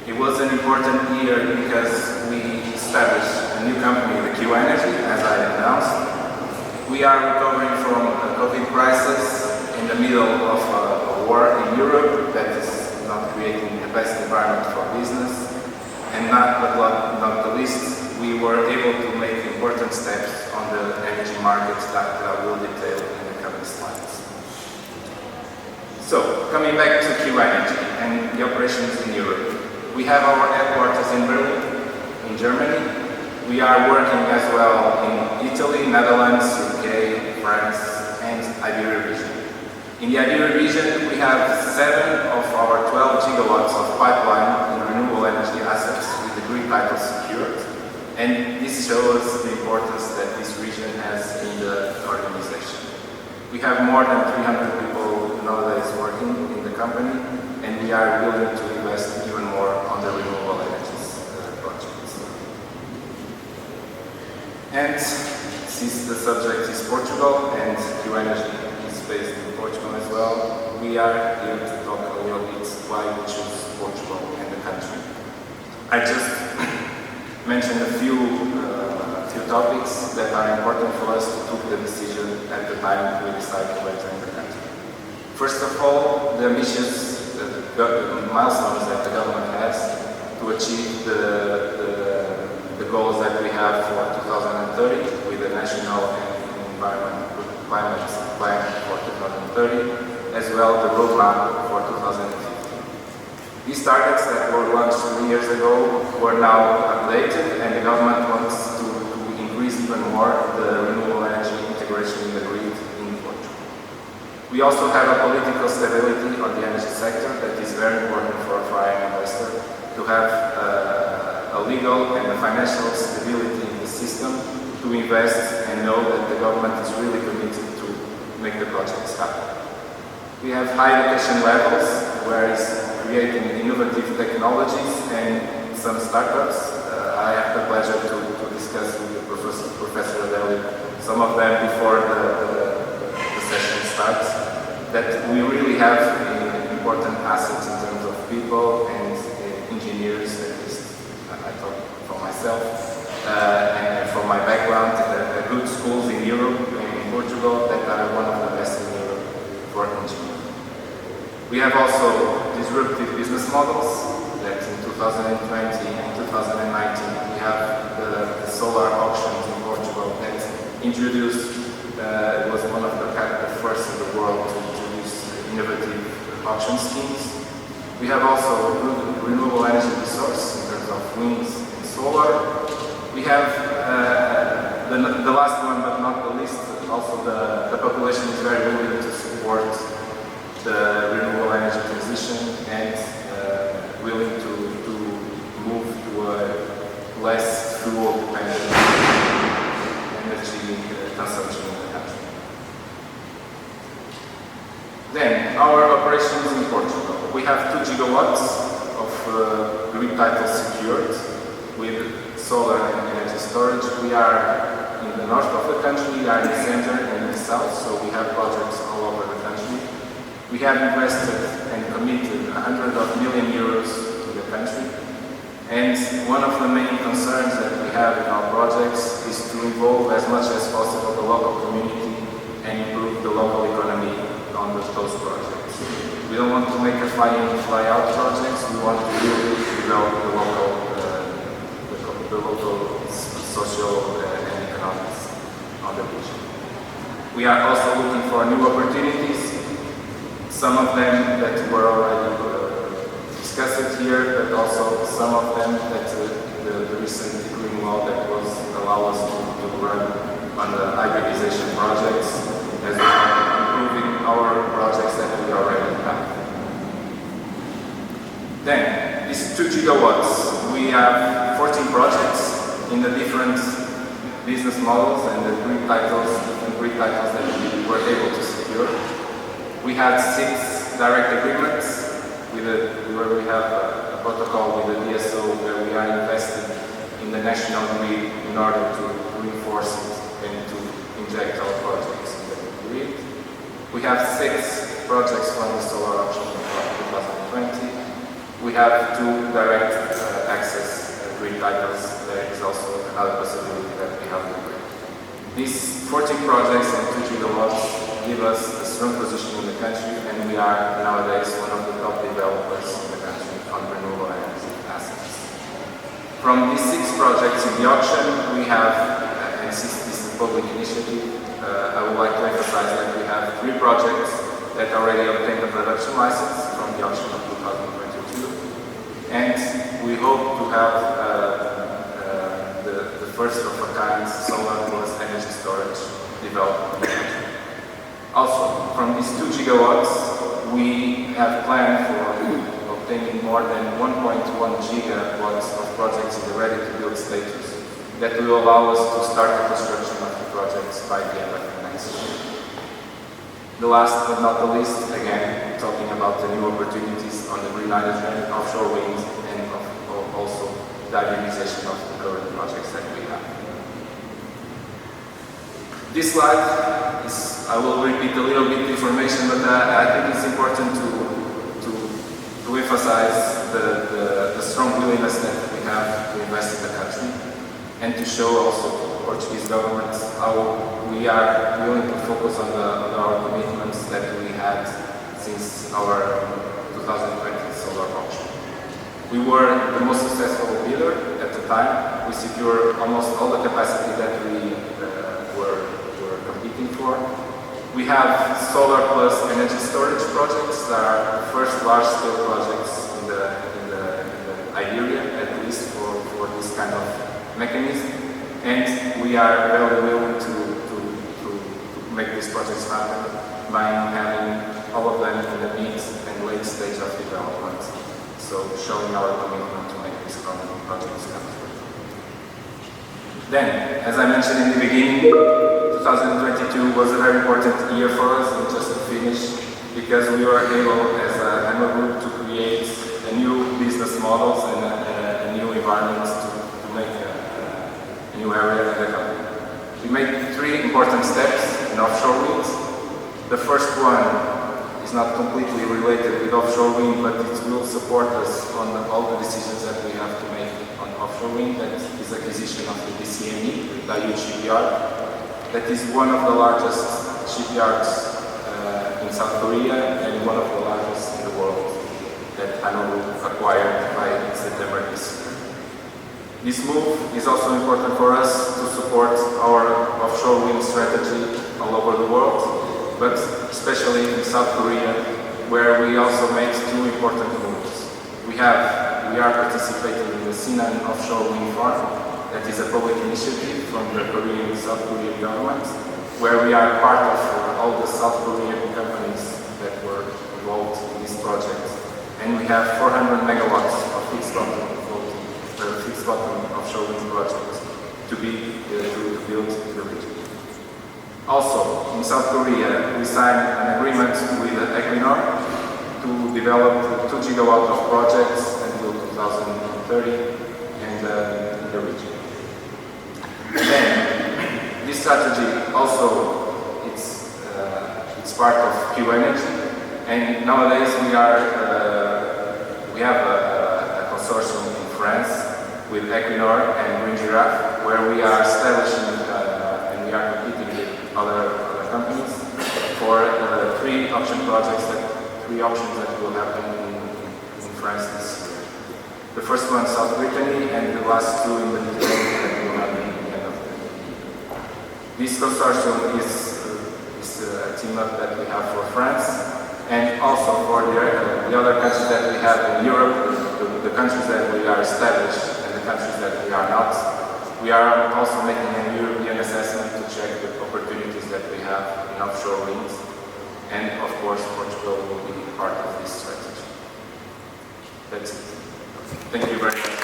It was an important year because we established a new company, the Q Energy, as I announced. We are recovering from a COVID crisis in the middle of a war in Europe that is not creating the best environment for business. And not the least, we were able to make important steps on the energy markets that I will detail in the coming slides. So, coming back to Q Energy and the operations in Europe. We have our headquarters in Berlin, in Germany. We are working as well in Italy, Netherlands, UK, France, and Iberia region. In the Iberia region, we have 7 of our 12 gigawatts of pipeline and renewable energy assets with the green title secured. And this shows the importance that this region has in the organization. We have more than 300 people nowadays working in the company, and we are willing to invest even more on the renewable energies projects. And since the subject is Portugal and Q-Energy is based in Portugal as well, we are here to talk a little bit why we choose Portugal and the country. I just mentioned a few topics that are important for us to take the decision at the time we decide to enter in the country. First of all, the ambitious milestones that the government has to achieve the goals that we have for 2030 with the National and Environment Climate Plan for 2030, as well the roadmap for 2050. These targets that were launched 3 years ago were now updated, and the government wants to increase even more the renewable energy integration in the grid in Portugal. We also have a political stability on the energy sector that is very important for a foreign investor to have a legal and a financial stability in the system to invest and know that the government is really committed to make the projects happen. We have high education levels, where it's creating innovative technologies and some startups. I have the pleasure to discuss with Professor Adelio, some of them before the session starts, that we really have important assets in terms of people and engineers, at least I talk for myself, and from my background, good schools in Europe and in Portugal that are one of the best in Europe for engineering. We have also disruptive business models that in 2020 and 2019 we have the solar auctions in Portugal that introduced, was one of the first in the world to introduce innovative auction schemes. We have also renewable energy resource in terms of wind and solar. We have the last one but not the least, also the population is very willing to support the renewable energy transition and willing to move to a less fuel-dependent energy consumption in the country. Then, our operations in Portugal. We have 2 gigawatts of green titles secured with solar and energy storage. We are in the north of the country, we are in the center and in the south, so we have projects all over the country. We have invested and committed 100 million euros to the country. And one of the main concerns that we have in our projects is to involve as much as possible the local community and improve the local economy on those projects. We don't want to make a fly-in, fly-out projects. We want to really develop the local social and economics on the region. We are also looking for new opportunities. Some of them that were already discussed here, but also some of them that the recent green law that was allow us to run on the hybridization projects, as well as improving our projects that we already have. Then, these 2 gigawatts, we have 14 projects in the different business models and the different green titles that we were able to secure. We had 6 direct agreements where we have a protocol with the DSO where we are investing in the national grid in order to reinforce it and to inject our projects in the grid. We have 6 projects from the solar auction in 2020. We have 2 direct access grid titles. There is also another possibility that we have in the grid. These 14 projects and 2 gigawatts give us a strong position in the country, and we are nowadays one of the top developers in the country on renewable energy assets. From these 6 projects in the auction, we have, and since this is a public initiative, I would like to emphasize that we have 3 projects that already obtained the production license from the auction of 2022, and we hope to have the first gigawatts, we have planned for obtaining more than 1.1 gigawatts of projects in the ready-to-build status that will allow us to start the construction of the projects by the end of the next year. The last but not the least, again, talking about the new opportunities on the green hydrogen, offshore wind, and also the hybridization of the current projects that we have. This slide is, I will repeat a little bit information, but I think it's important to emphasize the strong willingness that we have to invest in the country and to show also to the Portuguese government how we are willing to focus on our commitments that we had since our 2020 solar auction. We were the most successful bidder at the time. We secured almost all the capacity that we were competing for. We have solar plus energy storage projects that are the first large-scale projects in the Iberia, at least for this kind of mechanism. And we are very willing to make these projects happen by having all of them in the mid and late stage of development. So showing our commitment to make these projects come through. Then, as I mentioned in the beginning, 2022 was a very important year for us, and just to finish, because we were able, as a Hanwha group, to create a new business models and a new environment to make a new area in the company. We made 3 important steps in offshore wind. The first one is not completely related with offshore wind, but it will support us on all the decisions that we have to make on offshore wind. That is acquisition of the DCME, the huge shipyard. That is one of the largest shipyards in South Korea and one of the largest in the world that Hanwha acquired by September this year. This move is also important for us to support our offshore wind strategy all over the world, but especially in South Korea, where we also made 2 important moves. We are participating in the Sinan offshore wind farm. That is a public initiative from the South Korean government, where we are part of all the South Korean companies that were involved in this project. And we have 400 megawatts of fixed bottom offshore wind projects to build in the region. Also, in South Korea, we signed an agreement with Equinor to develop 2 gigawatts of projects until 2030 and in the region. Then, this strategy also it's part of Q Energy, and nowadays we have a consortium in France with Equinor and Green Giraffe, where we are establishing and we are competing with other companies for 3 auctions that will happen in France this year. The first one, South Brittany, and the last 2 in the Mediterranean that will happen at the end of the year. This consortium is a team up that we have for France, and also for the other countries that we have in Europe, the countries that we are established and the countries that we are not. We are also making a European assessment to check the opportunities that we have in offshore wind, and of course Portugal will be part of this strategy. That's it. Thank you very much.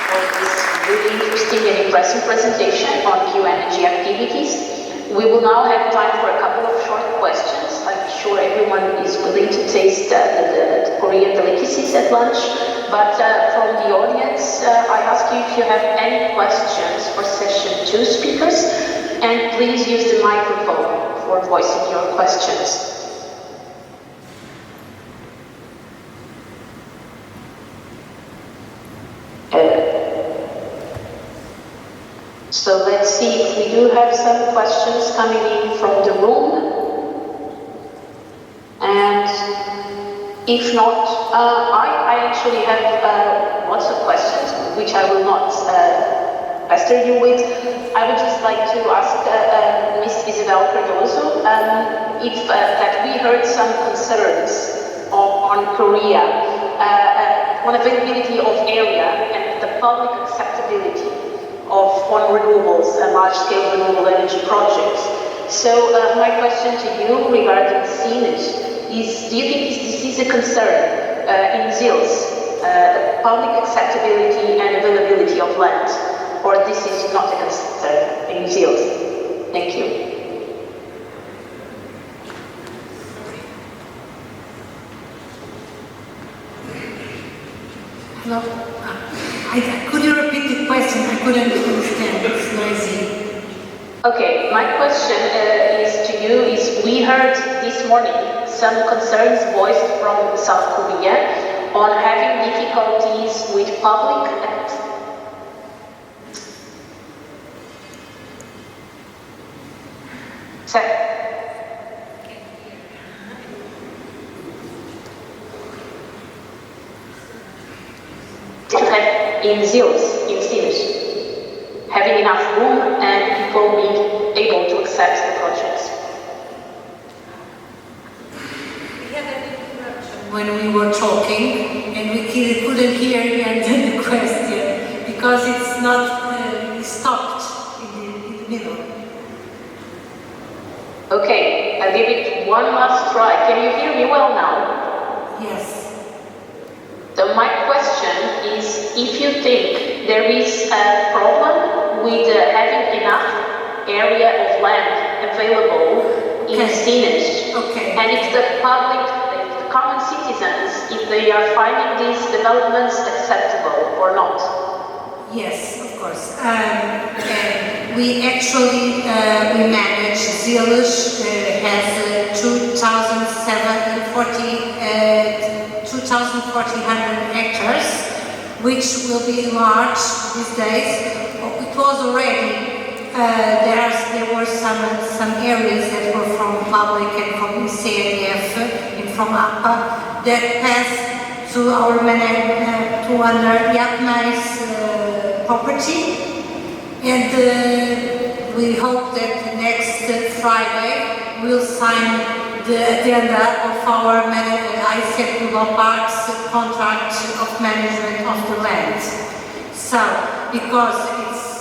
For this really interesting and impressive presentation on Q Energy activities. We will now have time for a couple of short questions. I'm sure everyone is willing to taste the Korean delicacies at lunch. But from the audience, I ask you if you have any questions for session 2 speakers, and please use the microphone for voicing your questions. So let's see if we do have some questions coming in from the room. And if not, I actually have lots of questions, which I will not pester you with. I would just like to ask Ms. Isabel Cardoso if that we heard some concerns on Korea, on availability of area and the public acceptability on renewables and large-scale renewable energy projects. So my question to you regarding signage is, do you think this is a concern in ZILs, public acceptability and availability of land, or this is not a concern in ZILs? Thank you. Hello? Could you repeat the question? I couldn't understand. It's noisy. Okay, my question is to you is, we heard this morning some concerns voiced from South Korea on having difficulties with public in ZILs, in cities, having enough room and people being able to access the projects. We had an interruption when we were talking, and we couldn't hear the end of the question because it's not stopped in the middle. Okay, I'll give it one last try. Can you hear me well now? Yes. So my question is, if you think there is a problem with having enough area of land available in signage, and if the public, the common citizens, if they are finding these developments acceptable or not? Yes, of course. We actually we manage ZILs has 2,400 hectares, which will be enlarged these days. It was already there were some areas that were from public and from ICNF and from APA that passed to our to under Yeongmoo's property, and we hope that next Friday we'll sign the agenda of our Azevedo Park's contract of management of the land. So, because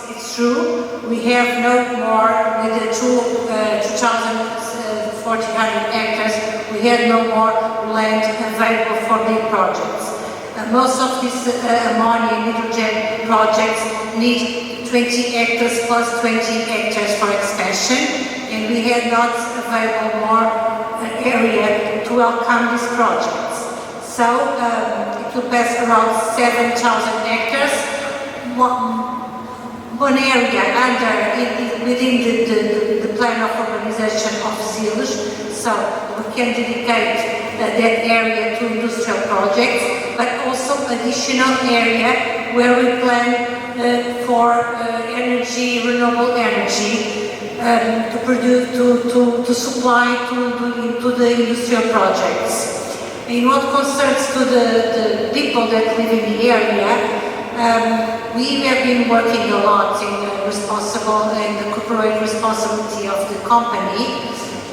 it's true, we have no more with the 2,400 hectares. We have no more land available for big projects. Most of these ammonia and nitrogen projects need 20 hectares plus 20 hectares for expansion, and we had not available more area to welcome these projects. So it will pass around 7,000 hectares. One area within the plan of urbanization of ZILs, so we can dedicate that area to industrial projects, but also additional area where we plan for energy, renewable energy, to produce, to supply to the industrial projects. In what concerns to the people that live in the area, we have been working a lot in the responsible and the corporate responsibility of the company,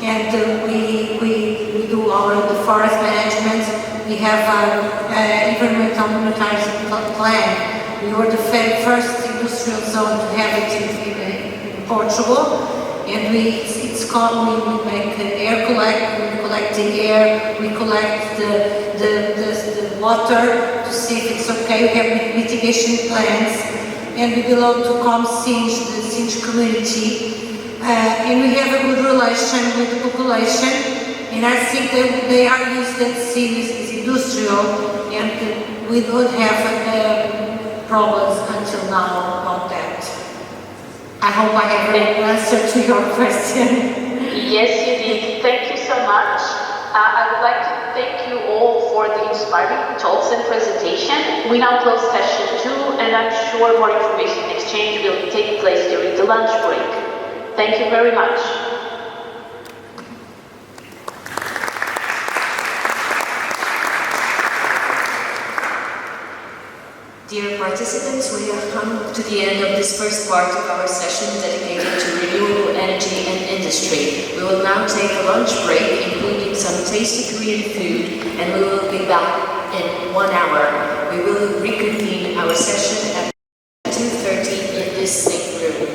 and we do the forest management. We have environmental monitoring plan. We were the first industrial zone to have it in Portugal, and we make air we collect the air, we collect the water to see if it's okay. We have mitigation plans, and we belong to the Sinj community, and we have a good relation with the population, and I think they are used to seeing this as industrial, and we don't have problems until now about that. I hope I have an answer to your question. Yes, you did. Thank you so much. I would like to thank you all for the inspiring talks and presentation. We now close session 2, and I'm sure more information exchange will take place during the lunch break. Thank you very much. Dear participants, we have come to the end of this first part of our session dedicated to renewable energy and industry. We will now take a lunch break, including some tasty Korean food, and we will be back in 1 hour. We will reconvene our session at 2:30 in this same room.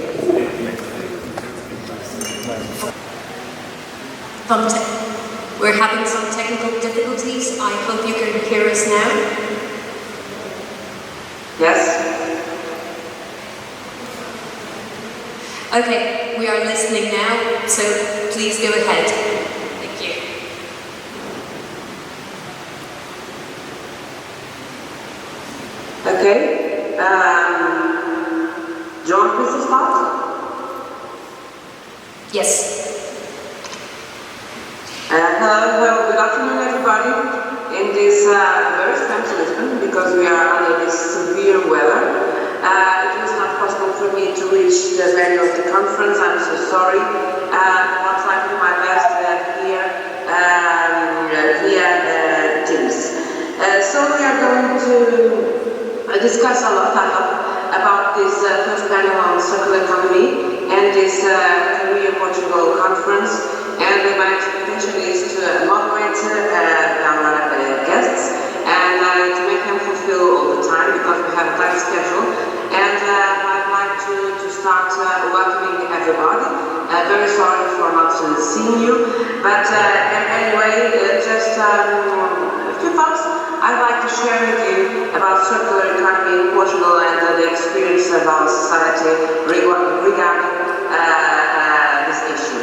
Yes? Okay, we are listening now, so please go ahead. Thank you. Okay. John, please start. Yes. Hello, good afternoon, everybody. In this very strange Lisbon, because we are under this severe weather, it was not possible for me to reach the venue of the conference. I'm so sorry. I'll try to do my best here via Teams. So we are going to discuss a lot, I hope, about this first panel on circular economy and this Coreia-Portugal conference. And my expectation is to moderate our guests and to make them fulfill all the time because we have a tight schedule. And I'd like to start welcoming everybody. Very sorry for not seeing you, but anyway, just a few thoughts I'd like to share with you about circular economy in Portugal and the experience of our society regarding this issue.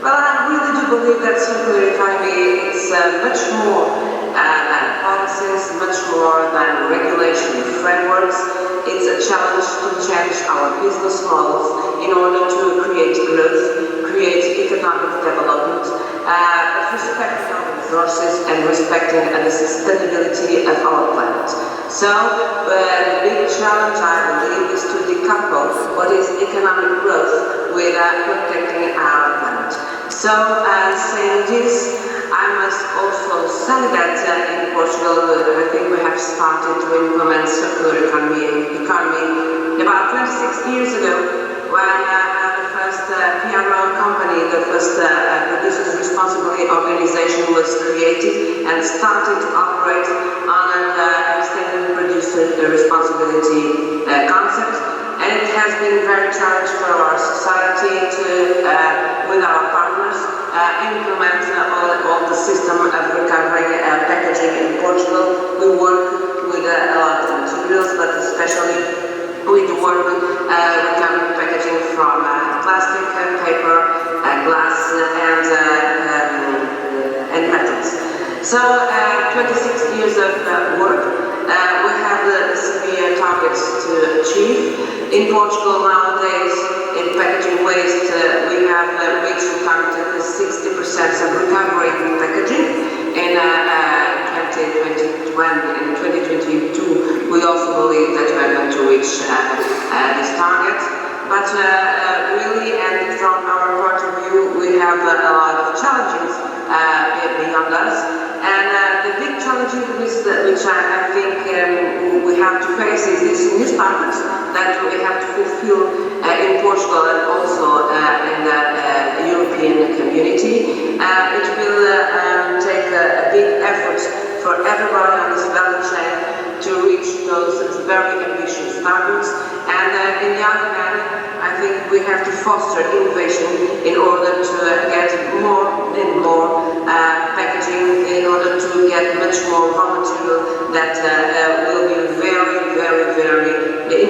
Well, I really do believe that circular economy is much more than policies, much more than regulation frameworks. It's a challenge to change our business models in order to create growth, create economic development, respecting our resources and respecting the sustainability of our planet. So, the big challenge, I believe, is to decouple what is economic growth with protecting our planet. So, saying this, I must also say that in Portugal, I think we have started to implement circular economy about 26 years ago when the first PRO company, the first Producers Responsibility Organization was created and started to operate on an extended producer responsibility concept. And it has been very challenging for our society to, with our partners, implement all the system of recovering packaging in Portugal. We work with a lot of materials, but especially we work recovering packaging from plastic, paper, glass, and metals. So 26 years of work. We have the severe targets to achieve. In Portugal nowadays, in packaging waste, we have reached the target of 60% of recovery in packaging. In 2022, we also believe that we are going to reach this target. But really, and from our point of view, we have a lot of challenges beyond us. And the big challenge which I think we have to face is these new standards that we have to fulfill in Portugal and also in the European community. It will take a big effort for everybody on this value chain to reach those very ambitious standards. And in the other hand, I think we have to foster innovation in order to get more and more packaging, in order to get much more raw material that will be very, very, very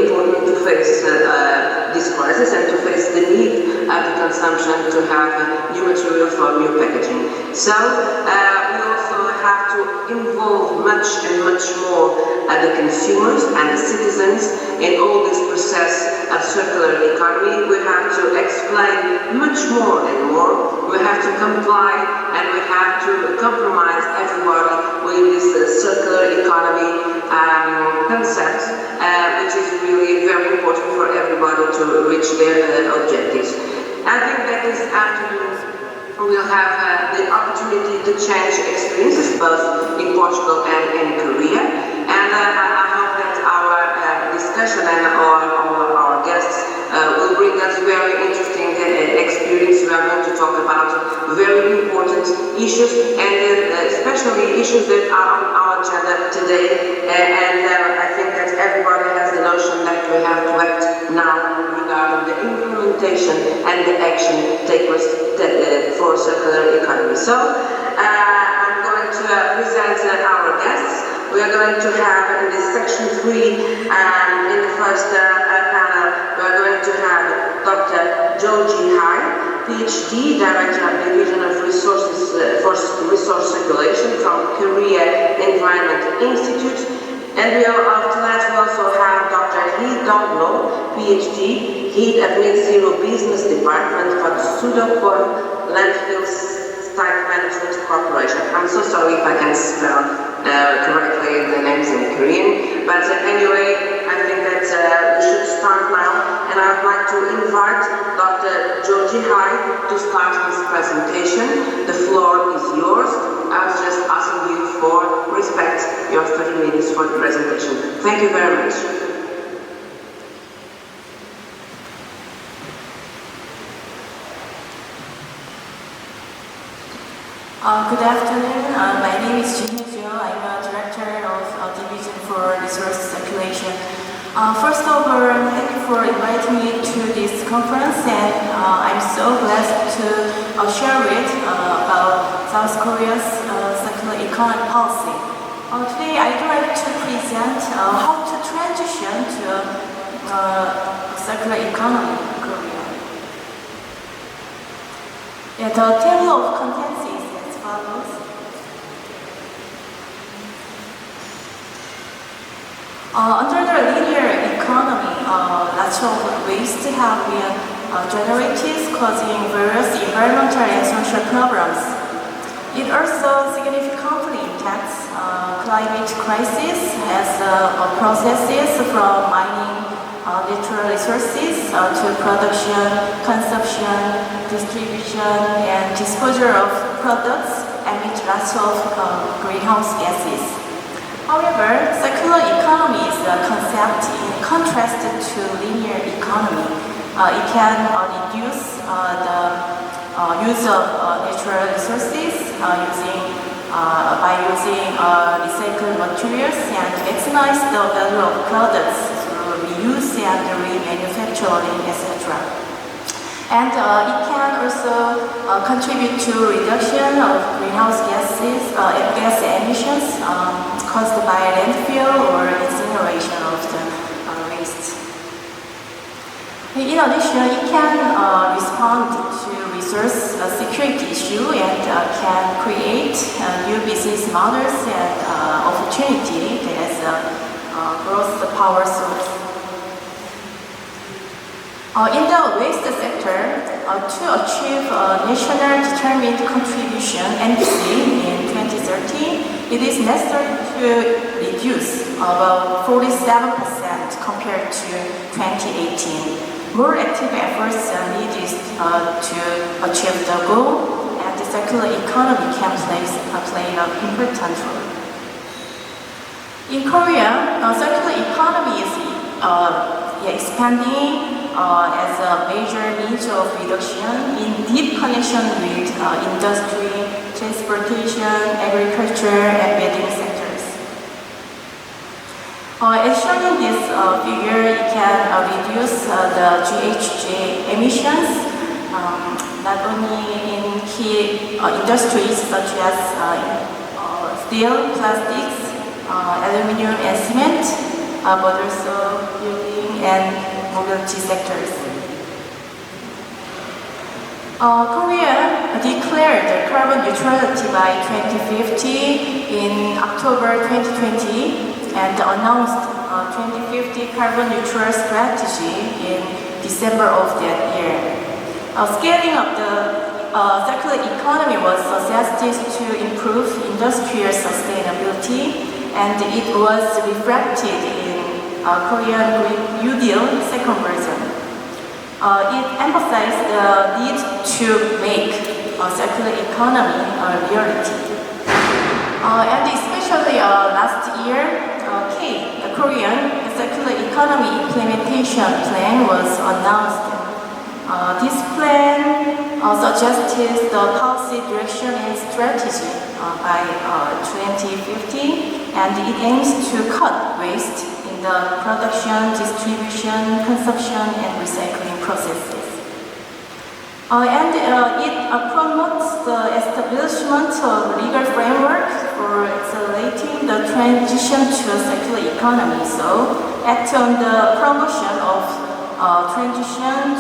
important to face this crisis and to face the need of the consumption to have new material for new packaging. So we also have to involve much and much more the consumers and the citizens in all this process of circular economy. We have to explain much more and more. We have to comply and we have to compromise everybody with this circular economy concept, which is really very important for everybody to reach their objectives. I think that this afternoon we'll have the opportunity to change experiences both in Portugal and in Korea. And I hope that our discussion and our guests will bring us very interesting experience. We are going to talk about very important issues and especially issues that are on our agenda today. And I think that everybody has the notion that we have to act now regarding the implementation and the action taken for circular economy. So I'm going to present our guests. we are going to have in this section 3, in the first panel, we are going to have Dr. Jorge, Ph.D., Director of Division of Resources for Resource Circulation from Korea Environment Institute. And after that we also have Dr. Yeongmoo, Ph.D., Head of Net Zero Business Department for the Pseudo-Core Landfill Site Management Corporation. I'm so sorry if I can spell correctly the names in Korean, but anyway, I think that we should start now, and I'd like to invite Dr. Jorge to start his presentation. The floor is yours. I was just asking you for respect your 30 minutes for the presentation. Thank you very much. Good afternoon. My name is Jeonju. I'm a director of Division for Resource Circulation. First of all, thank you for inviting me to this conference, and I'm so blessed to share with about South Korea's circular economy policy. Today, I'd like to present how to transition to circular economy in Korea. The table of contents is as follows. Under the linear economy, lots of waste have been generated, causing various environmental and social problems. It also significantly impacts climate crisis as processes from mining natural resources to production, consumption, distribution, and disposal of products emit lots of greenhouse gases. However, circular economy is a concept in contrast to linear economy. It can reduce the use of natural resources by using recycled materials and maximize the value of products through reuse and remanufacturing, etc. And it can also contribute to reduction of greenhouse gas emissions caused by landfill or incineration of the waste. In addition, it can respond to resource security issue and can create new business models and opportunity as a growth power source. In the waste sector, to achieve national determined contribution (NDC) in 2030, it is necessary to reduce about 47% compared to 2018. More active efforts are needed to achieve the goal, and the circular economy can play an important role. In Korea, circular economy is expanding as a major means of reduction in deep connection with industry, transportation, agriculture, and building sectors. As shown in this figure, it can reduce the GHG emissions not only in key industries such as steel, plastics, aluminum, and cement, but also building and mobility sectors. Korea declared carbon neutrality by 2050 in October 2020 and announced a 2050 carbon neutral strategy in December of that year. Scaling up the circular economy was suggested to improve industrial sustainability, and it was reflected in Korean Green New Deal second version. It emphasized the need to make circular economy a reality. And especially last year, the Korean Circular Economy Implementation Plan was announced. This plan suggested the policy direction and strategy by 2050, and it aims to cut waste in the production, distribution, consumption, and recycling processes. It promotes the establishment of legal framework for accelerating the transition to a circular economy. So, act on the promotion of transition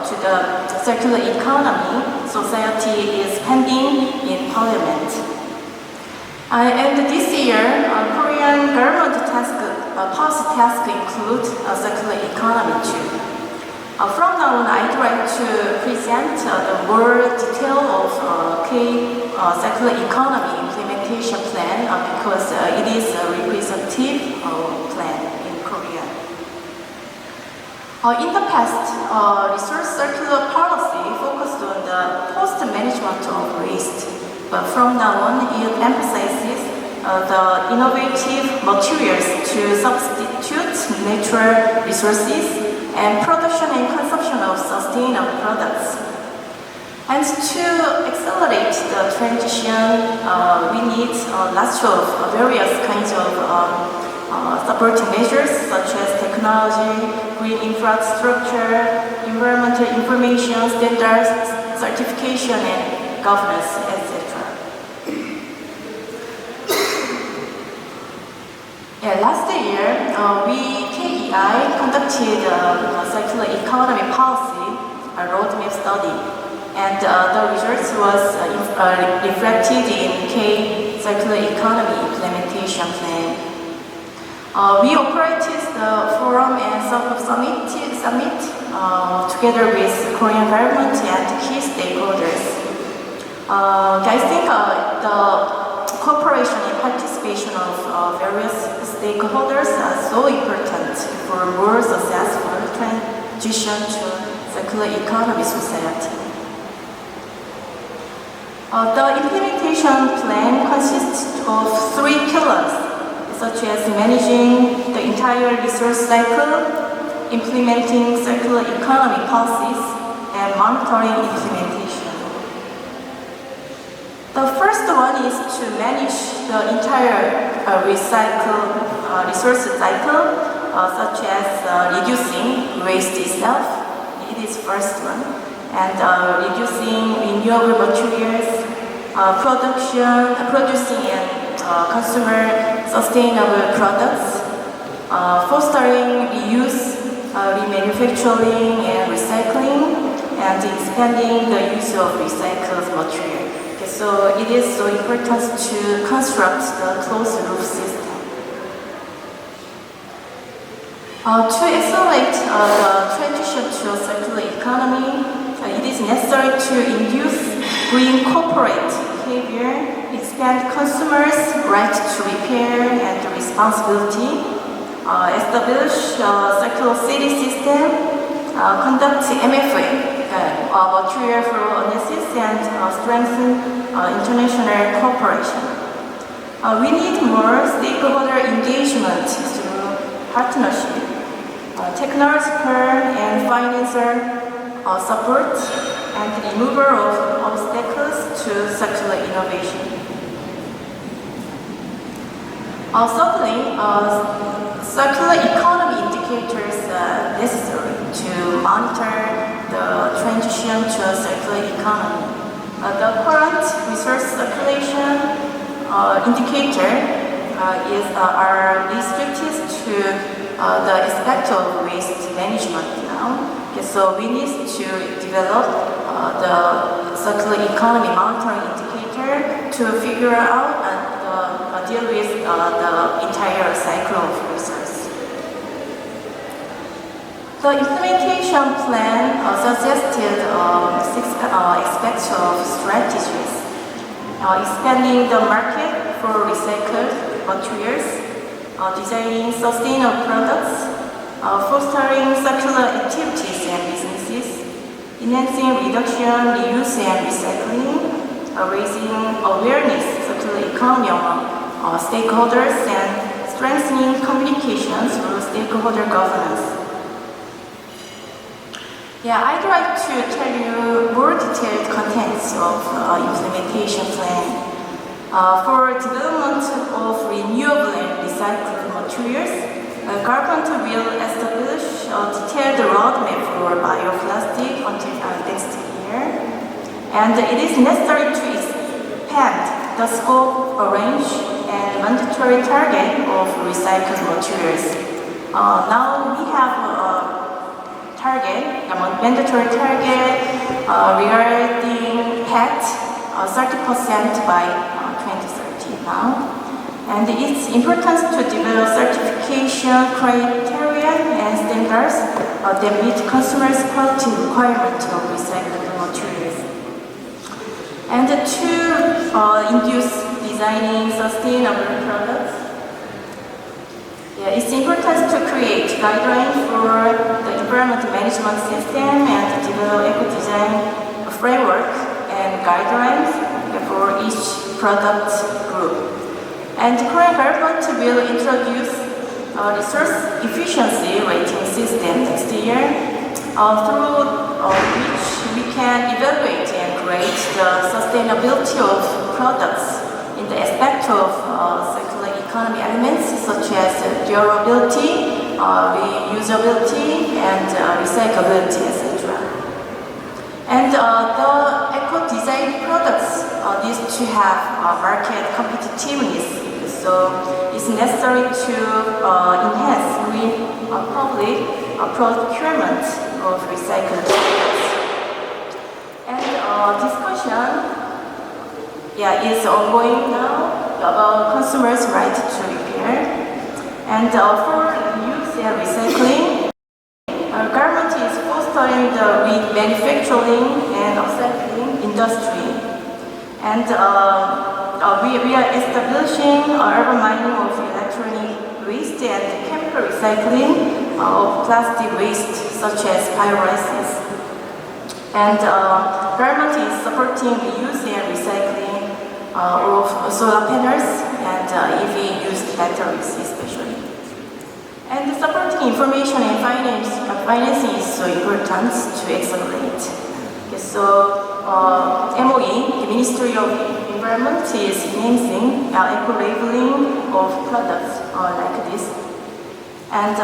to the circular economy society is pending in Parliament. And this year, Korean government policy task include a circular economy too. From now on, I'd like to present the more detail of circular economy implementation plan because it is a representative plan in Korea. In the past, resource circular policy focused on the post-management of waste, but from now on, it emphasizes the innovative materials to substitute natural resources and production and consumption of sustainable products. And to accelerate the transition, we need lots of various kinds of supporting measures such as technology, green infrastructure, environmental information, standards, certification, and governance, etc. Last year, KEI conducted a circular economy policy roadmap study, and the results was reflected in K circular economy implementation plan. We operated the forum and summit together with Korean government and key stakeholders. I think the cooperation and participation of various stakeholders are so important for more successful transition to circular economy society. The implementation plan consists of 3 pillars, such as managing the entire resource cycle, implementing circular economy policies, and monitoring implementation. The first one is to manage the entire resource cycle, such as reducing waste itself. It is first one, and reducing renewable materials, producing and consumer sustainable products, fostering reuse, remanufacturing and recycling, and expanding the use of recycled material. So it is so important to construct the closed-loop system. To accelerate the transition to a circular economy, it is necessary to induce green corporate behavior, expand consumers' right to repair and responsibility, establish a circular city system, conduct MFA, material flow analysis, and strengthen international cooperation. We need more stakeholder engagement through partnership, technological and financial support, and removal of obstacles to circular innovation. Thirdly, circular economy indicators are necessary to monitor the transition to a circular economy. The current resource circulation indicator are restricted to the aspect of waste management now. Okay, so we need to develop the circular economy monitoring indicator to figure out and deal with the entire cycle of resource. The implementation plan suggested 6 aspects of strategies: expanding the market for recycled materials, designing sustainable products, fostering circular activities and businesses, enhancing reduction, reuse, and recycling, raising awareness of circular economy among stakeholders, and strengthening communications through stakeholder governance. I'd like to tell you more detailed contents of implementation plan. For development of renewable and recycled materials, government will establish a detailed roadmap for bioplastic until next year. year. And it is necessary to expand the scope, range, and mandatory target of recycled materials. Now we have a target, a mandatory target regarding PET, 30% by 2030 now. And its importance to develop certification criteria and standards that meet consumers' quality requirements of recycled materials. And to induce designing sustainable products, it's important to create guidelines for the environment management system and to develop eco-design framework and guidelines for each product group. And the Korean government will introduce a resource efficiency rating system next year, through which we can evaluate and rate the sustainability of products in the aspect of circular economy elements such as durability, reusability, and recyclability, etc. And the eco-design products need to have market competitiveness. So it's necessary to enhance public procurement of recycled products. And discussion is ongoing now about consumers' right to repair. And for reuse and recycling, government is fostering the manufacturing and upcycling industry. And we are establishing urban mining of electronic waste and chemical recycling of plastic waste such as pyrolysis. And government is supporting the use and recycling of solar panels and EV used batteries especially. And supporting information and financing is so important to accelerate. So MOE, the Ministry of Environment, is enhancing eco-labeling of products like this. And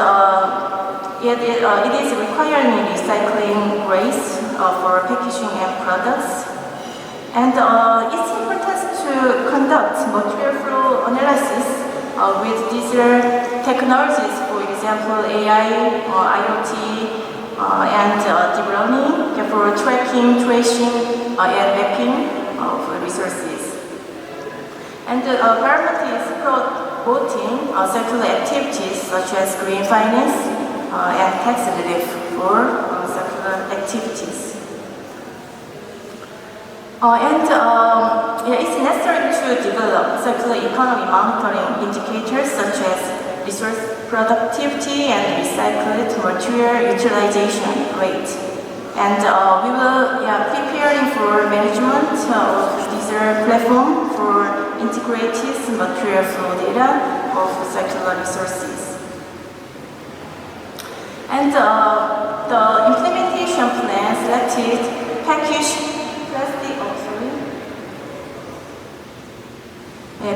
it is requiring recycling rates for packaging and products. And it's important to conduct material flow analysis with digital technologies, for example, AI, IoT, and deep learning for tracking, tracing, and mapping of resources. And the government is promoting circular activities such as green finance and tax relief for circular activities. It's necessary to develop circular economy monitoring indicators such as resource productivity and recycled material utilization rate. And we will preparing for management of digital platform for integrated material flow data of circular resources. And the implementation plan selected package plastic,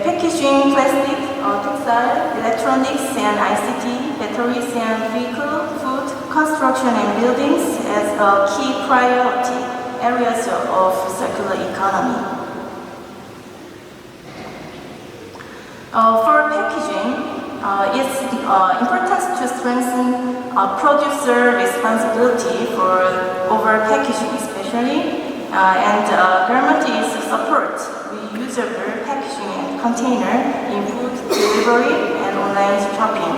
packaging plastic, textile, electronics and ICT, batteries and vehicle, food, construction and buildings as key priority areas of circular economy. For packaging, it's important to strengthen producer responsibility for over-packaging especially, and government is support reusable packaging and container in food delivery and online shopping.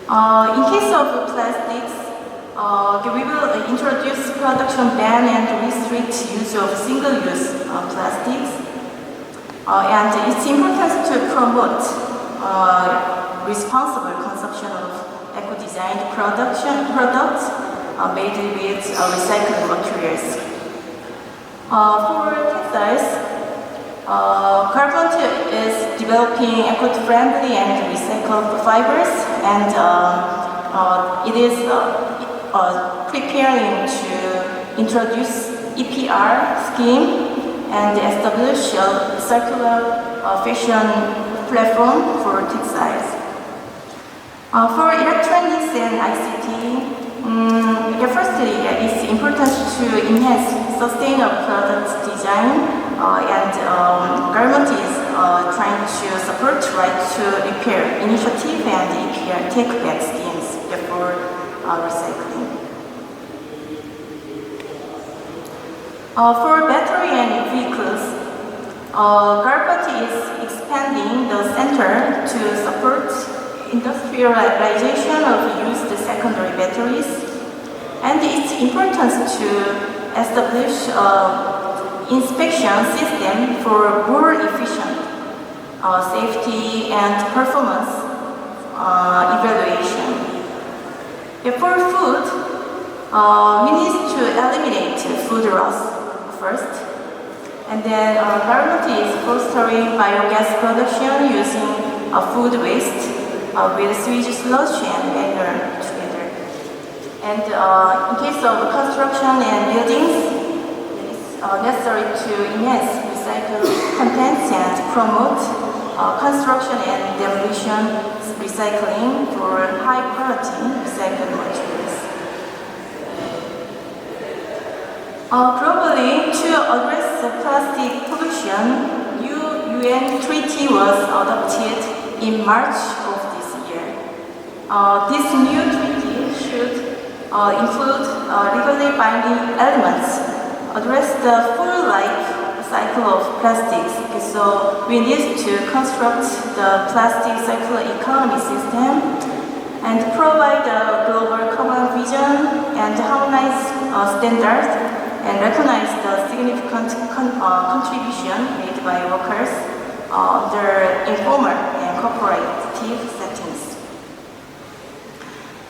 In case of plastics, we will introduce production ban and restrict use of single-use plastics. And it's important to promote responsible consumption of eco-designed products made with recycled materials. For textiles, government is developing eco-friendly and recycled fibers, and it is preparing to introduce EPR scheme and establish a circular fashion platform for textiles. For electronics and ICT, Firstly, it's important to enhance sustainable product design, and government is trying to support right to repair initiative and EPR take-back schemes for recycling. For battery and vehicles, government is expanding the center to support industrialization of used secondary batteries, and it's important to establish inspection system for more efficient safety and performance evaluation. For food, we need to eliminate food loss first, and then government is fostering biogas production using food waste with sewage sludge and manure together. And in case of construction and buildings, it is necessary to enhance recycled contents and promote construction and demolition recycling for high quality recycled materials. Globally, to address plastic pollution, new UN treaty was adopted in March of this year. This new treaty should include legally binding elements, address the full life cycle of plastics. So we need to construct the plastic circular economy system and provide a global common vision and harmonize standards and recognize the significant contribution made by workers under informal and cooperative settings.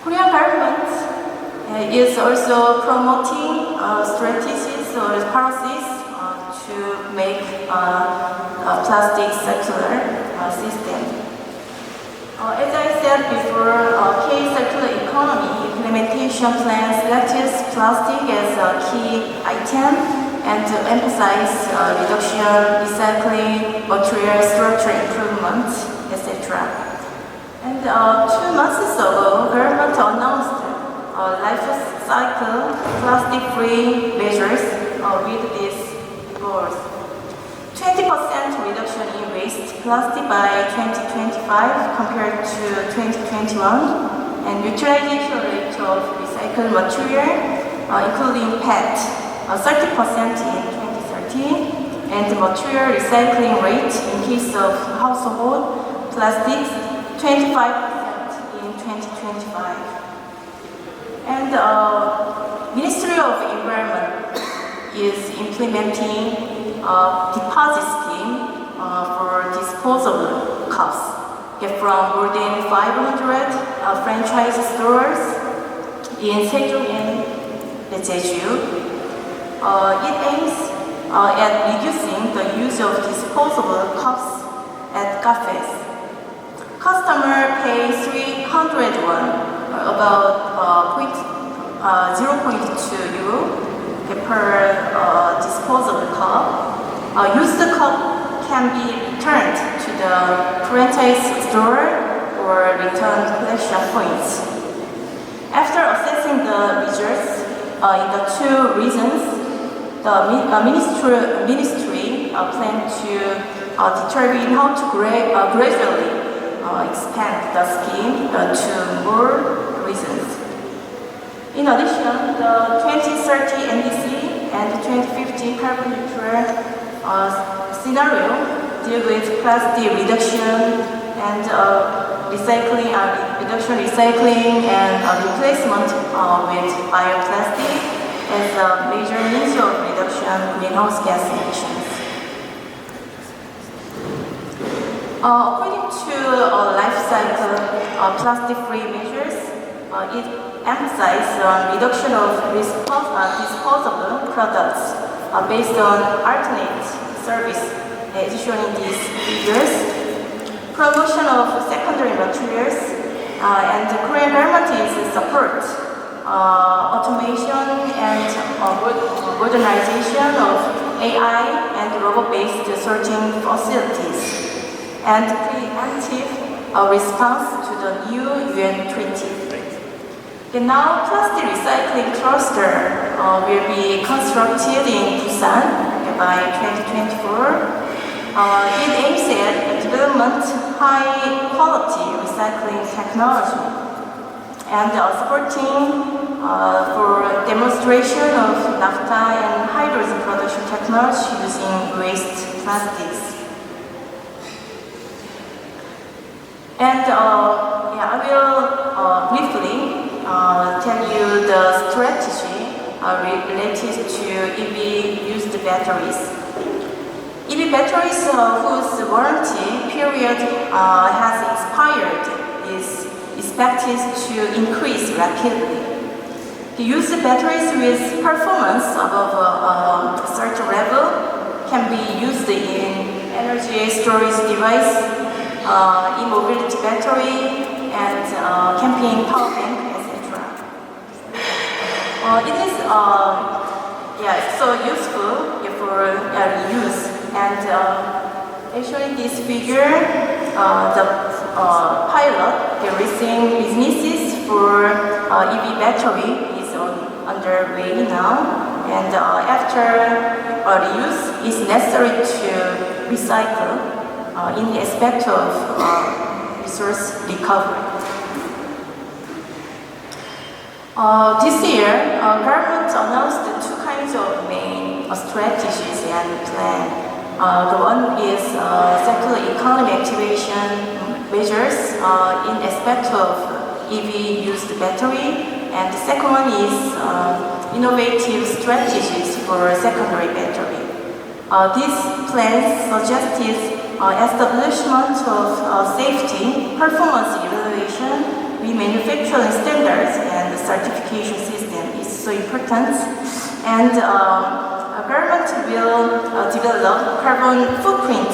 Korean government is also promoting strategies or policies to make a plastic circular system. As I said before, K-circular economy implementation plan selects plastic as a key item and to emphasize reduction, recycling, material structure improvement, etc. And 2 months ago, government announced life cycle plastic-free measures with these goals. 20% reduction in waste plastic by 2025 compared to 2021, and utilization rate of recycled material, including PET, 30% in 2030, and material recycling rate in case of household plastics, 25% in 2025. And Ministry of Environment is implementing deposit scheme for disposable cups from more than 500 franchise stores in Seoul and Jeju. It aims at reducing the use of disposable cups at cafes. Customer pay 300 won, about 0.2 euro per disposable cup. Used cup can be returned to the franchise store or return collection points. After assessing the results in the 2 regions, the ministry planned to determine how to gradually expand the scheme to more regions. In addition, the 2030 NDC and the 2050 carbon neutral scenario deal with plastic reduction and recycling, and replacement with bioplastic as a major means of reduction greenhouse gas emissions. According to life cycle plastic-free measures, it emphasizes reduction of disposable products based on alternate service, as shown in these figures, promotion of secondary materials, and the Korean government is support automation and modernization of AI and robot-based sorting facilities, and preemptive response to the new UN treaty. The now plastic recycling cluster will be constructed in Busan by 2024. It aims at development high quality recycling technology and supporting for demonstration of naphtha and hydrogen production technology using waste plastics. And I will briefly tell you the strategy related to EV used batteries. EV batteries whose warranty period has expired is expected to increase rapidly. The used batteries with performance above a certain level can be used in energy storage device, e-mobility battery, and camping power bank, etc. It is so useful for reuse. And actually, this figure, the pilot racing businesses for EV battery is underway now. And after reuse, it's necessary to recycle in the aspect of resource recovery. This year, government announced two kinds of main strategies and plans. The one is circular economy activation measures in aspect of EV used battery, and the second one is innovative strategies for secondary battery. These plans suggested establishment of safety, performance evaluation, remanufacturing standards, and the certification system is so important. And government will develop carbon footprint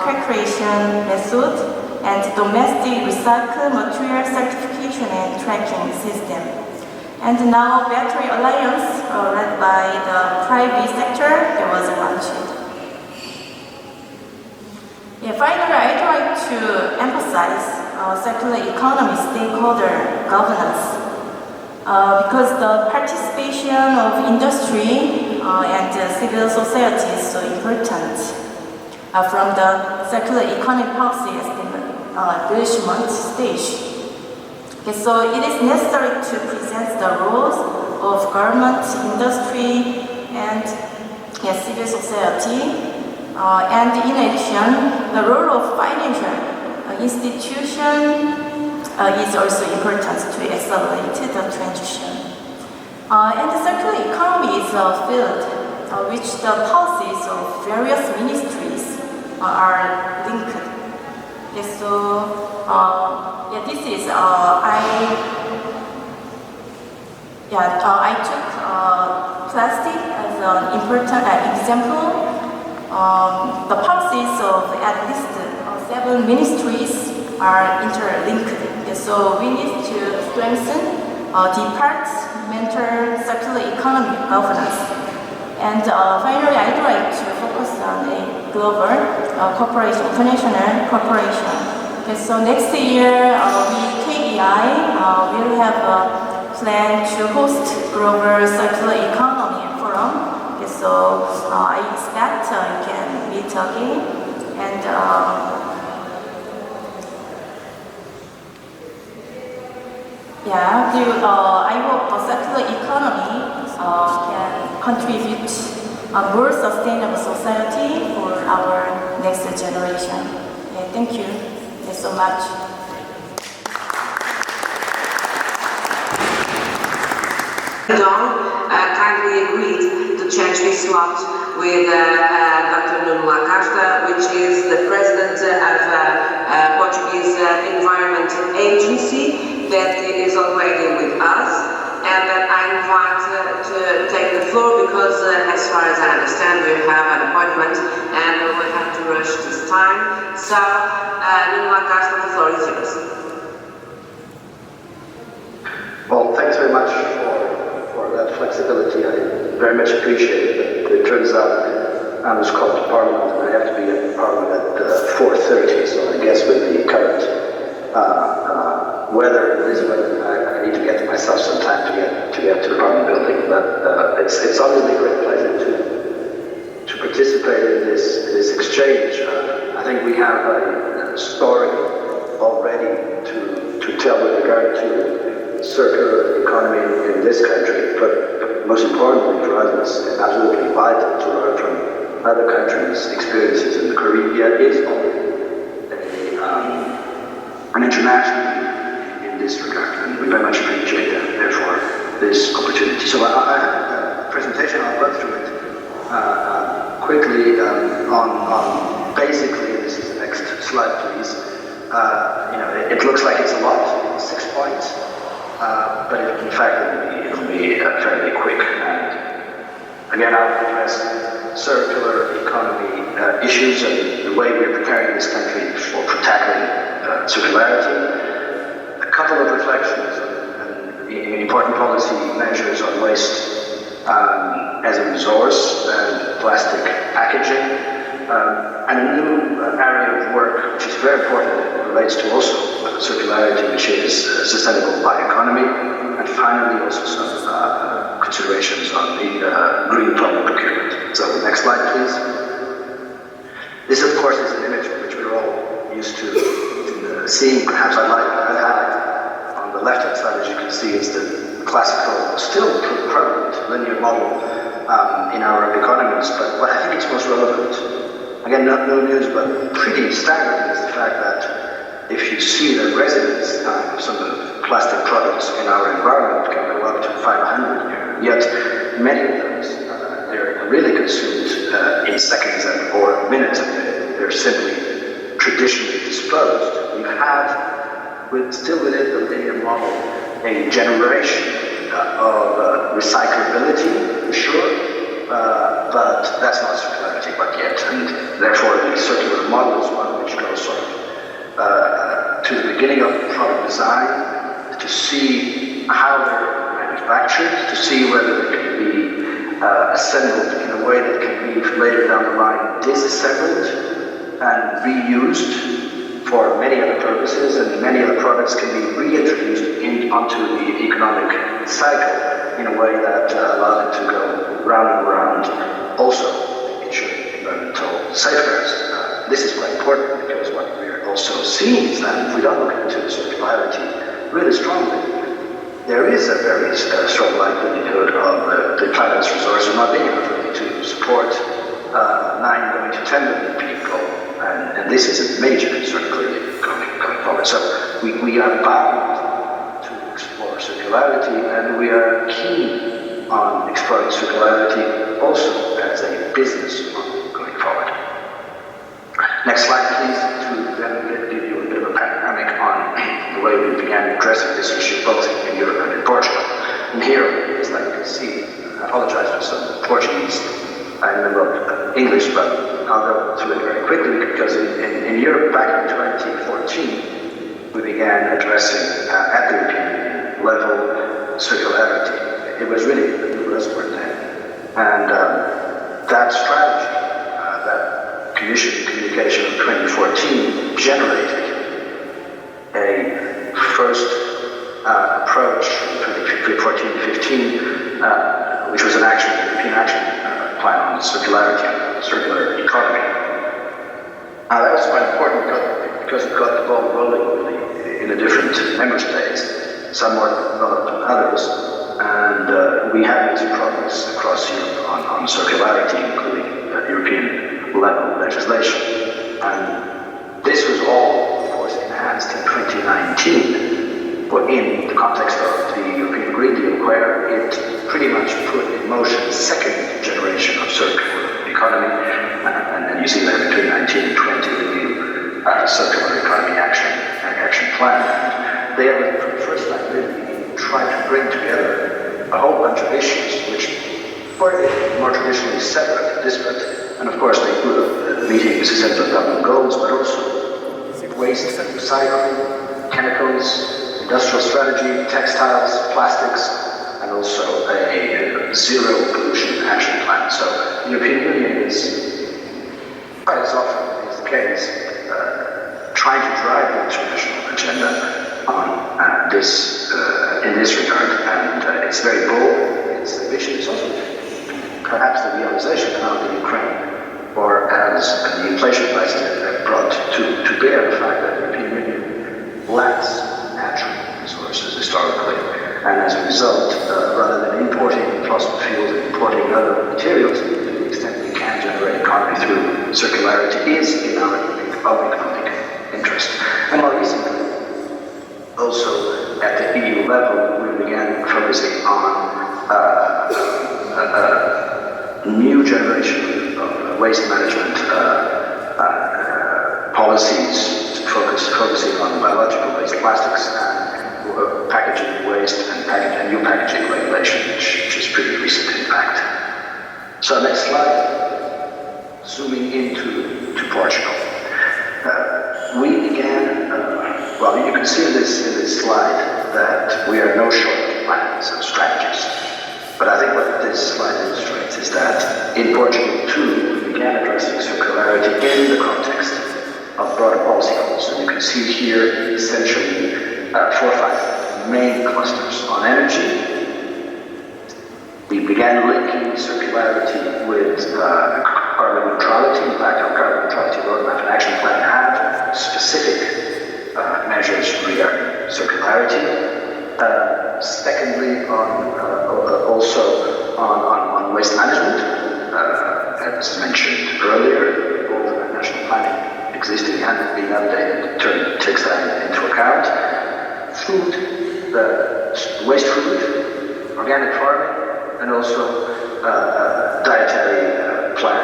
calculation method and domestic recycled material certification and tracking system. And now Battery Alliance, led by the private sector, that was launched. Finally, I'd like to emphasize circular economy stakeholder governance. Because the participation of industry and civil society is so important from the circular economy policy establishment stage. So it is necessary to present the roles of government, industry, and civil society. And in addition, the role of financial institution is also important to accelerate the transition. And the circular economy is a field which the policies of various ministries are linked. This is I took plastic as an important example. The policies of at least 7 ministries are interlinked. So we need to strengthen departmental circular economy governance. And finally, I'd like to focus on a global corporation, international corporation. So next year, we KEI will have a plan to host global circular economy forum. So I expect we can meet again. And I hope a circular economy can contribute a more sustainable society for our next generation. Thank you so much. Don kindly agreed to change his slot with Dr. Nuno Lacosta, which is the president of Portuguese Environment Agency, that is already with us, and that I invite to take the floor because, as far as I understand, we have an appointment and we have to rush this time. So, Nuno Lacosta, the floor is yours. Well, thanks very much for that flexibility. I very much appreciate it. It turns out I was called to Parliament and I have to be at Parliament at 4:30, so I guess with the current whether Lisbon, I need to get myself some time to get to the Parliament building, but it's obviously a great pleasure to participate in this exchange. I think we have a story already to tell with regard to circular economy in this country, but most importantly for us, it's absolutely vital to learn from other countries' experiences, and Coreia is already an international leader in this regard, and we very much appreciate therefore this opportunity. So I have a presentation, I'll run through it quickly on basically, this is the next slide please. It looks like it's a lot, 6 points, but in fact it'll be fairly quick. And again, I'll address circular economy issues and the way we're preparing this country for tackling circularity. A couple of reflections on important policy measures on waste as a resource and plastic packaging, and a new area of work which is very important. It relates to also circularity, which is sustainable bioeconomy, and finally also some considerations on the green public procurement. So next slide please. This of course is an image which we're all used to seeing. Perhaps I highlight on the left hand side, as you can see, is the classical, still prevalent linear model in our economies, but what I think is most relevant, again no news but pretty staggering, is the fact that if you see the residence time of some of the plastic products in our environment can go up to 500 years, yet many of those they're really consumed in seconds or minutes, and they're simply traditionally disposed. You have, still within the linear model, a generation of recyclability, for sure, but that's not circularity quite yet, and therefore the circular model is one which goes sort of to the beginning of product design, to see how they're manufactured, to see whether they can be assembled in a way that can be later down the line disassembled and reused for many other purposes, and many other products can be reintroduced onto the economic cycle in a way that allows it to go round and round, also ensuring environmental safeguards. This is quite important because what we're also seeing is that if we don't look into circularity really strongly, there is a very strong likelihood of the planet's resources not being able to support 9 going to 10 million people, and this is a major concern clearly going forward. So we are bound to explore circularity, and we are keen on exploring circularity also as a business model going forward. Next slide please, to then give you a bit of a panoramic on the way we began addressing this issue both in Europe and in Portugal. And here, as you can see, I apologize for some Portuguese in the middle of English, but I'll go through it very quickly because in Europe back in 2014, we began addressing at the European level circularity. It was really the new buzzword then. And that strategy, that communication of 2014 generated a first approach in 2014-15, which was an European action plan on circularity, circular economy. That was quite important because it got the ball rolling really in the different member states, some more developed than others, and we have made some progress across Europe on circularity, including European level legislation. And this was all, of course, enhanced in 2019, but in the context of the European Green Deal, where it pretty much put in motion the second generation of circular economy, and you see that between 19 and 20, the new circular economy action plan. And they have, for the first time, really tried to bring together a whole bunch of issues which were more traditionally separate, disparate, and of course they include meeting sustainable development goals, but also waste, recycling, chemicals, industrial strategy, textiles, plastics, and also a zero pollution action plan. So the European Union is, quite as often is the case, trying to drive the international agenda on this in this regard, and it's very bold. Its ambition is also perhaps the realization of the Ukraine, or as the inflation crisis brought to bear the fact that the European Union lacks natural resources historically, and as a result, rather than importing fossil fuels and importing other materials, to the extent we can generate economy through circularity is in our economic interest. And more recently, also at the EU level, we began focusing on new generation of waste management policies, focusing on biological waste, plastics, and packaging waste, and new packaging regulation, which is pretty recent in fact. So next slide, zooming into Portugal. We began, well, you can see in this slide that we are no short of plans and strategies. But I think what this slide illustrates is that in Portugal too, we began addressing circularity in the context of broader policy goals. And you can see here essentially 4 or 5 main clusters on energy. We began linking circularity with carbon neutrality. In fact, our carbon neutrality roadmap and action plan have specific measures regarding circularity. Secondly, also on waste management, as mentioned earlier, both the national planning existing and being updated takes that into account. Food, waste food, organic farming, and also dietary plan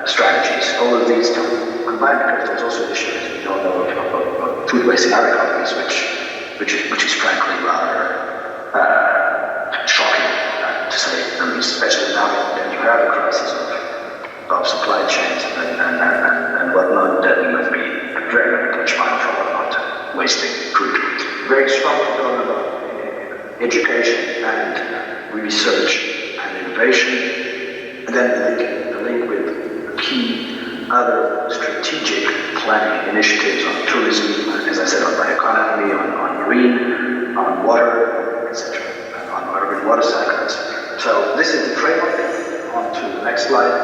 strategies. All of these combined, because there's also the issue, as we all know, of food waste in our economies, which is frankly rather shocking, to say the least, especially now that you have a crisis of supply chains and whatnot, that we must be very much mindful about wasting food. Very strong component of education and research and innovation, and then the link with key other strategic planning initiatives on tourism, as I said, on bioeconomy, on marine, on water, etc., on urban water cycles. So this is the framework. On to the next slide.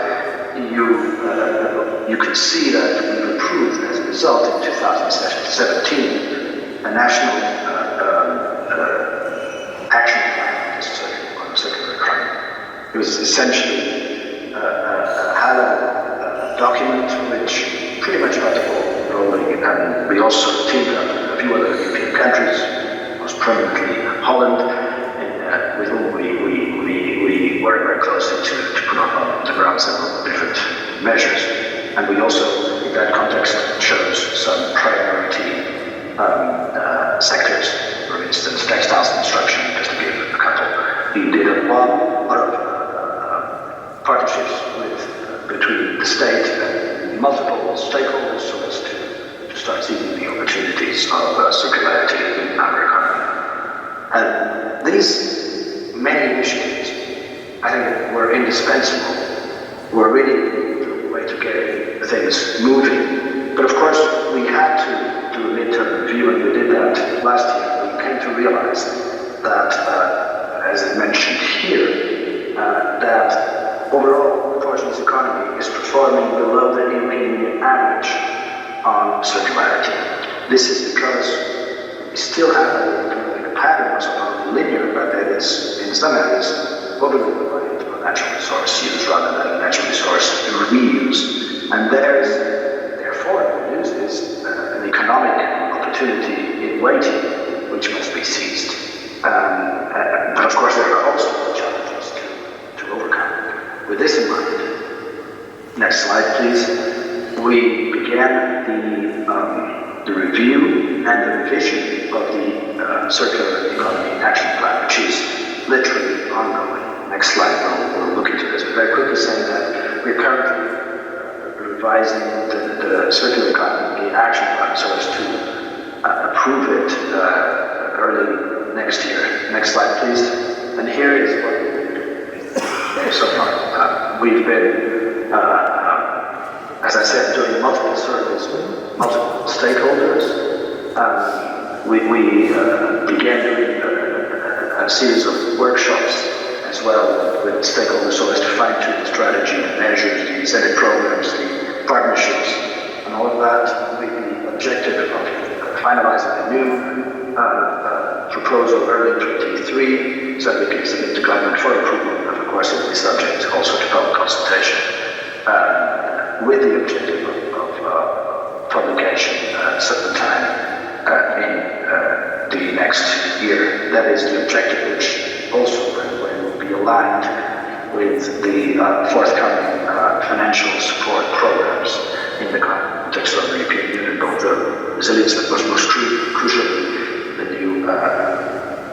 You can see that we've approved, as a result, in 2017, a national action plan on the circular economy. It was essentially a high-level document which pretty much got the ball rolling, and we also teamed up with a few other European countries, most prominently Holland, with whom we worked very closely to put on the ground several different measures. And we also, in that context, chose some priority sectors, for instance, textiles and construction, just to give a couple. We did a lot of partnerships between the state and multiple stakeholders so as to start seeing the opportunities of circularity in our economy. And these many initiatives, I think, were indispensable, were really the way to get things moving. But of course, we had to do a midterm review, and we did that last year. We came to realize that, as I mentioned here, that overall, Portugal's economy is performing below the European Union average on circularity. This is because we still have a pattern of linear, but that is, in some areas, overly reliant on natural resource use rather than natural resource reuse. And therefore, the news is an economic opportunity in waiting, which must be seized. But of course, there are also challenges to overcome. With this in mind, next slide, please. We began the review and the revision of the Circular Economy Action Plan, which is literally ongoing. Next slide, we'll look into this. But very quickly saying that we're currently revising the Circular Economy Action Plan so as to approve it early next year. Next slide, please. And here is what so far. We've been, as I said, doing multiple surveys with multiple stakeholders. we began doing a series of workshops as well with stakeholders so as to fine-tune the strategy, the measures, the incentive programs, the partnerships, and all of that with the objective of finalizing a new proposal early 2023 so that we can submit to government for approval, and of course it will be subject also to public consultation with the objective of publication at a certain time in the next year. That is the objective, which also will be aligned with the forthcoming financial support programs in the context of the European Union, both the resilience and most crucially the new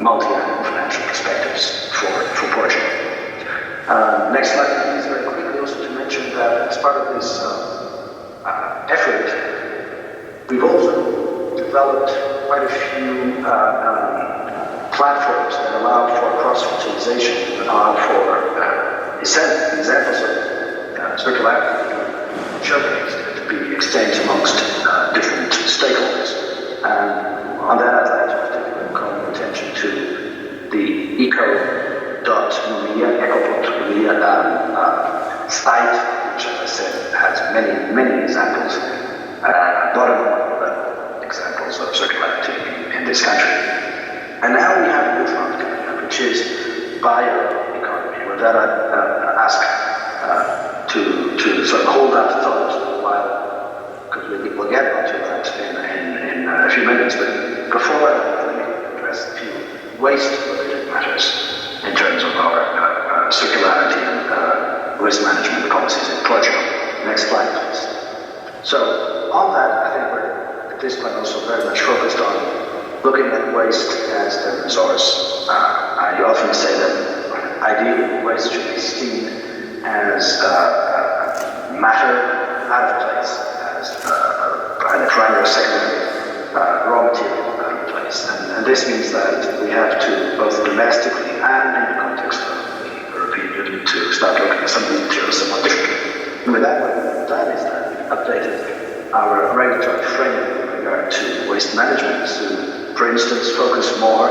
multi-annual financial perspectives for Portugal. Next slide, please, very quickly also to mention that as part of this effort, we've also developed quite a few platforms that allow for cross-fertilization, that allow for examples of circularity showcased to be exchanged amongst different stakeholders. And on that, I'd like to particularly call your attention to the eco.Luía site, which, as I said, has many examples, bottom-up examples of circularity in this country. And now we have a new fund coming up, which is bioeconomy. With that, I'd ask to sort of hold that thought while, because we'll get onto that in a few minutes. But before that, let me address a few waste-related matters in terms of our circularity and waste management policies in Portugal. Next slide, please. So on that, I think we're at this point also very much focused on looking at waste as a resource. I often say that ideally waste should be seen as matter out of place, as either primary or secondary raw material out of place. And this means that we have to, both domestically and in the context of the European Union, to start looking at some of these materials somewhat differently. And with that, what we've done is that we've updated our regulatory framework with regard to waste management to, for instance, focus more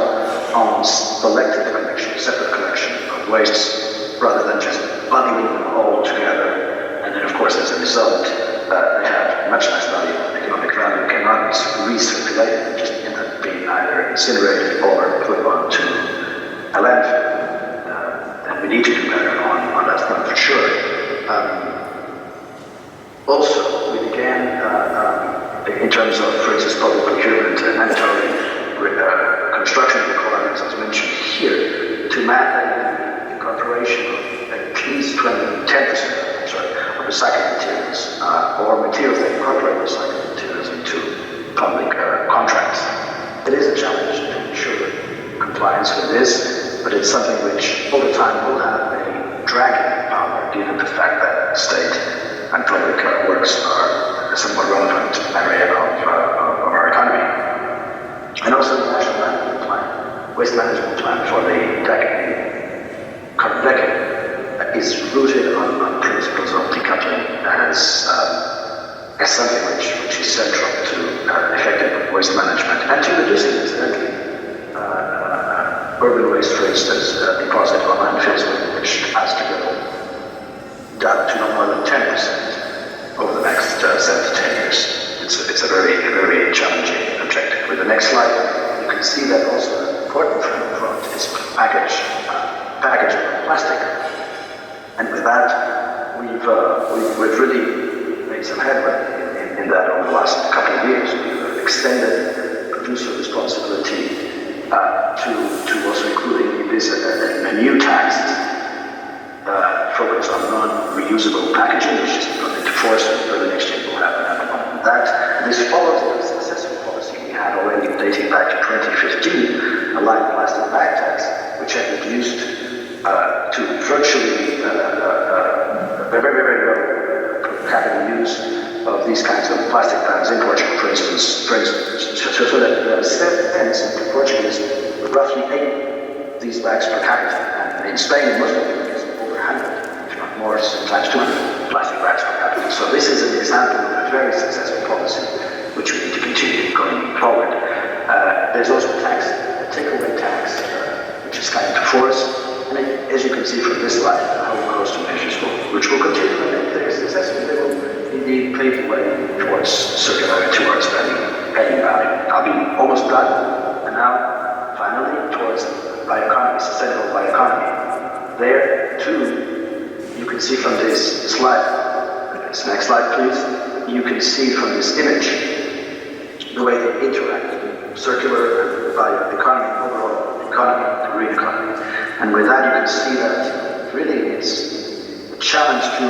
on selective collection, separate collection of wastes, rather than just bundling them all together. And then, of course, as a result, they have much less value, economic value, cannot recirculate, just end up being either incinerated or put onto a landfill. And we need to do better on that front for sure. Also, we began, in terms of, for instance, public procurement and mandatory construction requirements, as mentioned here, to mandate the incorporation of at least 10% of recycled materials, or materials that incorporate recycled materials into public contracts. It is a challenge to ensure compliance with this, but it's something which over time will have a dragging power, given the fact that state and public works are a somewhat relevant area of our economy. And also the national management plan, waste management plan for the current decade is rooted on principles of decoupling as something which is central to effective waste management and to reducing, incidentally, urban waste, for instance, deposit on landfills, which has to go down to no more than 10% over the next 7 to 10 years. It's a very challenging objective. With the next slide, you can see that also an important front is packaging of plastic. And with that, we've really made some headway in that over the last couple of years. We've extended producer responsibility to also including a new tax focus on non-reusable packaging, which is put into force and further exchange will happen on that. And this follows the successful policy we had already dating back to 2015, a light plastic bag tax, which had reduced to virtually very low per capita use of these kinds of plastic bags in Portugal, for instance, so that 7 cents in Portuguese roughly 8 these bags per capita, and in Spain and most of the countries over 100, if not more, sometimes 200 plastic bags per capita. So this is an example of a very successful policy which we need to continue going forward. There's also a tax, a takeaway tax, which is coming to force. And as you can see from this slide, how close to measures which will continue, and if they're successful, they will indeed pave the way towards circularity, towards adding value. I'll be almost done, and now, finally, towards bioeconomy, sustainable bioeconomy. There, too, you can see from this slide, this next slide, please, you can see from this image the way they interact, circular and bioeconomy, overall economy, the green economy. And with that, you can see that really it's a challenge to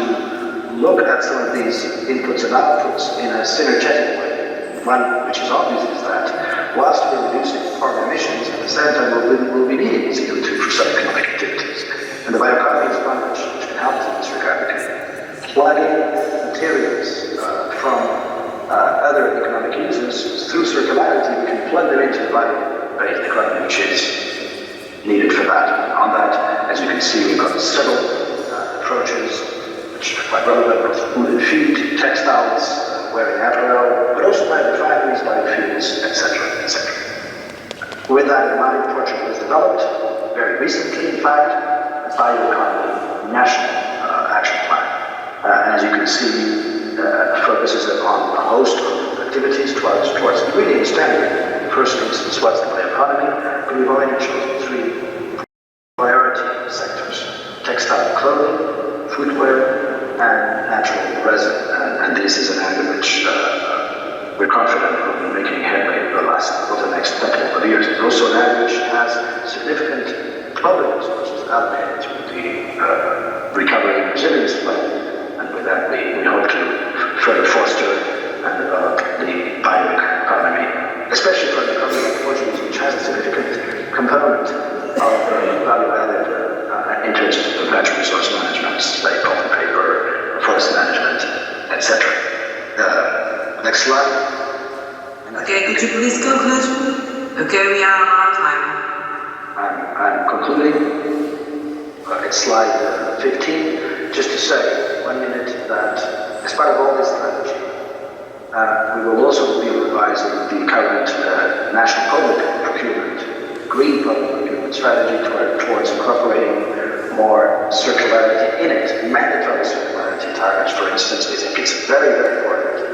look at some of these inputs and outputs in a synergetic way. One which is obvious is that whilst we're reducing carbon emissions, at the same time we'll be needing CO2 for some economic activities. And the bioeconomy is one which can help us in this regard. We can plug in materials from other economic users through circularity. We can plug them into the bio-based economy, which is needed for that. And on that, as you can see, we've got several approaches which are quite relevant, both food and feed, textiles, wearing Amaral, but also biorefineries, biofuels, etc., etc. With that in mind, Portugal has developed, very recently in fact, a bioeconomy national action plan. And as you can see, focuses on a host of activities towards really understanding, in the first instance, what's the bioeconomy, but we've already chosen 3 priority sectors: textile clothing, footwear, and natural resin. And this is an area which we're confident will be making headway over the next couple of years. It's also an area which has significant public resources allocated to the Recovery and Resilience Plan. And with that, we hope to further foster and develop the bioeconomy, especially for the economy of Portuguese, which has a significant component of value-added interest of natural resource management, like pulp and paper, forest management, etc. Next slide. Okay, could you please conclude? Okay, we are on our time. I'm concluding. It's slide 15. Just to say, 1 minute, that as part of all this strategy, we will also be revising the current national public procurement, green public procurement strategy towards incorporating more circularity in it. Mandatory circularity targets, for instance, we think it's a very, very important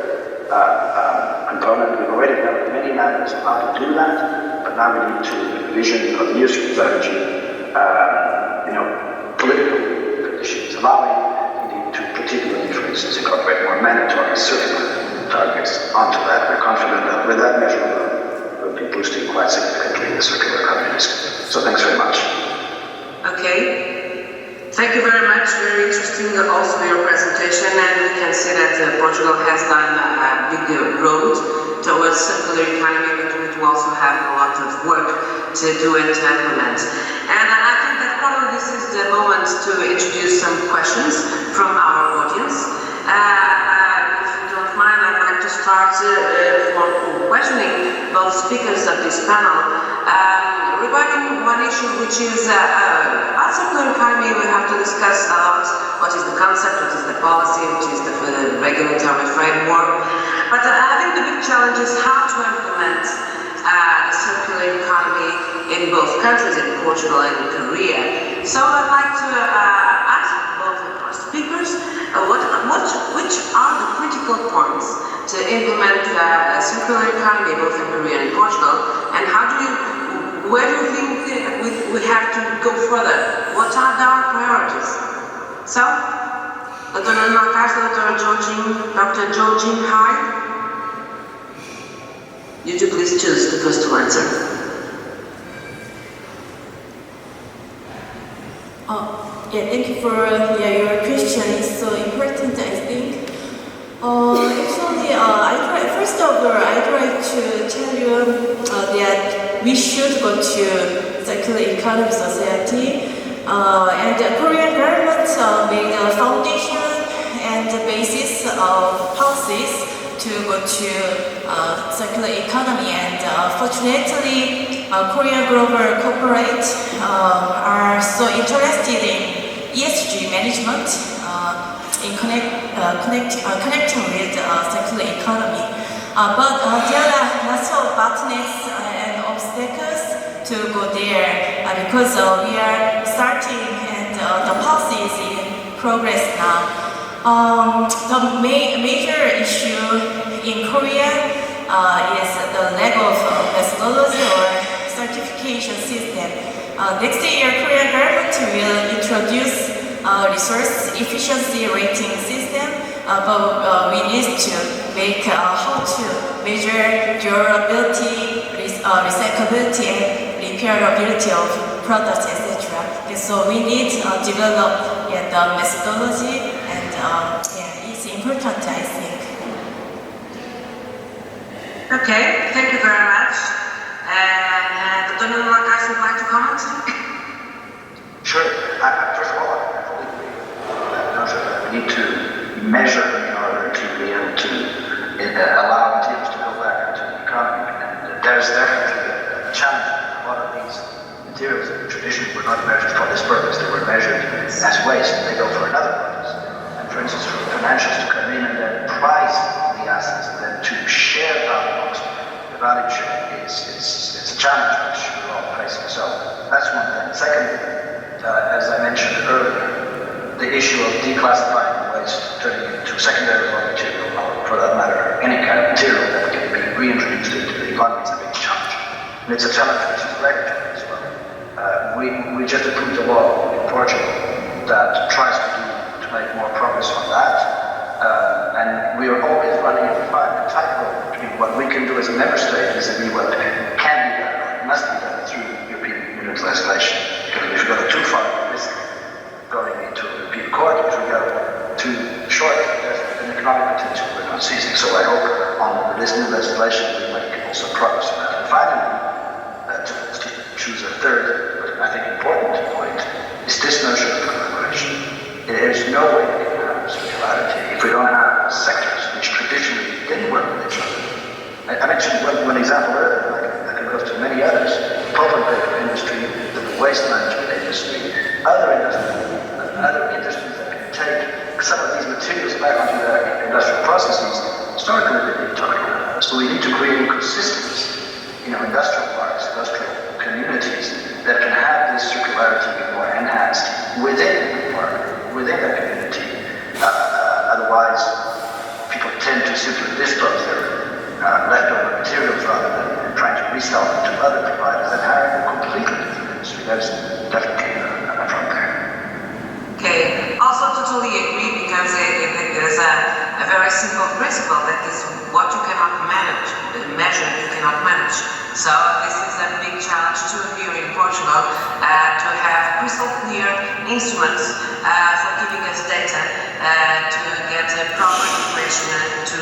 component. We've already developed many matters on how to do that, but now we need to envision a new strategy, political conditions allowing indeed to particularly, for instance, incorporate more mandatory circular targets onto that. We're confident that with that measure we'll be boosting quite significantly the circular economy. So thanks very much. Okay. Thank you very much. Very interesting also your presentation, and we can see that Portugal has done a big road towards circular economy, but we do also have a lot of work to do and to implement. And I think that probably this is the moment to introduce some questions from our audience. If you don't mind, I'd like to start for questioning both speakers of this panel regarding one issue, which is about circular economy. We have to discuss a lot what is the concept, what is the policy, which is the regulatory framework. But I think the big challenge is how to implement the circular economy in both countries, in Portugal and in Korea. So I'd like to ask both of our speakers, which are the critical points to implement the circular economy both in Korea and Portugal, and where do you think we have to go further? What are our priorities? So, Dr. Natasha, Dr. Georgine Hyde, you do please choose the first to answer. Thank you for your question. It's so important, I think. Actually, first of all, I'd like to tell you that we should go to circular economy society, and the Korean government made a foundation and the basis of policies to go to circular economy, and fortunately, Korean global corporates are so interested in ESG management in connecting with circular economy. But there are lots of bottlenecks obstacles to go there because we are starting and the policy is in progress now. The major issue in Korea is the lack of methodology or certification system. Next year, Korean government will introduce a resource efficiency rating system, but we need to make how to measure durability, recyclability, and repairability of products, etc. So we need to develop the methodology, and it's important, I think. Okay, thank you very much. Dr. Luís would like to comment? Sure. First of all, I fully agree that we need to measure in order to be able to allow materials to go back into the economy. And there's definitely a challenge. A lot of these materials that traditionally were not measured for this purpose. They were measured as waste, and they go for another purpose. And for instance, for financials to come in and then price the assets and then to share that amongst the value chain it's a challenge which we're all facing. So that's one thing. Second, as I mentioned earlier, the issue of declassifying waste, turning it into secondary raw material, or for that matter, any kind of material that can be reintroduced into the economy is a big challenge. And it's a challenge which is regulatory as well. We just approved a law in Portugal that tries to make more progress on that. And we are always running a tightrope between what we can do as a member state vis-a-vis what can be done, or must be done through European Union legislation. Because if you go too far, you risk going into a European court. If we go too short, there's an economic potential we're not seizing. So I hope on this new legislation we make also progress on that. And finally, to choose a third, but I think important point, is this notion of collaboration. There is no way we can have circularity if we don't have sectors which traditionally didn't work with each other. I mentioned one example earlier, I can go to many others: the pulp and paper industry, the waste management industry, other industries that can take some of these materials back onto their industrial processes. Historically, they've been talking about. So we need to create ecosystems, industrial parks, industrial communities that can have this circularity be more enhanced within the park, within the community. Otherwise, people tend to simply dispose their leftover materials rather than trying to resell them to other providers and having a completely different industry. There's definitely a problem there. Okay, also totally agree, because there's a very simple principle that is what you cannot manage, measure you cannot manage. So this is a big challenge too here in Portugal, to have crystal clear instruments for giving us data, to get proper information, to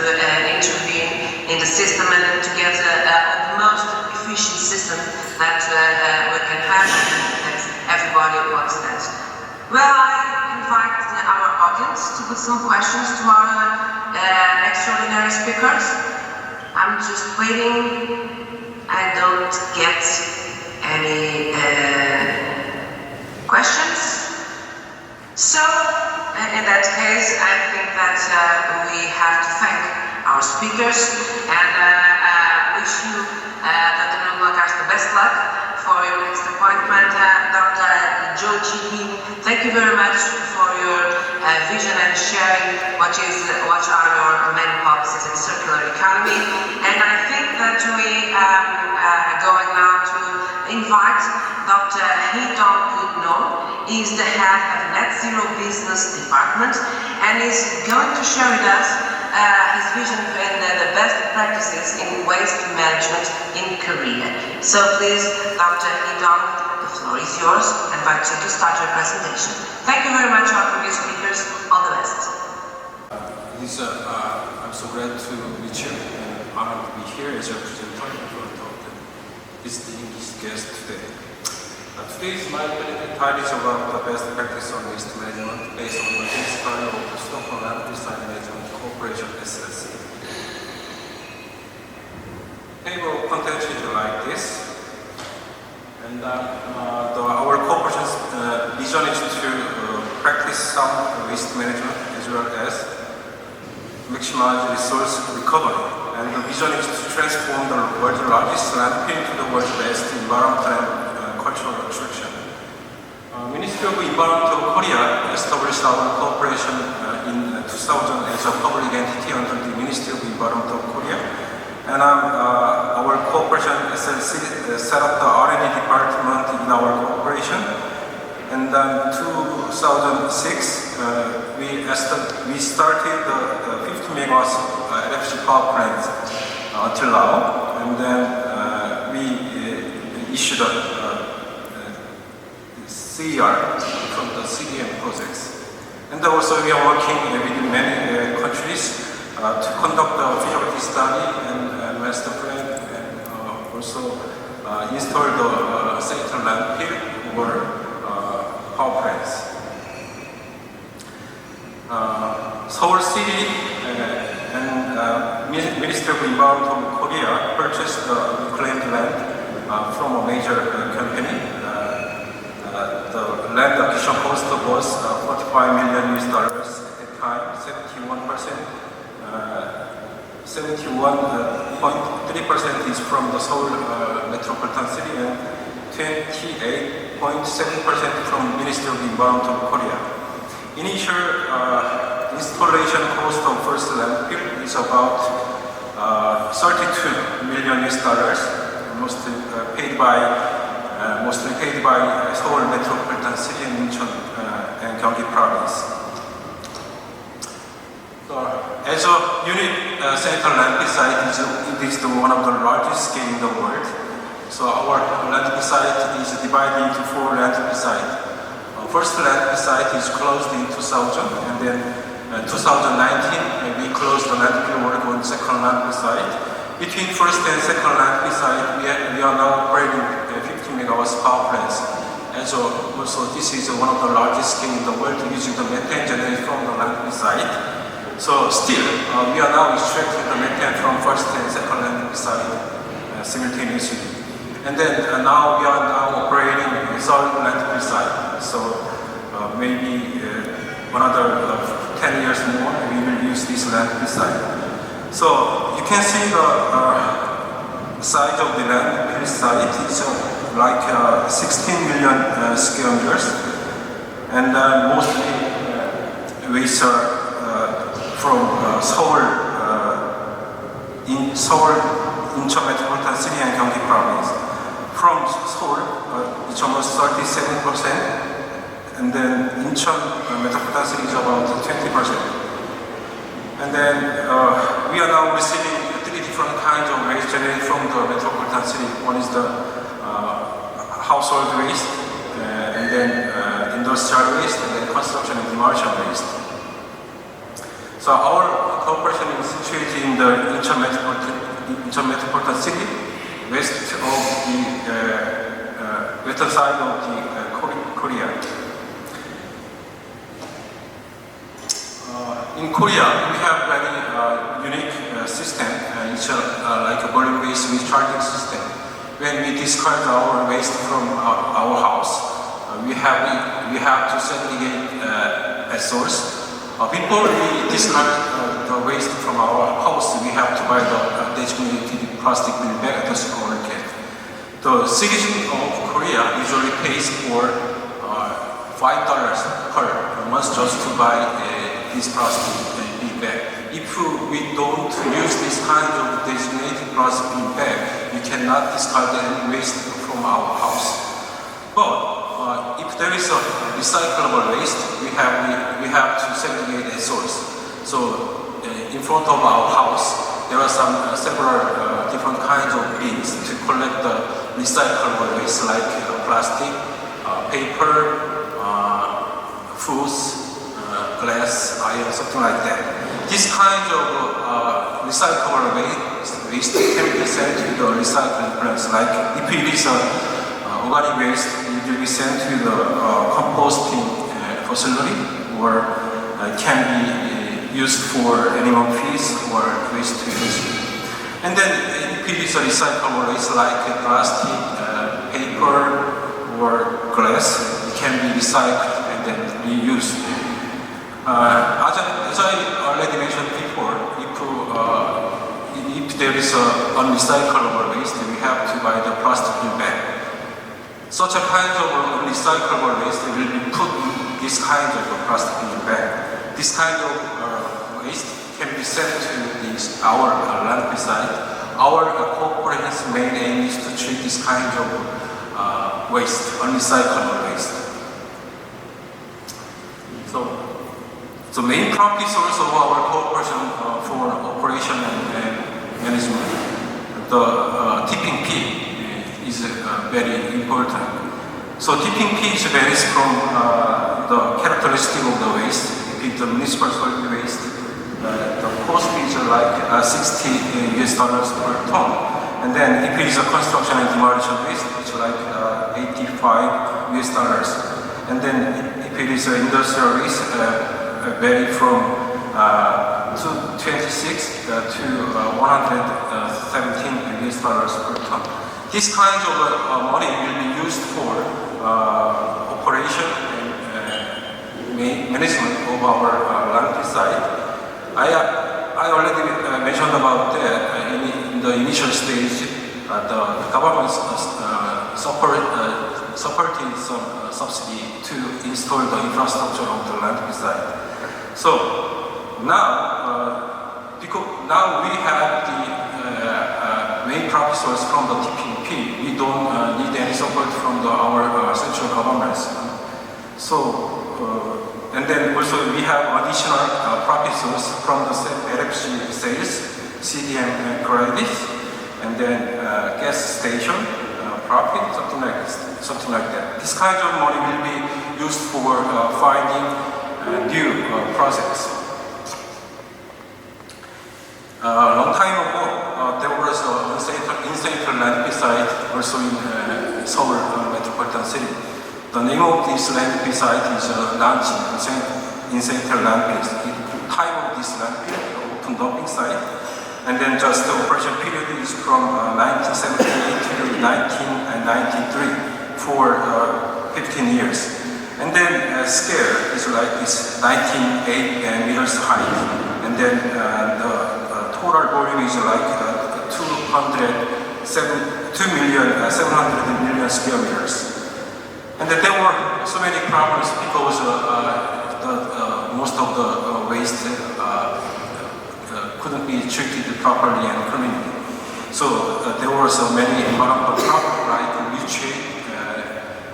intervene in the system, and to get the most efficient system that we can have, and that everybody wants that. Well, I invite our audience to put some questions to our extraordinary speakers. I'm just waiting. I don't get any questions. So, in that case, I think that we have to thank our speakers and wish you, Dr. Luís, the best luck for your next appointment. Dr. Jorge, thank you very much for your vision and sharing what are your main policies in circular economy. And I think that we are going now to invite Dr. Bruno. He is the head of Net Zero Business Department, and is going to share with us his vision and the best practices in waste management in Korea. So please, Dr. Hidong, the floor is yours. I invite you to start your presentation. Thank you very much, our previous speakers. All the best. Lisa, I'm so glad to meet you, and honored to be here as your presenter in front of the distinguished guest today. Today's my title is about the best practice on waste management based on the principle of the Stockholm Design Management Corporation SLC. Table of contents is like this, and our corporation's vision is to practice sound waste management as well as maximize resource recovery and the vision is to transform the world's largest landfill into the world's best environmental and cultural attraction. Ministry of Environment of Korea established our cooperation in 2000 as a public entity under the Ministry of Environment of Korea. And our cooperation set up the R&D department in our cooperation. And then 2006, we started the 50 megawatts LFG power plant until now. And then we issued a CER from the CDM projects. And also we are working with many countries to conduct the feasibility study and master plan, and also install the central landfill or power plants. Seoul City and Ministry of Environment of Korea purchased the reclaimed land from a major company. The land acquisition cost was $45 million at the time, 71.3% is from the Seoul metropolitan city and 28.7% from Ministry of Environment of Korea. Initial installation cost of first landfill is about $32 million, mostly paid by Seoul metropolitan city and Incheon and Gyeonggi province. As a unit central landfill site, it is one of the largest scale in the world. So our landfill site is divided into 4 landfill sites. First landfill site is closed in 2000, and then 2019 we closed the landfill work on second landfill site. Between first and second landfill site, we are now operating 50 megawatts power plants. And so also this is one of the largest scale in the world using the methane generated from the landfill site. So still, we are now extracting the methane from first and second landfill site simultaneously. And then now we are now operating a third landfill site. So maybe another 10 years more, we will use this landfill site. So you can see the size of the landfill site is like 16 million square meters, and mostly waste from Seoul, Incheon metropolitan city and Gyeonggi province. From Seoul, it's almost 37%, and then Incheon metropolitan city is about 20%. And then we are now receiving 3 different kinds of waste generated from the metropolitan city. One is the household waste, and then industrial waste, and then construction and demolition waste. So our corporation is situated in the Incheon metropolitan city, west of the western side of the Korea. In Korea, we have very unique system. It's like a volume waste recharging system. When we discard our waste from our house, we have to segregate a source. Before we discard the waste from our house, we have to buy the designated plastic bin bag at the supermarket. The citizen of Korea usually pays for $5 per month just to buy this plastic bin bag. If we don't use this kind of designated plastic bin bag, we cannot discard any waste from our house. But if there is a recyclable waste, we have to segregate a source. So in front of our house, there are several different kinds of bins to collect the recyclable waste like plastic, paper, foods, glass, iron, something like that. This kind of recyclable waste can be sent to the recycling plants. Like if it is organic waste, it will be sent to the composting facility, or can be used for animal feeds or waste to use. And then if it is a recyclable waste like plastic, paper, or glass, it can be recycled and then reused. As I already mentioned before, if if there is unrecyclable waste, we have to buy the plastic bag. Such a kind of unrecyclable waste will be put in this kind of plastic bag. This kind of waste can be sent to our landfill site. Our corporation's main aim is to treat this kind of waste, unrecyclable waste. So, the main profit source of our corporation for operation and management, the tipping fee is very important. So tipping fee varies from the characteristic of the waste. If it's the municipal solid waste, the cost is like $60 per ton. And then if it is a construction and demolition waste, it's like $85. And then if it is an industrial waste, vary from 226 to $117 per ton. This kind of money will be used for operation and management of our landfill site. I already mentioned about that in the initial stage. The government supported some subsidy to install the infrastructure of the landfill site. So now, because now we have the main profit source from the tipping fee, we don't need any support from our central governments. So, and then also we have additional profit source from the LFG sales, CDM credits, and then gas station profit, something like that. This kind of money will be used for finding new projects. A long time ago, there was an unsanitary landfill site also in Seoul metropolitan city. The name of this landfill site is Nanjing Unsanitary Landfill. The time of this landfill, open dumping site, and then just the operation period is from 1978 to 1993 for 15 years. And then scale is like this 19.8 meters height, and then the total volume is like 2,700,000,000 square meters. And then there were so many problems because most of the waste couldn't be treated properly and cleanly. So there were so many environmental problems like leachate,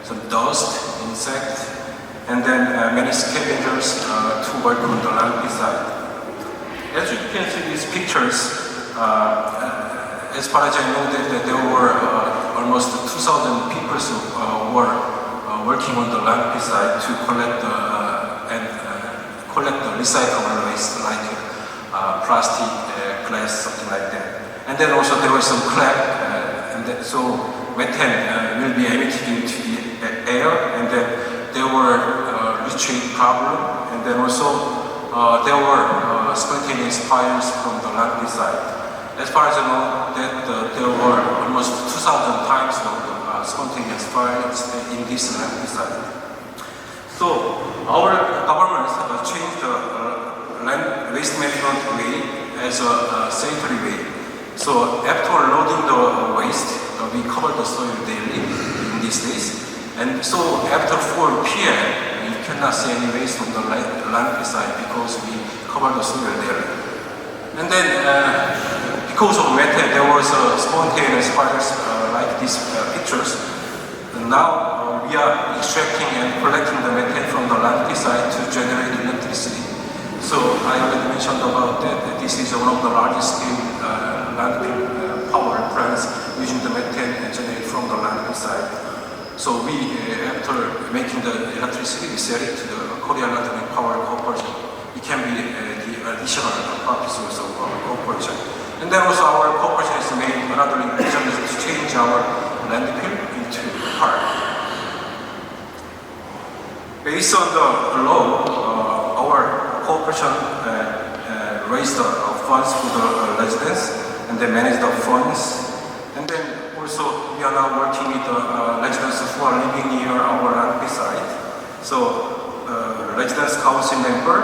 some dust, insects, and then many scavengers to work on the landfill site. As you can see these pictures, as far as I know that there were almost 2,000 people who were working on the landfill site to collect the recyclable waste like plastic, glass, something like that. And then also there was some clay, and then, so methane will be emitted into the air, and then there were leachate problem, and then also there were spontaneous fires from the landfill site. As far as I know, that there were almost 2,000 times of spontaneous fires in this landfill site. So our government changed the land waste management way as a sanitary way. So after loading the waste, we cover the soil daily in these days. And so after 4 p.m., you cannot see any waste on the landfill site because we cover the soil daily. And then because of methane, there was spontaneous fires like these pictures. And now we are extracting and collecting the methane from the landfill site to generate electricity. So I already mentioned about that this is one of the largest scale landfill power plants using the methane generated from the landfill site. So we, after making the electricity, we sell it to the Korea Landfill Power Corporation. It can be the additional profit source of our corporation. And then also our corporation has made another vision to change our landfill into park. Based on the law, our corporation raised the funds for the residents, and they manage the funds. And then also we are now working with the residents who are living near our landfill site. So residents council member,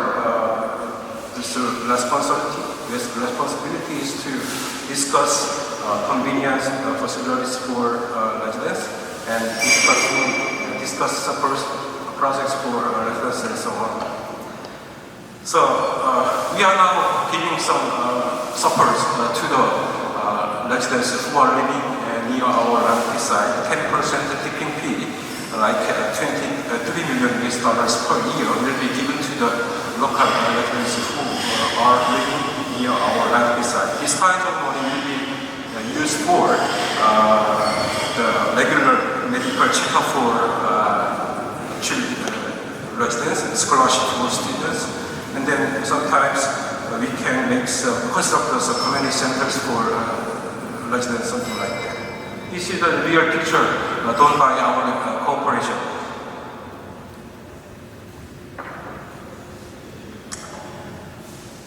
responsibility is to discuss convenience facilities for residents and discuss support projects for residents and so on. So we are now giving some support to the residents who are living near our land side. 10% tipping fee, like $23 million per year, will be given to the local residents who are living near our land side. This kind of money will be used for the regular medical checkup for residents and scholarship for students, and then sometimes we can construct some community centers for residents, something like that. This is the real picture done by our corporation.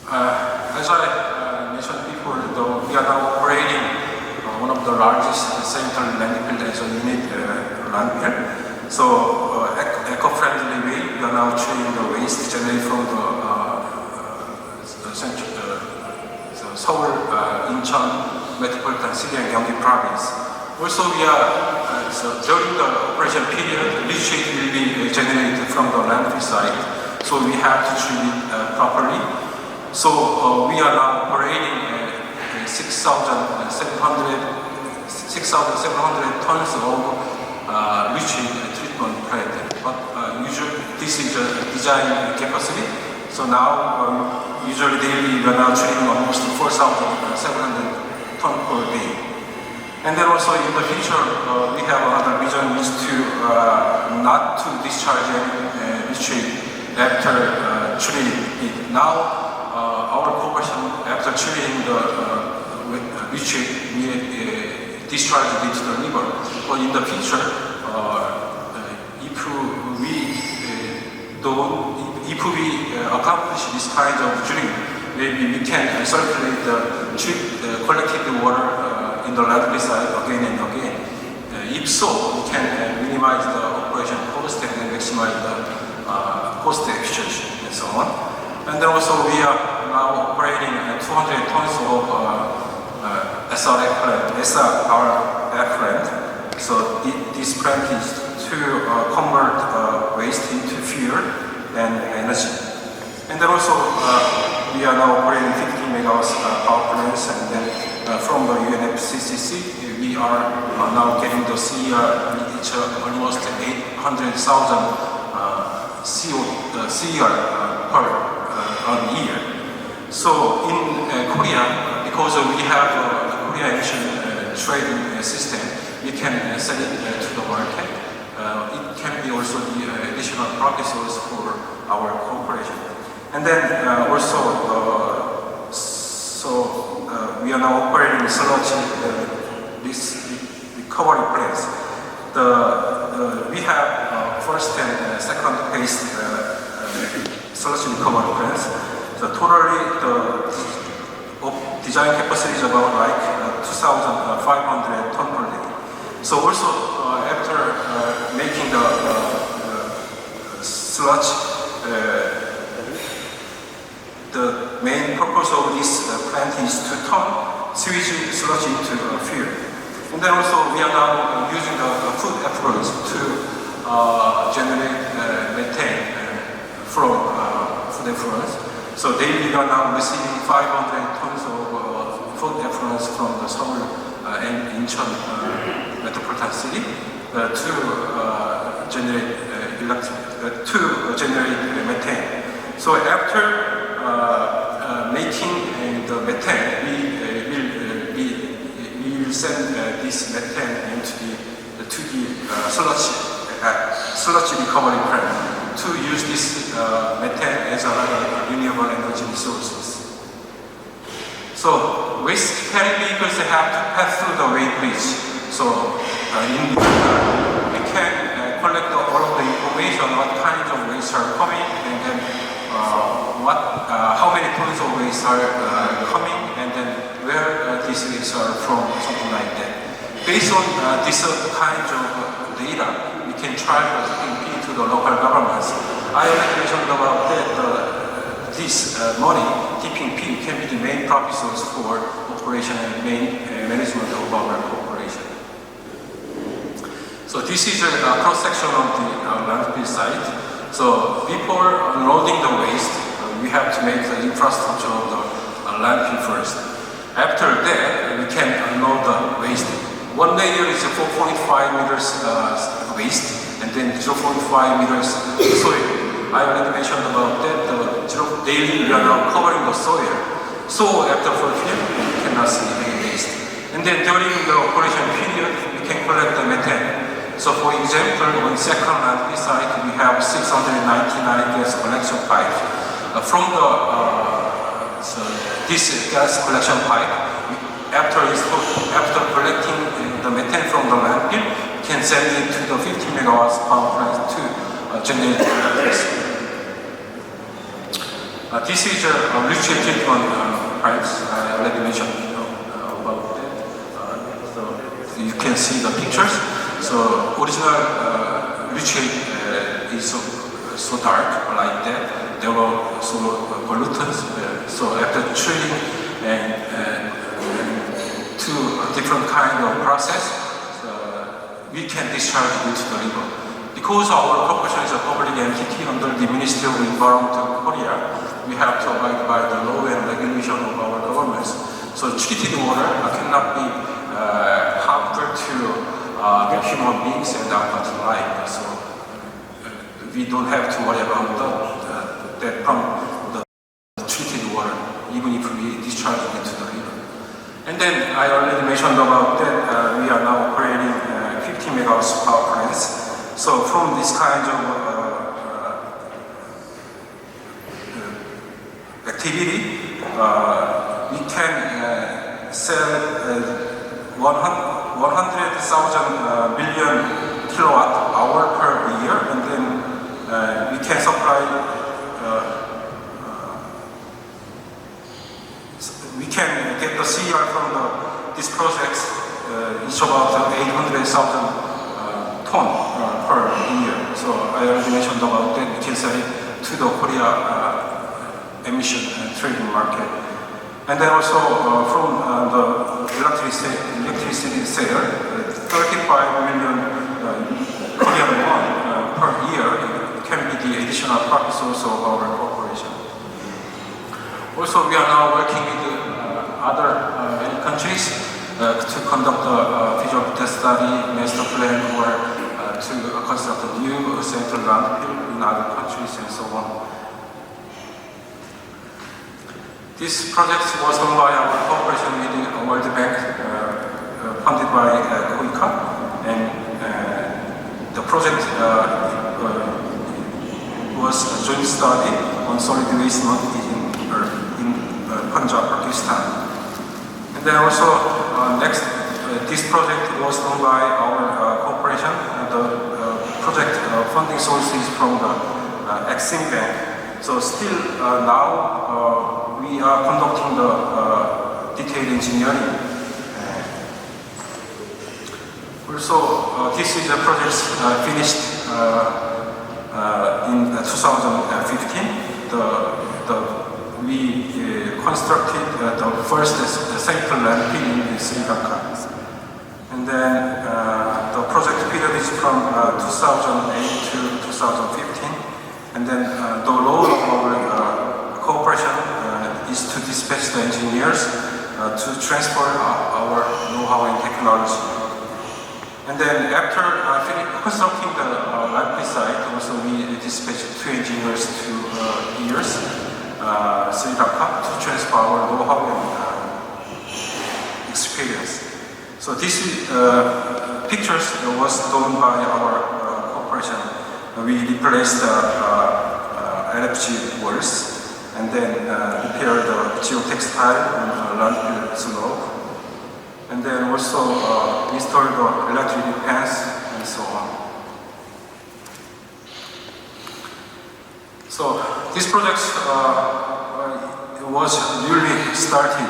As I mentioned before, we are now operating one of the largest central landfill as a unit landfill. So, eco-friendly way, we are now treating the waste generated from the Seoul, Incheon metropolitan city and Gyeonggi province. Also, we are during the operation period, leachate will be generated from the landfill site. So we have to treat it properly. So we are now operating 6,700 tons of leachate treatment plant. But usually this is a design capacity. So now usually daily we are now treating almost 4,700 tons per day. And then also in the future we have another vision is to not to discharge any leachate after treating it. Now our corporation, after treating the leachate, we discharge it to the river. But in the future, if we accomplish this kind of dream, maybe we can circulate the collected water in the landfill side again and again. If so, we can minimize the operation cost and maximize the cost efficiency and so on. And then also we are now operating 200 tons of SRF plant. So this plant is to convert waste into fuel and energy. And then also we are now operating 50 megawatts power plants, and then from the UNFCCC we are now getting the CER, which almost 800,000 CER per year. So in Korea, because we have the Korea emission trading system, we can sell it to the market. It can be also the additional profit source for our corporation. And then also, we are now operating sludge recovery plants. We have first and second phase sludge recovery plants. So totally the design capacity is about like 2,500 tons per day. So also after making the sludge, the main purpose of this plant is to turn sewage sludge into fuel. And then also we are now using the food effluents to generate methane from food effluents. So daily we are now receiving 500 tons of food effluents from the Seoul and Incheon metropolitan city to generate methane. So after making the methane, we will send this methane into the sludge recovery plant to use this methane as another renewable energy resources. So waste carrying vehicles have to pass through the weight bridge. So we can collect all of the information, what kinds of waste are coming, and then how many tons of waste are coming, and then where these waste are from, something like that. Based on this kind of data, we can try to compete to the local governments. I already mentioned about that. this money, tipping fee, can be the main profit source for operation and main management of our corporation. So this is a cross-section of the landfill site. So before unloading the waste, we have to make the infrastructure of the landfill first. After that, we can unload the waste. One layer is 4.5 meters waste, and then 0.5 meters soil. I already mentioned about that. Daily we are now covering the soil. So after fulfilling, we cannot see any waste. And then during the operation period, we can collect the methane. So for example, on second landfill site, we have 699 gas collection pipes. From the this gas collection pipe, after collecting the methane from the landfill, we can send it to the 50 megawatts power plant to generate electricity. This is a mutual treatment pipes. I already mentioned about that. So you can see the pictures. So original mutual is so dark like that. There were also pollutants. So after treating and two different kind of process, we can discharge it to the river. Because our corporation is a public entity under the Ministry of Environment of Korea, we have to abide by the law and regulation of our governments. So treated water cannot be harmful to the human beings and aquatic life. So we don't have to worry about that from the treated water, even if we discharge it to the river. And then I already mentioned about that we are now operating 50 megawatts power plants. So from this kind of activity, we can sell 100,000 billion kilowatt hour per year, and then we can supply. We can get the CR from these projects. It's about 800,000 ton per year. So I already mentioned about that. We can sell it to the Korea emission trading market. And then also from the electricity sale, 35 million Korean won per year can be the additional profit source of our corporation. Also, we are now working with other many countries to conduct a feasibility study, master plan, or to construct a new central landfill in other countries and so on. This project was done by our cooperation with the World Bank, funded by COICA, and the project was a joint study on solid waste in Punjab, Pakistan. And then also this project was done by our corporation. The project funding sources from the Exim Bank. So still now we are conducting the detailed engineering. Also, this is a project finished in 2015. We constructed the first central landfill in Sri Lanka. And then the project period is from 2008 to 2015. And then the role of our cooperation is to dispatch the engineers to transfer our know-how and technology. And then after constructing the landfill site, also we dispatched 2 engineers to years. Sri Lanka to transfer our know-how and experience. So this pictures was done by our corporation. We replaced the LFG walls and then repaired the geotextile on landfill slope, and then also installed the electric fence and so on. So this project was newly started.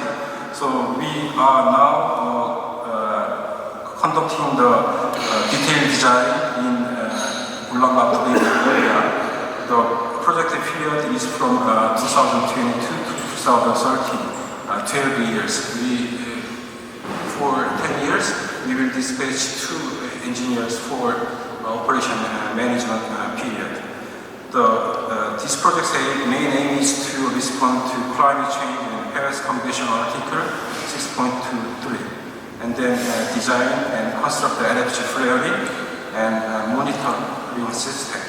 So we are now conducting the detailed design in Ulaanbaatar area. the project period is from 2022 to 2030, 12 years. For 10 years, we will dispatch 2 engineers for operation and management period. This project's main aim is to respond to climate change and Paris Convention Article 6.23, and then design and construct the energy flaring and monitoring system.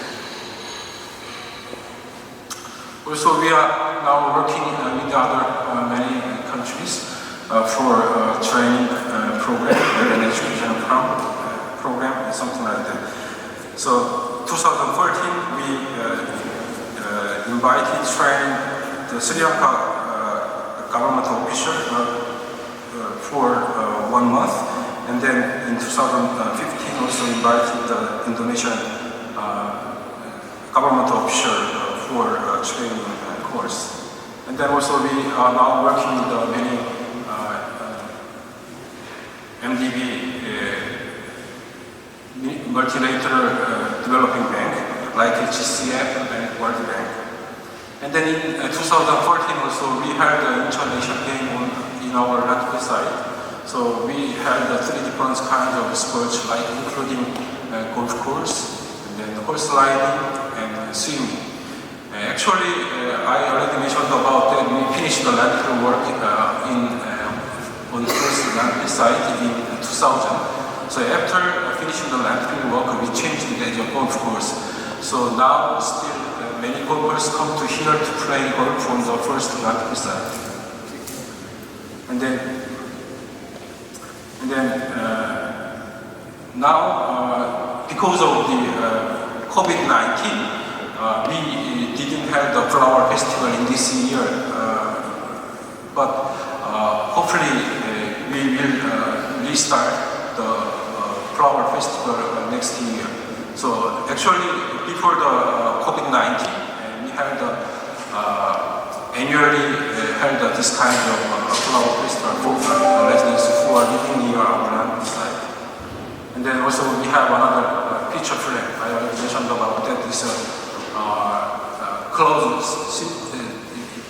Also, we are now working with other many countries for training program, an education program, and something like that. So, 2014, we invited training the Sri Lanka government official for 1 month, and then in 2015 also invited the Indonesian government official for training course. And then also we are now working with many MDB multilateral developing bank like GCF and World Bank. And then in 2014 also we had the international game in our Latvia side. So we had 3 different kinds of sports, like including golf course, and then horse riding and swimming. Actually, I already mentioned about that we finished the landfill work on the first landfill site in 2000. So after finishing the landfill work, we changed it as a golf course. So now still many golfers come to here to play golf on the first landfill site. And then now, because of the COVID-19, we didn't have the flower festival in this year, but hopefully we will restart the flower festival next year. So actually, before the COVID-19, we had annually held this kind of flower festival for residents who are living near our land site. And then also we have another picture flag. I already mentioned about that. This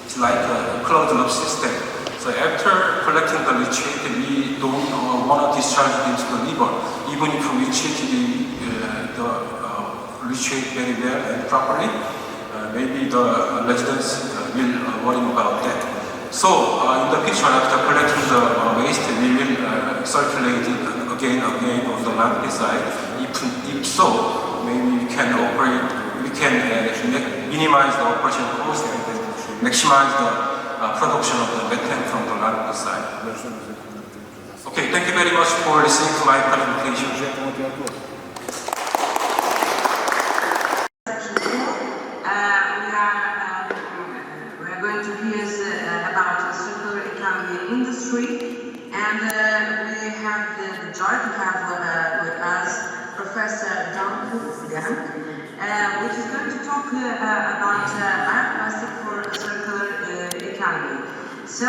it's like a closed loop system. So after collecting the leachate, we don't want to discharge it into the river. Even if we treat the leachate very well and properly, maybe the residents will worry about that. So in the picture, after collecting the waste, we will circulate it again on the landfill side. If so, maybe we can minimize the operation cost and maximize the production of the methane from the landfill side. Okay, thank you very much for listening to my presentation. We are going to hear about the circular economy industry, and we have the joy to have with us Professor Jorge, which is going to talk about bioplastic for a circular economy. So,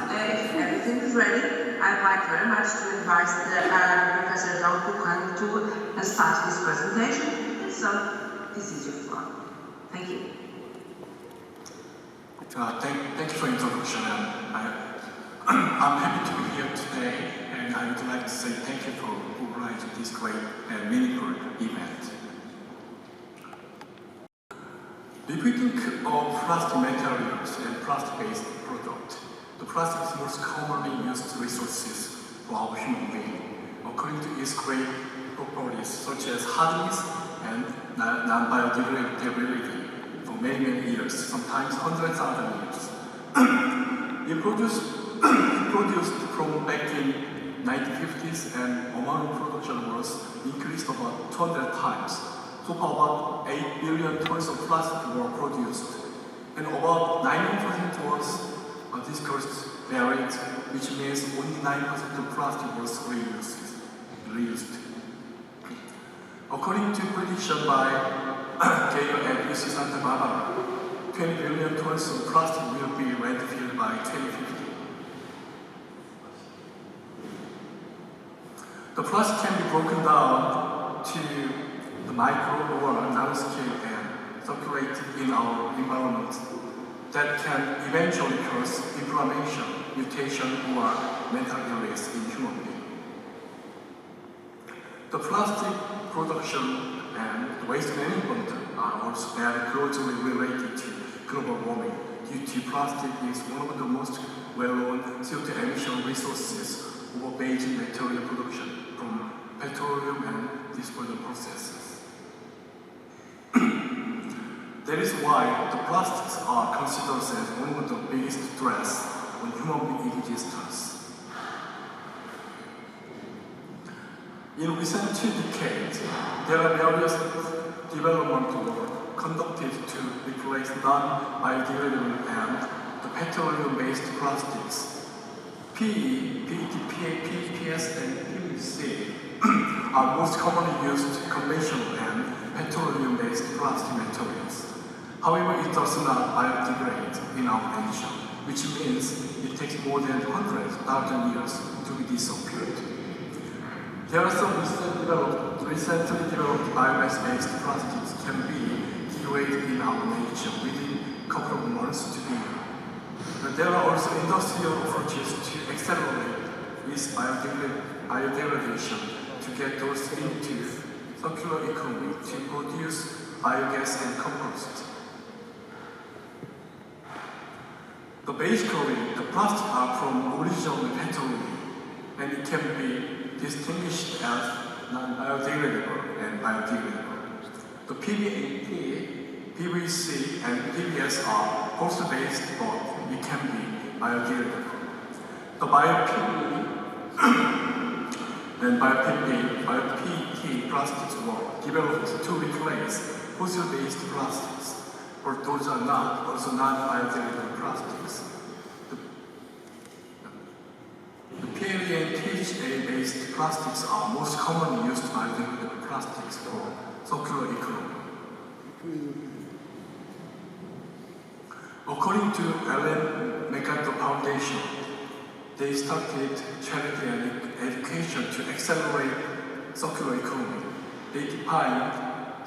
if everything is ready, I'd like very much to invite Professor Jorge to start his presentation. So, this is your floor. Thank you. Thank you for the introduction. I'm happy to be here today, and I would like to say thank you for organizing this great and meaningful event. If we think of plastic materials and plastic-based products, the plastic is the most commonly used resources for our human being, according to its great properties such as hardness and non-biodegradability for many years, sometimes hundreds of other years. It produced from back in 1950s, and amount of production was increased about 200 times. So about 8 billion tons of plastic were produced, and about 90% was discussed buried, which means only 9% of plastic was reused. According to prediction by Gale and UC Santa Barbara, 20 billion tons of plastic will be landfilled by 2050. The plastic can be broken down to the micro or nanoscale and circulated in our environment that can eventually cause inflammation, mutation, or mental illness in human beings. The plastic production and waste management are also very closely related to global warming due to plastic is one of the most well-known CO2 emission resources of basic material production from petroleum and disposal processes. That is why the plastics are considered as one of the biggest threats on human being existence. In recent 2 decades, there are various development work conducted to replace non-biodegradable and the petroleum-based plastics. PE, PET, PES, and PVC are most commonly used conventional and petroleum-based plastic materials. However, it does not biodegrade in our nation, which means it takes more than 100,000 years to be disappeared. There are some recently developed biomass-based plastics can be degraded in our nature within a couple of months to a year. But there are also industrial approaches to accelerate this biodegradation to get those into circular economy to produce biogas and compost. Basically, the plastics are from original petroleum, and it can be distinguished as non-biodegradable and biodegradable. The PVC, PVC, and PVS are post-based, but it can be biodegradable. The bio-PE and bio-PET plastics were developed to replace fossil-based plastics, but those are also non-biodegradable plastics. The PLA and PHA-based plastics are most commonly used biodegradable plastics for circular economy. According to Ellen MacArthur Foundation, they started charity and education to accelerate circular economy. They defined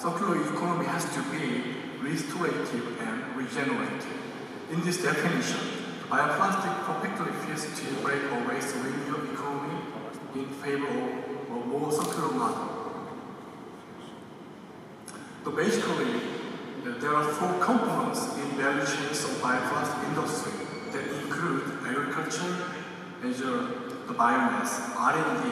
circular economy has to be restorative and regenerative. In this definition, bioplastic perfectly fits to break or waste renewable economy in favor of a more circular model. So basically, there are 4 components in value chains of bioplastic industry that include agriculture, measure the biomass, R&D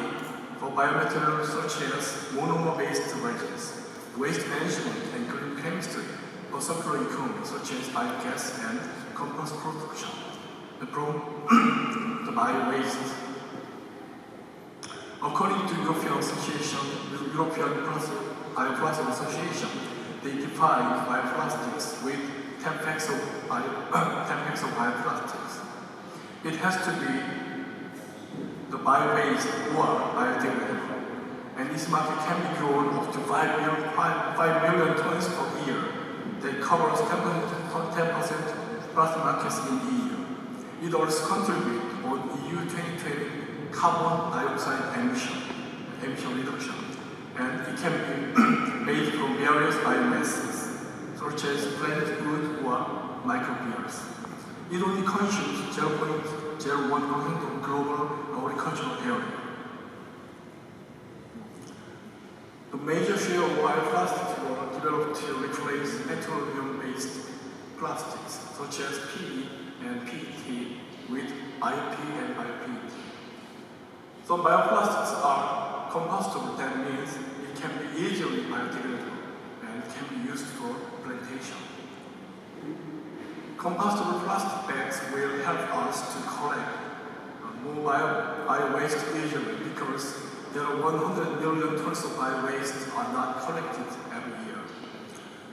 for biomaterials such as monomer-based resins, waste management and green chemistry for circular economy such as biogas and compost production, from the bio-waste. According to European Bioplastic Association, they define bioplastics with 10 packs of bioplastics. It has to be the bio-based or biodegradable, and this market can be grown up to 5 million tons per year. That covers 10% plastic markets in the EU. It also contributes on EU 2020 carbon dioxide emission reduction, and it can be made from various biomasses, such as plant wood or microbeers. It only consumes 0.01% of global agricultural area. The major share of bioplastics were developed to replace petroleum-based plastics, such as PE and PET, with bio-P and bio-PET. Some bioplastics are compostable, that means it can be easily biodegradable and can be used for plantation. Compostable plastic bags will help us to collect more bio-waste easily because there are 100 million tons of bio-waste are not collected every year.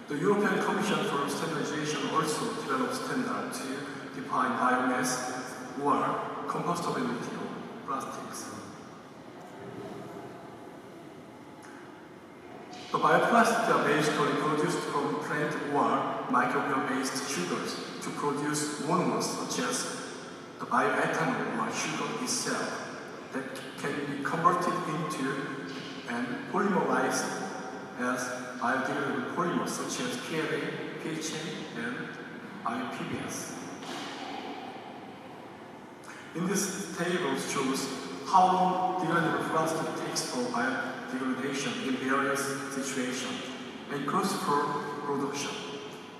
The European Commission for Standardization also developed standards to define biomass or compostability of plastics. The bioplastics are basically produced from plant or microbial-based sugars to produce monomers such as the bioethanol or sugar itself that can be converted into and polymerized as biodegradable polymers such as PLA, PHA, and PBS. In this table shows how long degradable plastic takes for biodegradation in various situations and cost per production.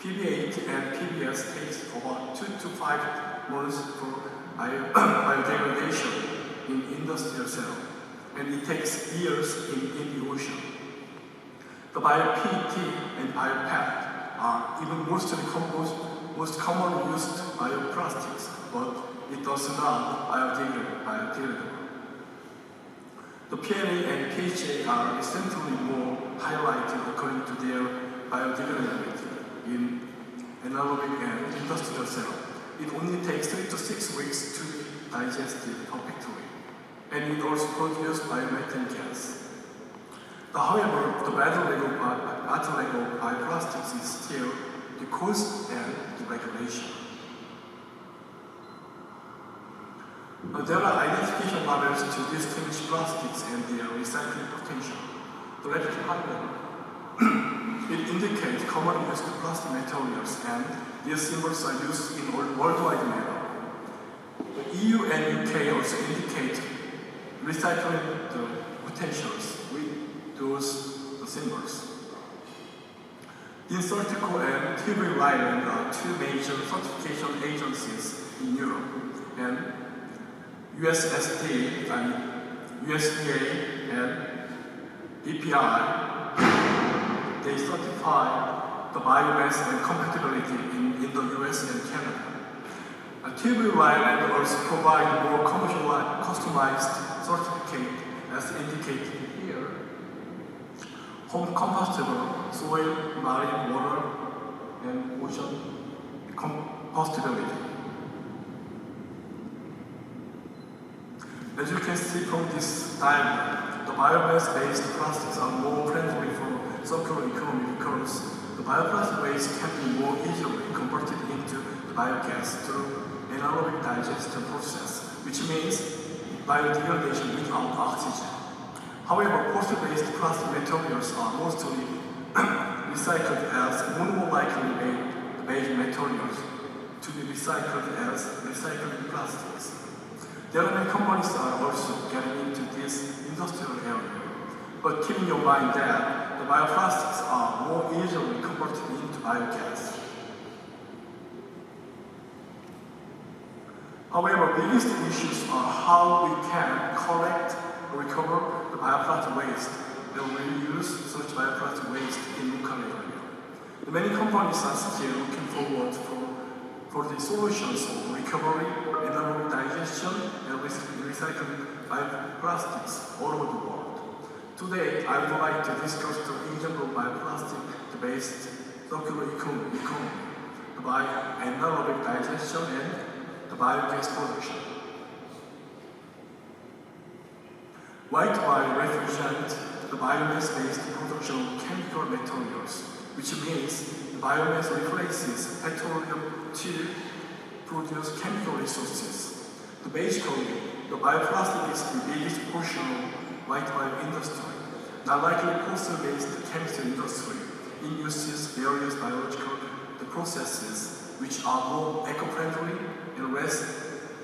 PB8 and PBS takes about 2 to 5 months for biodegradation in industrial cell, and it takes years in the ocean. The bio-PET and bio-PET are even most commonly used bioplastics, but it does not biodegradable. The PLA and PHA are recently more highlighted according to their biodegradability in anaerobic and industrial cell. It only takes 3 to 6 weeks to be digested perfectly, and it also produces biomethane gas. However, the battle leg of bioplastics is still the cost and the regulation. There are identification models to distinguish plastics and their recycling potential. The left panel it indicates commonly used plastic materials, and these symbols are used in worldwide manner. The EU and UK also indicate recycling the potentials with those symbols. Incertico and TB Ryland are two major certification agencies in Europe, and USSD and USDA and EPI, they certify the biomass and compatibility in the US and Canada. TB Ryland also provide more customized certificate as indicated here. Home compostable, soil, marine, water, and ocean compostability. As you can see from this diagram, the biomass-based plastics are more friendly for circular economy because the bioplastic waste can be more easily converted into the biogas through anaerobic digestion process, which means biodegradation without oxygen. However, fossil-based plastic materials are mostly recycled as monolikely based materials to be recycled as recycled plastics. There are many companies are also getting into this industrial area, but keep in your mind that the bioplastics are more easily converted into biogas. However, biggest issues are how we can collect or recover the bioplastic waste and reuse such bioplastic waste in local area. Many companies are still looking forward for the solutions of recovery, anaerobic digestion, and recycling bioplastics all over the world. Today, I would like to discuss the example of bioplastic-based circular economy, the anaerobic digestion, and the biogas production. White wine represents the biomass-based production of chemical materials, which means the biomass replaces petroleum to produce chemical resources. Basically, the bioplastic is the biggest portion of white wine industry, not likely fossil-based chemical industry. It uses various biological processes which are more eco-friendly and less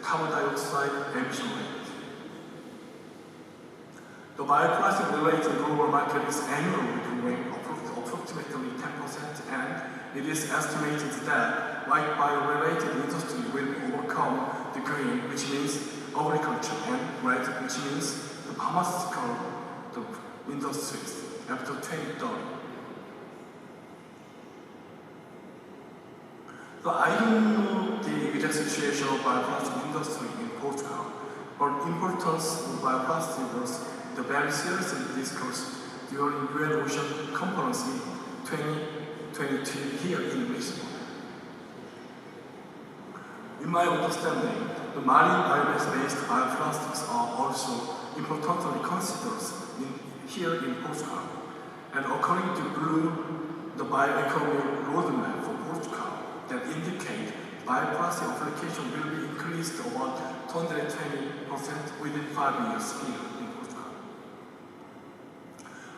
carbon dioxide emission rate. The bioplastic-related global market is annually growing approximately 10%, and it is estimated that white bio-related industry will overcome the green, which means agriculture, and red, which means the pharmaceutical industries after 2030. So I don't know the exact situation of bioplastic industry in Portugal, but importance of bioplastic was the very seriously discussed during UN Ocean Conference in 2022 here in Lisbon. In my understanding, the marine biomass-based bioplastics are also importantly considered here in Portugal. And according to Bruno, the bioeconomy roadmap for Portugal that indicate bioplastic application will be increased about 220% within 5 years here in Portugal.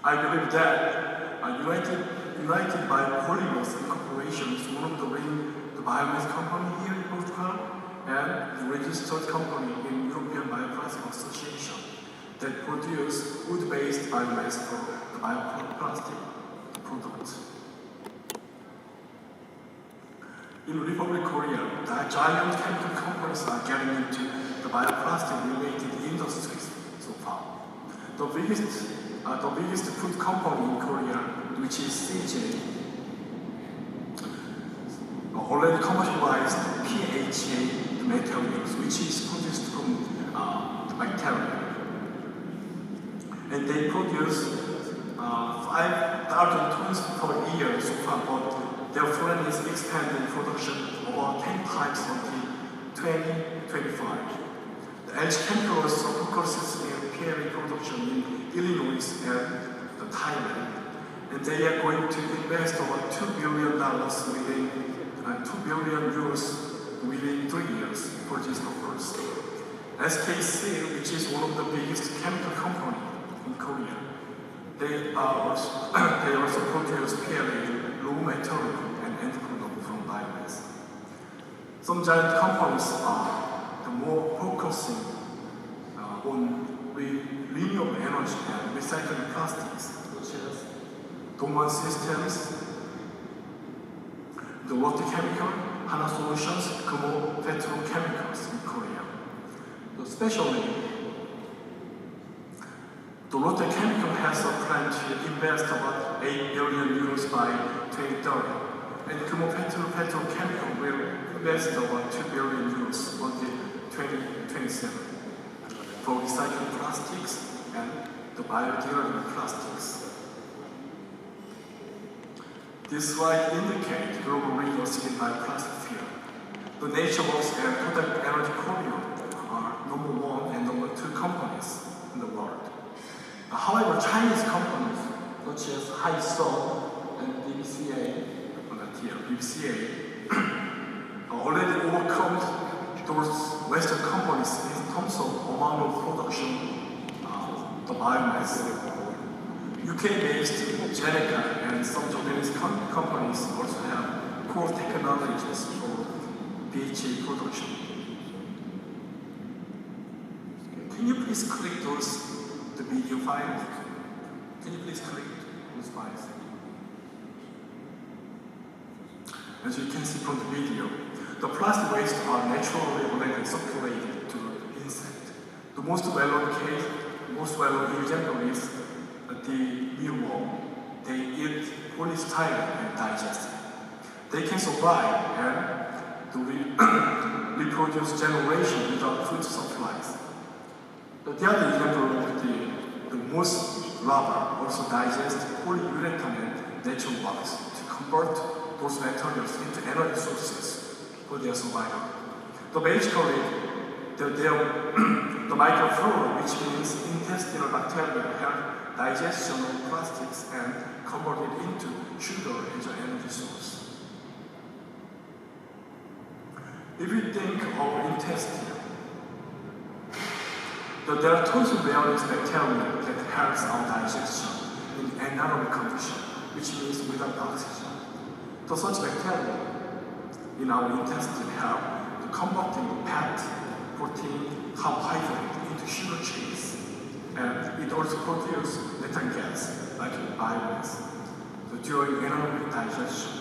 I believe that United by Polymers Incorporation is one of the biomass company here in Portugal and the registered company in European Bioplastic Association that produce wood-based biomass for the bioplastic products. In Republic Korea, the giant chemical companies are getting into the bioplastic-related industries so far. The biggest food company in Korea, which is CJ, already commercialized PHA materials, which is produced from the bacteria. And they produce 5,000 tons per year so far, but their plan is expanding production about 10 times until 2025. The LG Chemical also focuses in PLA production in Illinois and Thailand, and they are going to invest over $2 billion within 2 billion euros within 3 years for this purpose. SKC, which is one of the biggest chemical company in Korea, they also produce PLA, raw material, and end product from biomass. Some giant companies are more focusing on renewable energy and recycling plastics, such as Dongwon Systems, the Lotte Chemical, Hanwha Solutions, Yeongmoo Petrochemicals in Korea. Especially, the Lotte Chemical has a plan to invest about 8 billion euros by 2030, and Yeongmoo Petrochemical will invest about 2 billion euros until 2027 for recycling plastics and the biodegradable plastics. This slide indicates global leaders in bioplastic field. The NatureWorks and Product Energy Korea are number 1 and number 2 companies in the world. However, Chinese companies such as Hisun and BBCA already overcome those Western companies in terms of amount of production of the biomass. UK-based Jenica and some Japanese companies also have core technologies for PHA production. Can you please click the video files? Can you please click those files? As you can see from the video, the plastic waste are naturally already circulated to the insect. The most well-known example is the mealworm. They eat polystyrene and digest it. They can survive and reproduce generation without food supplies. The other example of the moss larva also digest polyurethane and natural wax to convert those materials into energy sources for their survival. So basically, the microflora, which means intestinal bacteria, help digestion of plastics and convert it into sugar as an energy source. If you think of intestine, there are tons of various bacteria that helps our digestion in anaerobic condition, which means without oxygen. So such bacteria in our intestine help to converting fat, protein, carbohydrate into sugar chains. And it also produces methane gas, like biomass, during anaerobic digestion.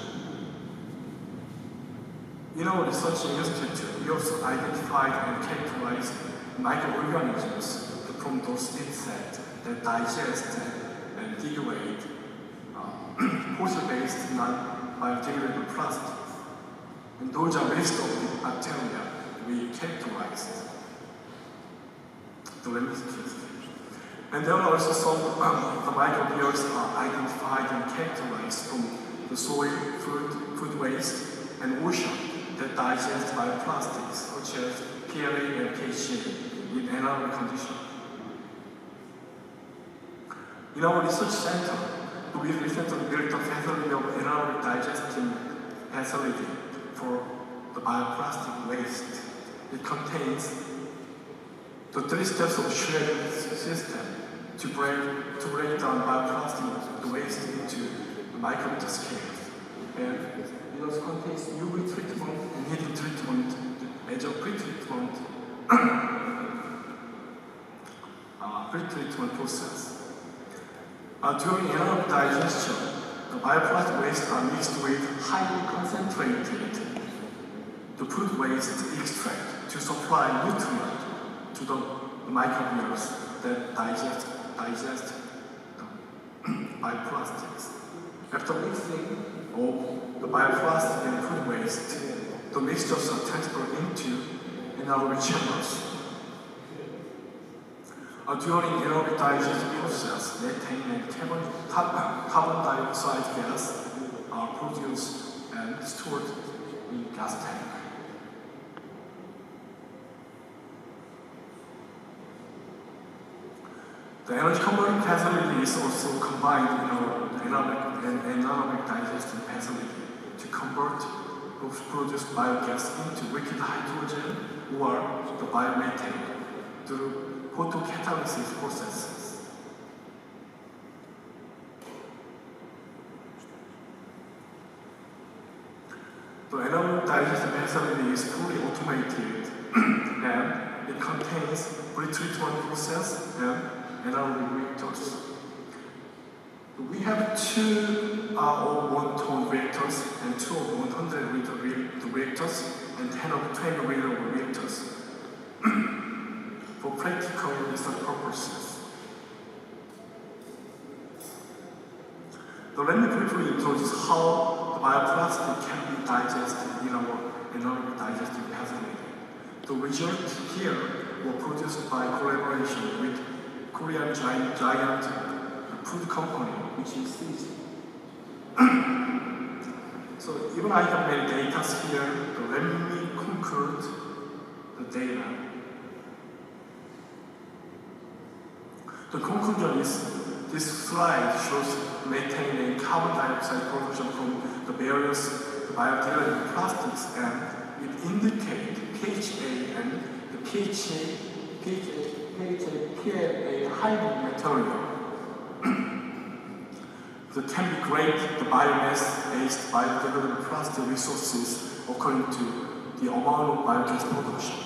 In our research institute, we also identified and characterized microorganisms from those insects that digest and degrade fossil-based non-biodegradable plastics. And those are list of the bacteria we characterized. And there are also some the microbials are identified and characterized from the soil, food waste, and ocean that digest bioplastics such as PLA and PHA in anaerobic condition. In our research center, we recently built a facility of anaerobic digesting facility for the bioplastic waste. It contains the 3 steps of shredding system to break down bioplastic waste into micrometer scales. And it also contains UV treatment and heating treatment as a pre-treatment process. During anaerobic digestion, the bioplastic waste are mixed with highly concentrated food waste extract to supply nutrient to the microbials that digest the bioplastics. After mixing of the bioplastic and food waste, the mixtures are transferred into anaerobic chambers. During anaerobic digestion process, methane and carbon dioxide gas are produced and stored in gas tank. The energy converting facility is also combined in our anaerobic digestion facility to convert those produced biogas into liquid hydrogen or the biomethane through photocatalysis processes. The anaerobic digestion facility is fully automated and it contains pretreatment process and anaerobic reactors. We have 2 of 1-ton reactors and 2 of 100-liter reactors and 10 of 20-liter reactors for practical research purposes. Let me briefly introduce how the bioplastic can be digested in our anaerobic digestion facility. The result here were produced by collaboration with Korean giant food company, which is CG. So even I have many data here, let me conclude the data. The conclusion is this slide shows methane and carbon dioxide production from the various biodegradable plastics, and it indicates PHA and the PHA hybrid material that can degrade the biomass-based biodegradable plastic resources according to the amount of biogas production.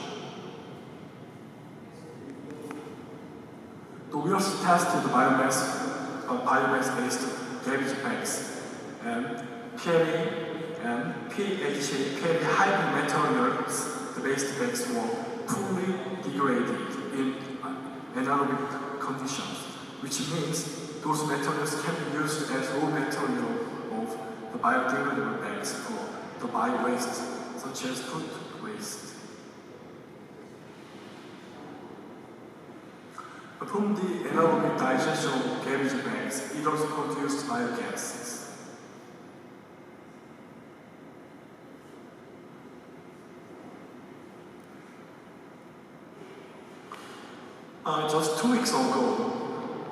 We also tested the biomass-based garbage bags and PHA and PHA hybrid materials. The waste bags were fully degraded in anaerobic conditions, which means those materials can be used as raw material of the biodegradable bags for the bio-waste, such as food waste. From the anaerobic digestion of garbage bags, it also produced biogases. Just 2 weeks ago,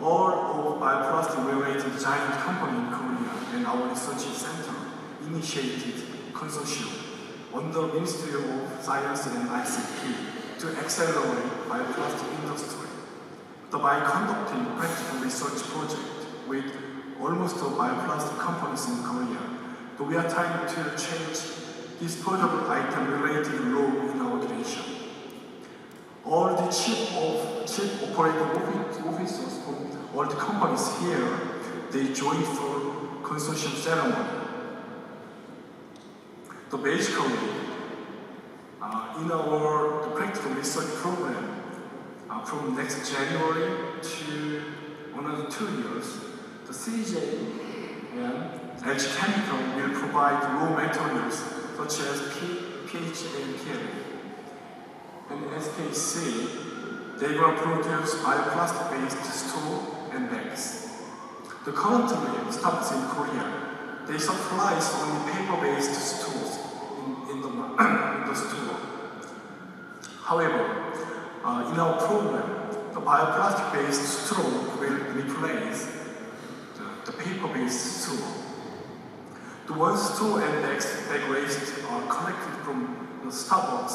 all of bioplastic-related giant company in Korea and our research center initiated consortium under the Ministry of Science and ICT to accelerate bioplastic industry. By conducting practical research project with almost all bioplastic companies in Korea, we are trying to change disposable item-related law in our nation. All the chief operating officers from all the companies here, they joined for consortium ceremony. Basically, in our practical research program, from next January to another 2 years, the CJ and LG Chemical will provide raw materials such as PHA and PLA. And SKC, they will produce bioplastic-based straw and bags. Currently, startups in Korea, they supply only paper-based straws in the store. However, in our program, the bioplastic-based straw will replace the paper-based straw. The one straw and bag waste are collected from the Starbucks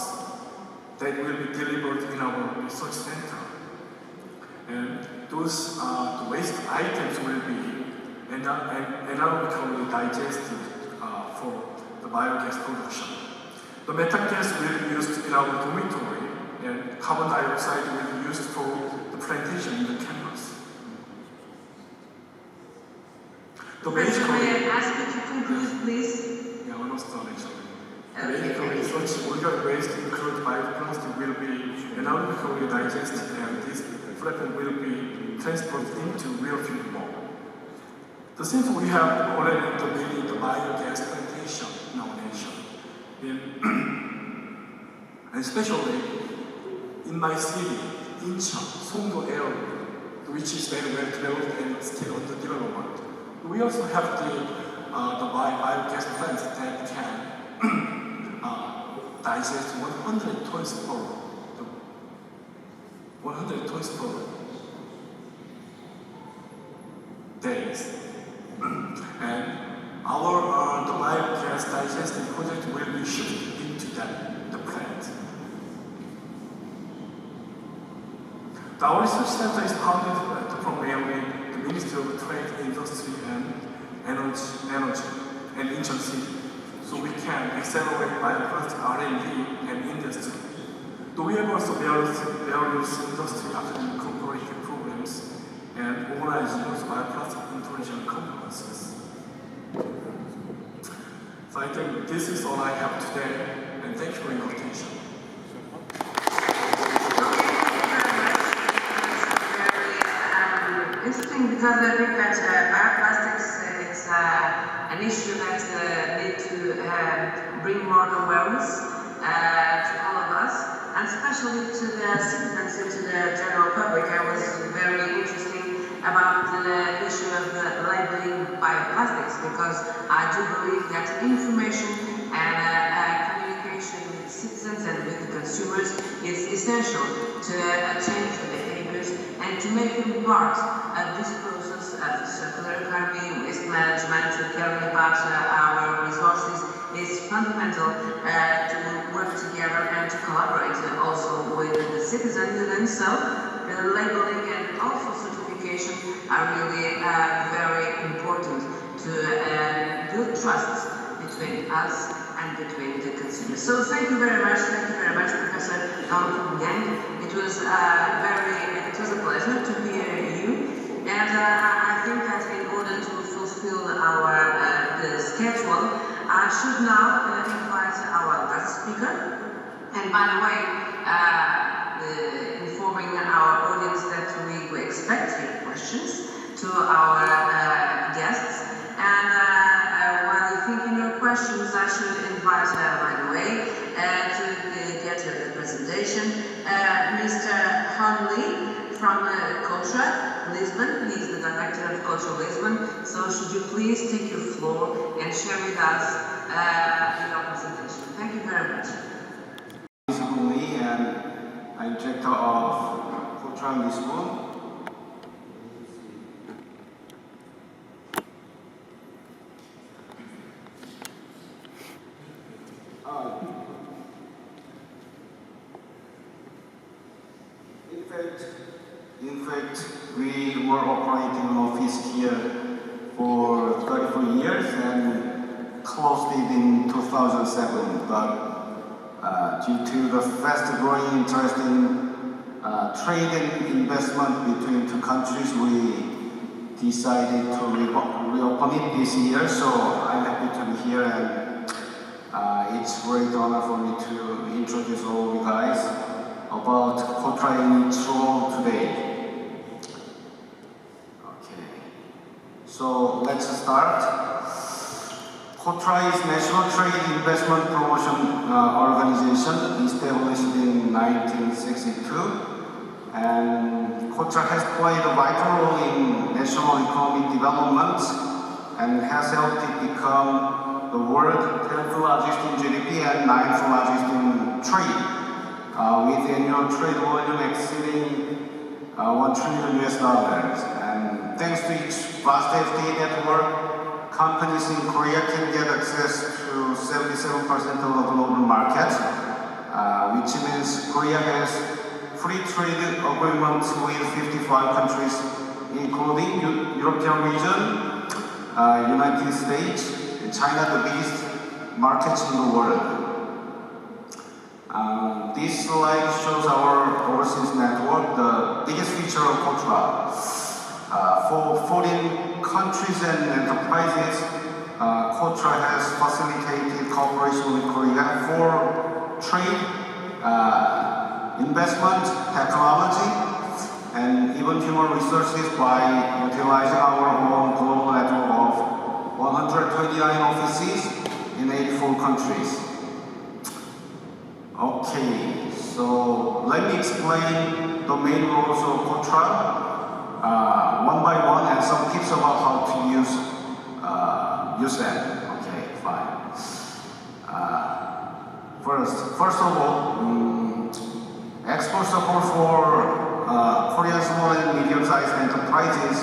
that will be delivered in our research center. And those the waste items will be anaerobically digested for the biogas production. The methane gas will be used in our dormitory, and carbon dioxide will be used for the plantation in the campus. Professor, may I ask you to conclude, please? Yeah, almost done actually. Basically, such organic waste included bioplastic will be anaerobically digested, and this flapping will be transported into real fuel mode. Since we have already intervened in the biogas plantation in our nation, and especially in my city, Incheon, Songdo area, which is very well developed and still under development, we also have the biogas plants that can digest 100 tons per days. And our the biogas digesting project will be shifted into the plant. Our research center is founded primarily the Ministry of Trade, Industry and Energy and Incheon City, so we can accelerate bioplastic R&D and industry. We have also various industry academic cooperative programs and organizing those bioplastic international conferences. So I think this is all I have today, and thank you for your attention. Interesting, because I think that bioplastics is an issue that need to bring more awareness to all of us, and especially to the citizens and to the general public. I was very interested about the issue of labeling bioplastics, because I do believe that information and communication with citizens and with the consumers is essential to change the behaviors and to make them part of this process of circular economy, waste management, caring about our resources is fundamental to work together and to collaborate also with the citizens. And so labeling and also certification are really very important to build trust between us and between the consumers. So thank you very much, Professor Yang. It was a pleasure to hear you, and I think that in order to fulfill our the schedule, I should now invite our last speaker. And by the way, informing our audience that we expect your questions to our guests. And while you're thinking your questions, I should invite, by the way, to get the presentation, Mr. Hanwha from Culture, Lisbon. He's the director of Culture Lisbon. So should you please take your floor and share with us your presentation. Thank you very much. And I'm director of Culture Lisbon. In fact, we were operating an office here for 34 years and closed it in 2007. But due to the fast-growing interest in trade and investment between two countries, we decided to reopen it this year. So I'm happy to be here, and it's a great honor for me to introduce all you guys about Coreia in its role today. Okay, so let's start. Coreia is National Trade Investment Promotion Organization, established in 1962, and Coreia has played a vital role in national economic development and has helped it become the world's 10th largest in GDP and 9th largest in trade. With annual trade volume exceeding $1 trillion. And thanks to its vast FTA network, companies in Korea can get access to 77% of the global market, which means Korea has free trade agreements with 55 countries, including European region, United States, and China, the biggest markets in the world. This slide shows our overseas network, the biggest feature of Portugal. For foreign countries and enterprises, Coreia has facilitated cooperation with Korea for trade, investment, technology, and even human resources by utilizing our own global network of 129 offices in 84 countries. Okay, so let me explain the main roles of Coreia one by one and some tips about how to use them. Okay, fine. First of all, export support for Korean small and medium-sized enterprises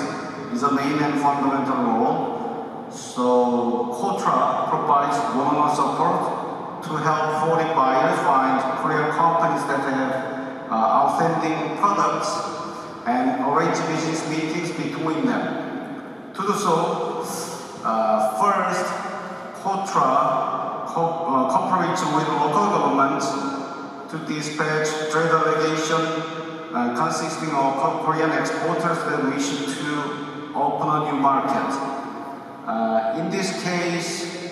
is a main and fundamental role. So Coreia provides one-on-one support to help foreign buyers find Korean companies that have outstanding products and arrange business meetings between them. To do so, first, Coreia cooperates with local governments to dispatch trade delegation consisting of Korean exporters that wish to open a new market. In this case,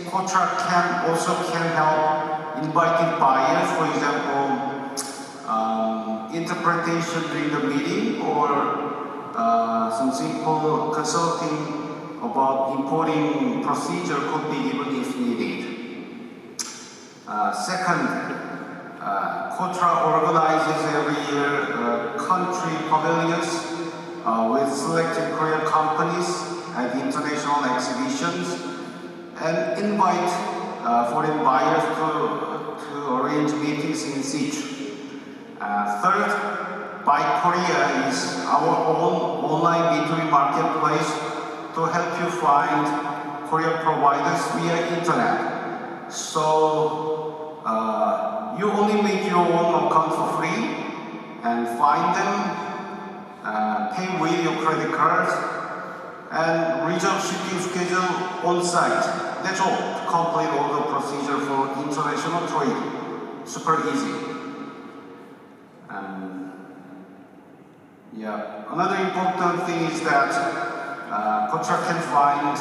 Coreia also can help invited buyers, for example, interpretation during the meeting or some simple consulting about importing procedure could be given if needed. Second, Coreia organizes every year country pavilions with selected Korean companies at international exhibitions and invite foreign buyers to arrange meetings in situ. Third, Buy Korea is our own online B2B marketplace to help you find Korean providers via internet. So you only make your own account for free and find them, pay with your credit cards, and reserve shipping schedule on site. That's all to complete all the procedure for international trade. Super easy. Another important thing is that Coreia can find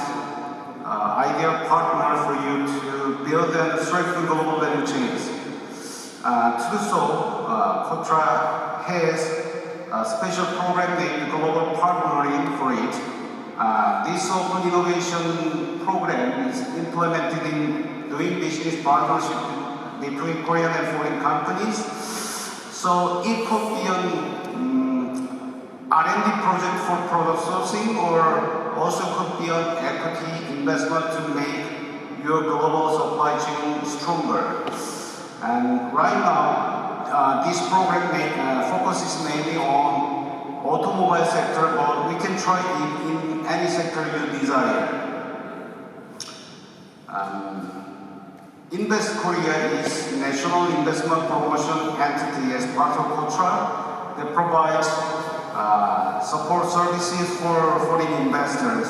ideal partner for you to build and strengthen global value chains. To do so, Coreia has a special program named Global Partnering for it. This open innovation program is implemented in doing business partnership between Korean and foreign companies. So it could be an R&D project for product sourcing, or also could be an equity investment to make your global supply chain stronger. And right now, this program focuses mainly on automobile sector, but we can try it in any sector you desire. Invest Korea is national investment promotion entity as part of Coreia that provides support services for foreign investors.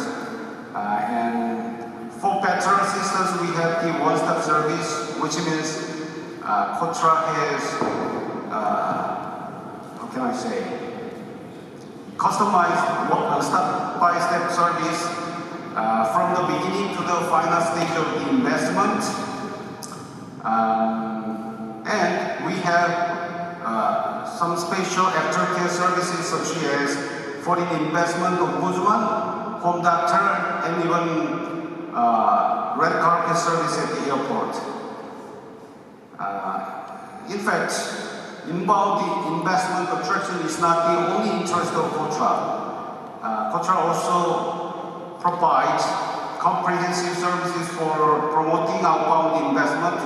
And for better assistance, we have the one-stop service, which means Coreia has, how can I say, customized step-by-step service from the beginning to the final stage of the investment. And we have some special aftercare services such as foreign investment ombudsman, home doctor, and even red carpet service at the airport. In fact, inbound investment attraction is not the only interest of Coreia. Coreia also provides comprehensive services for promoting outbound investment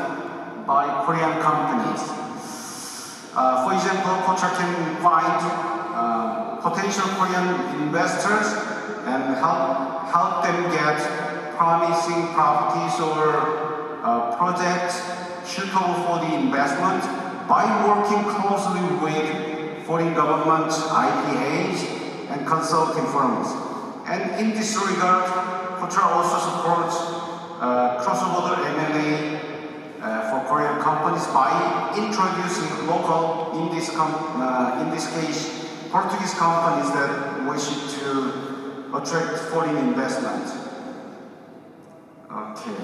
by Korean companies. For example, Coreia can find potential Korean investors and help them get promising properties or projects suitable for the investment by working closely with foreign government, IPAs, and consulting firms. And in this regard, Portugal also supports cross-border M&A for Korean companies by introducing local, in this case, Portuguese companies that wish to attract foreign investment. Okay,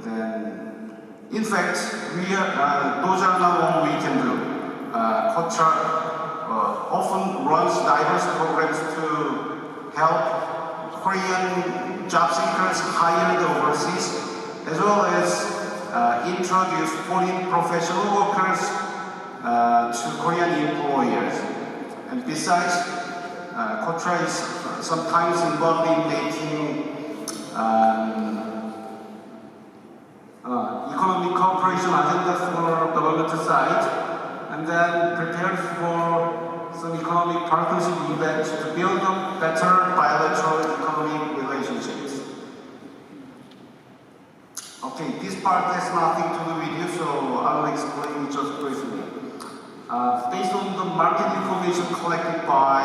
then, in fact, those are not all we can do. Portugal often runs diverse programs to help Korean job seekers hired overseas, as well as introduce foreign professional workers to Korean employers. And besides, Coreia is sometimes involved in making economic cooperation agenda for government side, and then prepared for some economic partnership events to build up better bilateral economic relationships. Okay, this part has nothing to do with you, so I will explain it just briefly. Based on the market information collected by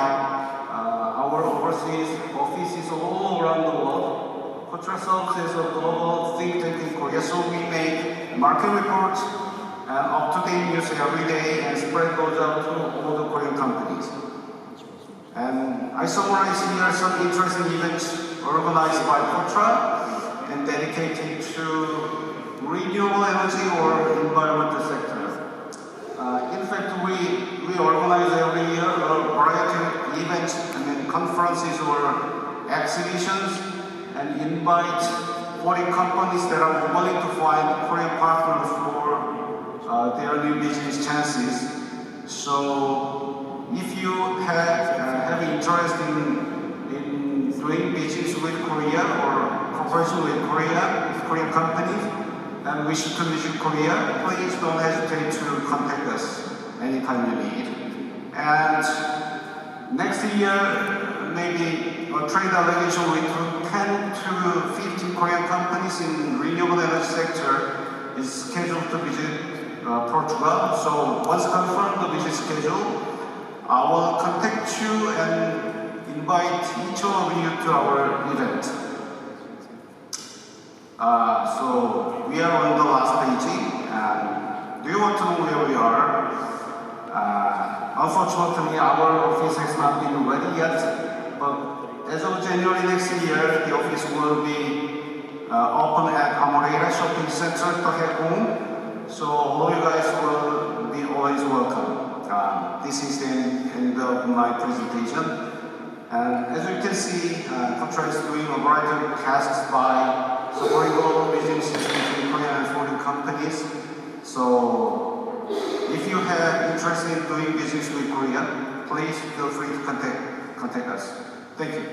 our overseas offices all around the world, Portugal serves as a global think tank in Korea, so we make market reports and up-to-date news every day and spread those out to all the Korean companies. And I summarize here some interesting events organized by Portugal and dedicated to renewable energy or environmental sector. In fact, we organize every year a variety of events and conferences or exhibitions and invite foreign companies that are willing to find Korean partners for their new business chances. So if you have interest in doing business with Korea or cooperation with Korean companies, and wish to visit Korea, please don't hesitate to contact us anytime you need. And next year, maybe a trade delegation with 10 to 15 Korean companies in renewable energy sector is scheduled to visit Portugal. So once confirmed the visit schedule, I will contact you and invite each of you to our event. So we are on the last page. Do you want to know where we are? Unfortunately, our office has not been ready yet, but as of January next year, the office will be open at Amaral Shopping Center, Yeongmoo. So all you guys will be always welcome. This is the end of my presentation. And as you can see, Coreia is doing a variety of tasks by supporting global businesses between Korean and foreign companies. So if you have interest in doing business with Korea, please feel free to contact us. Thank you.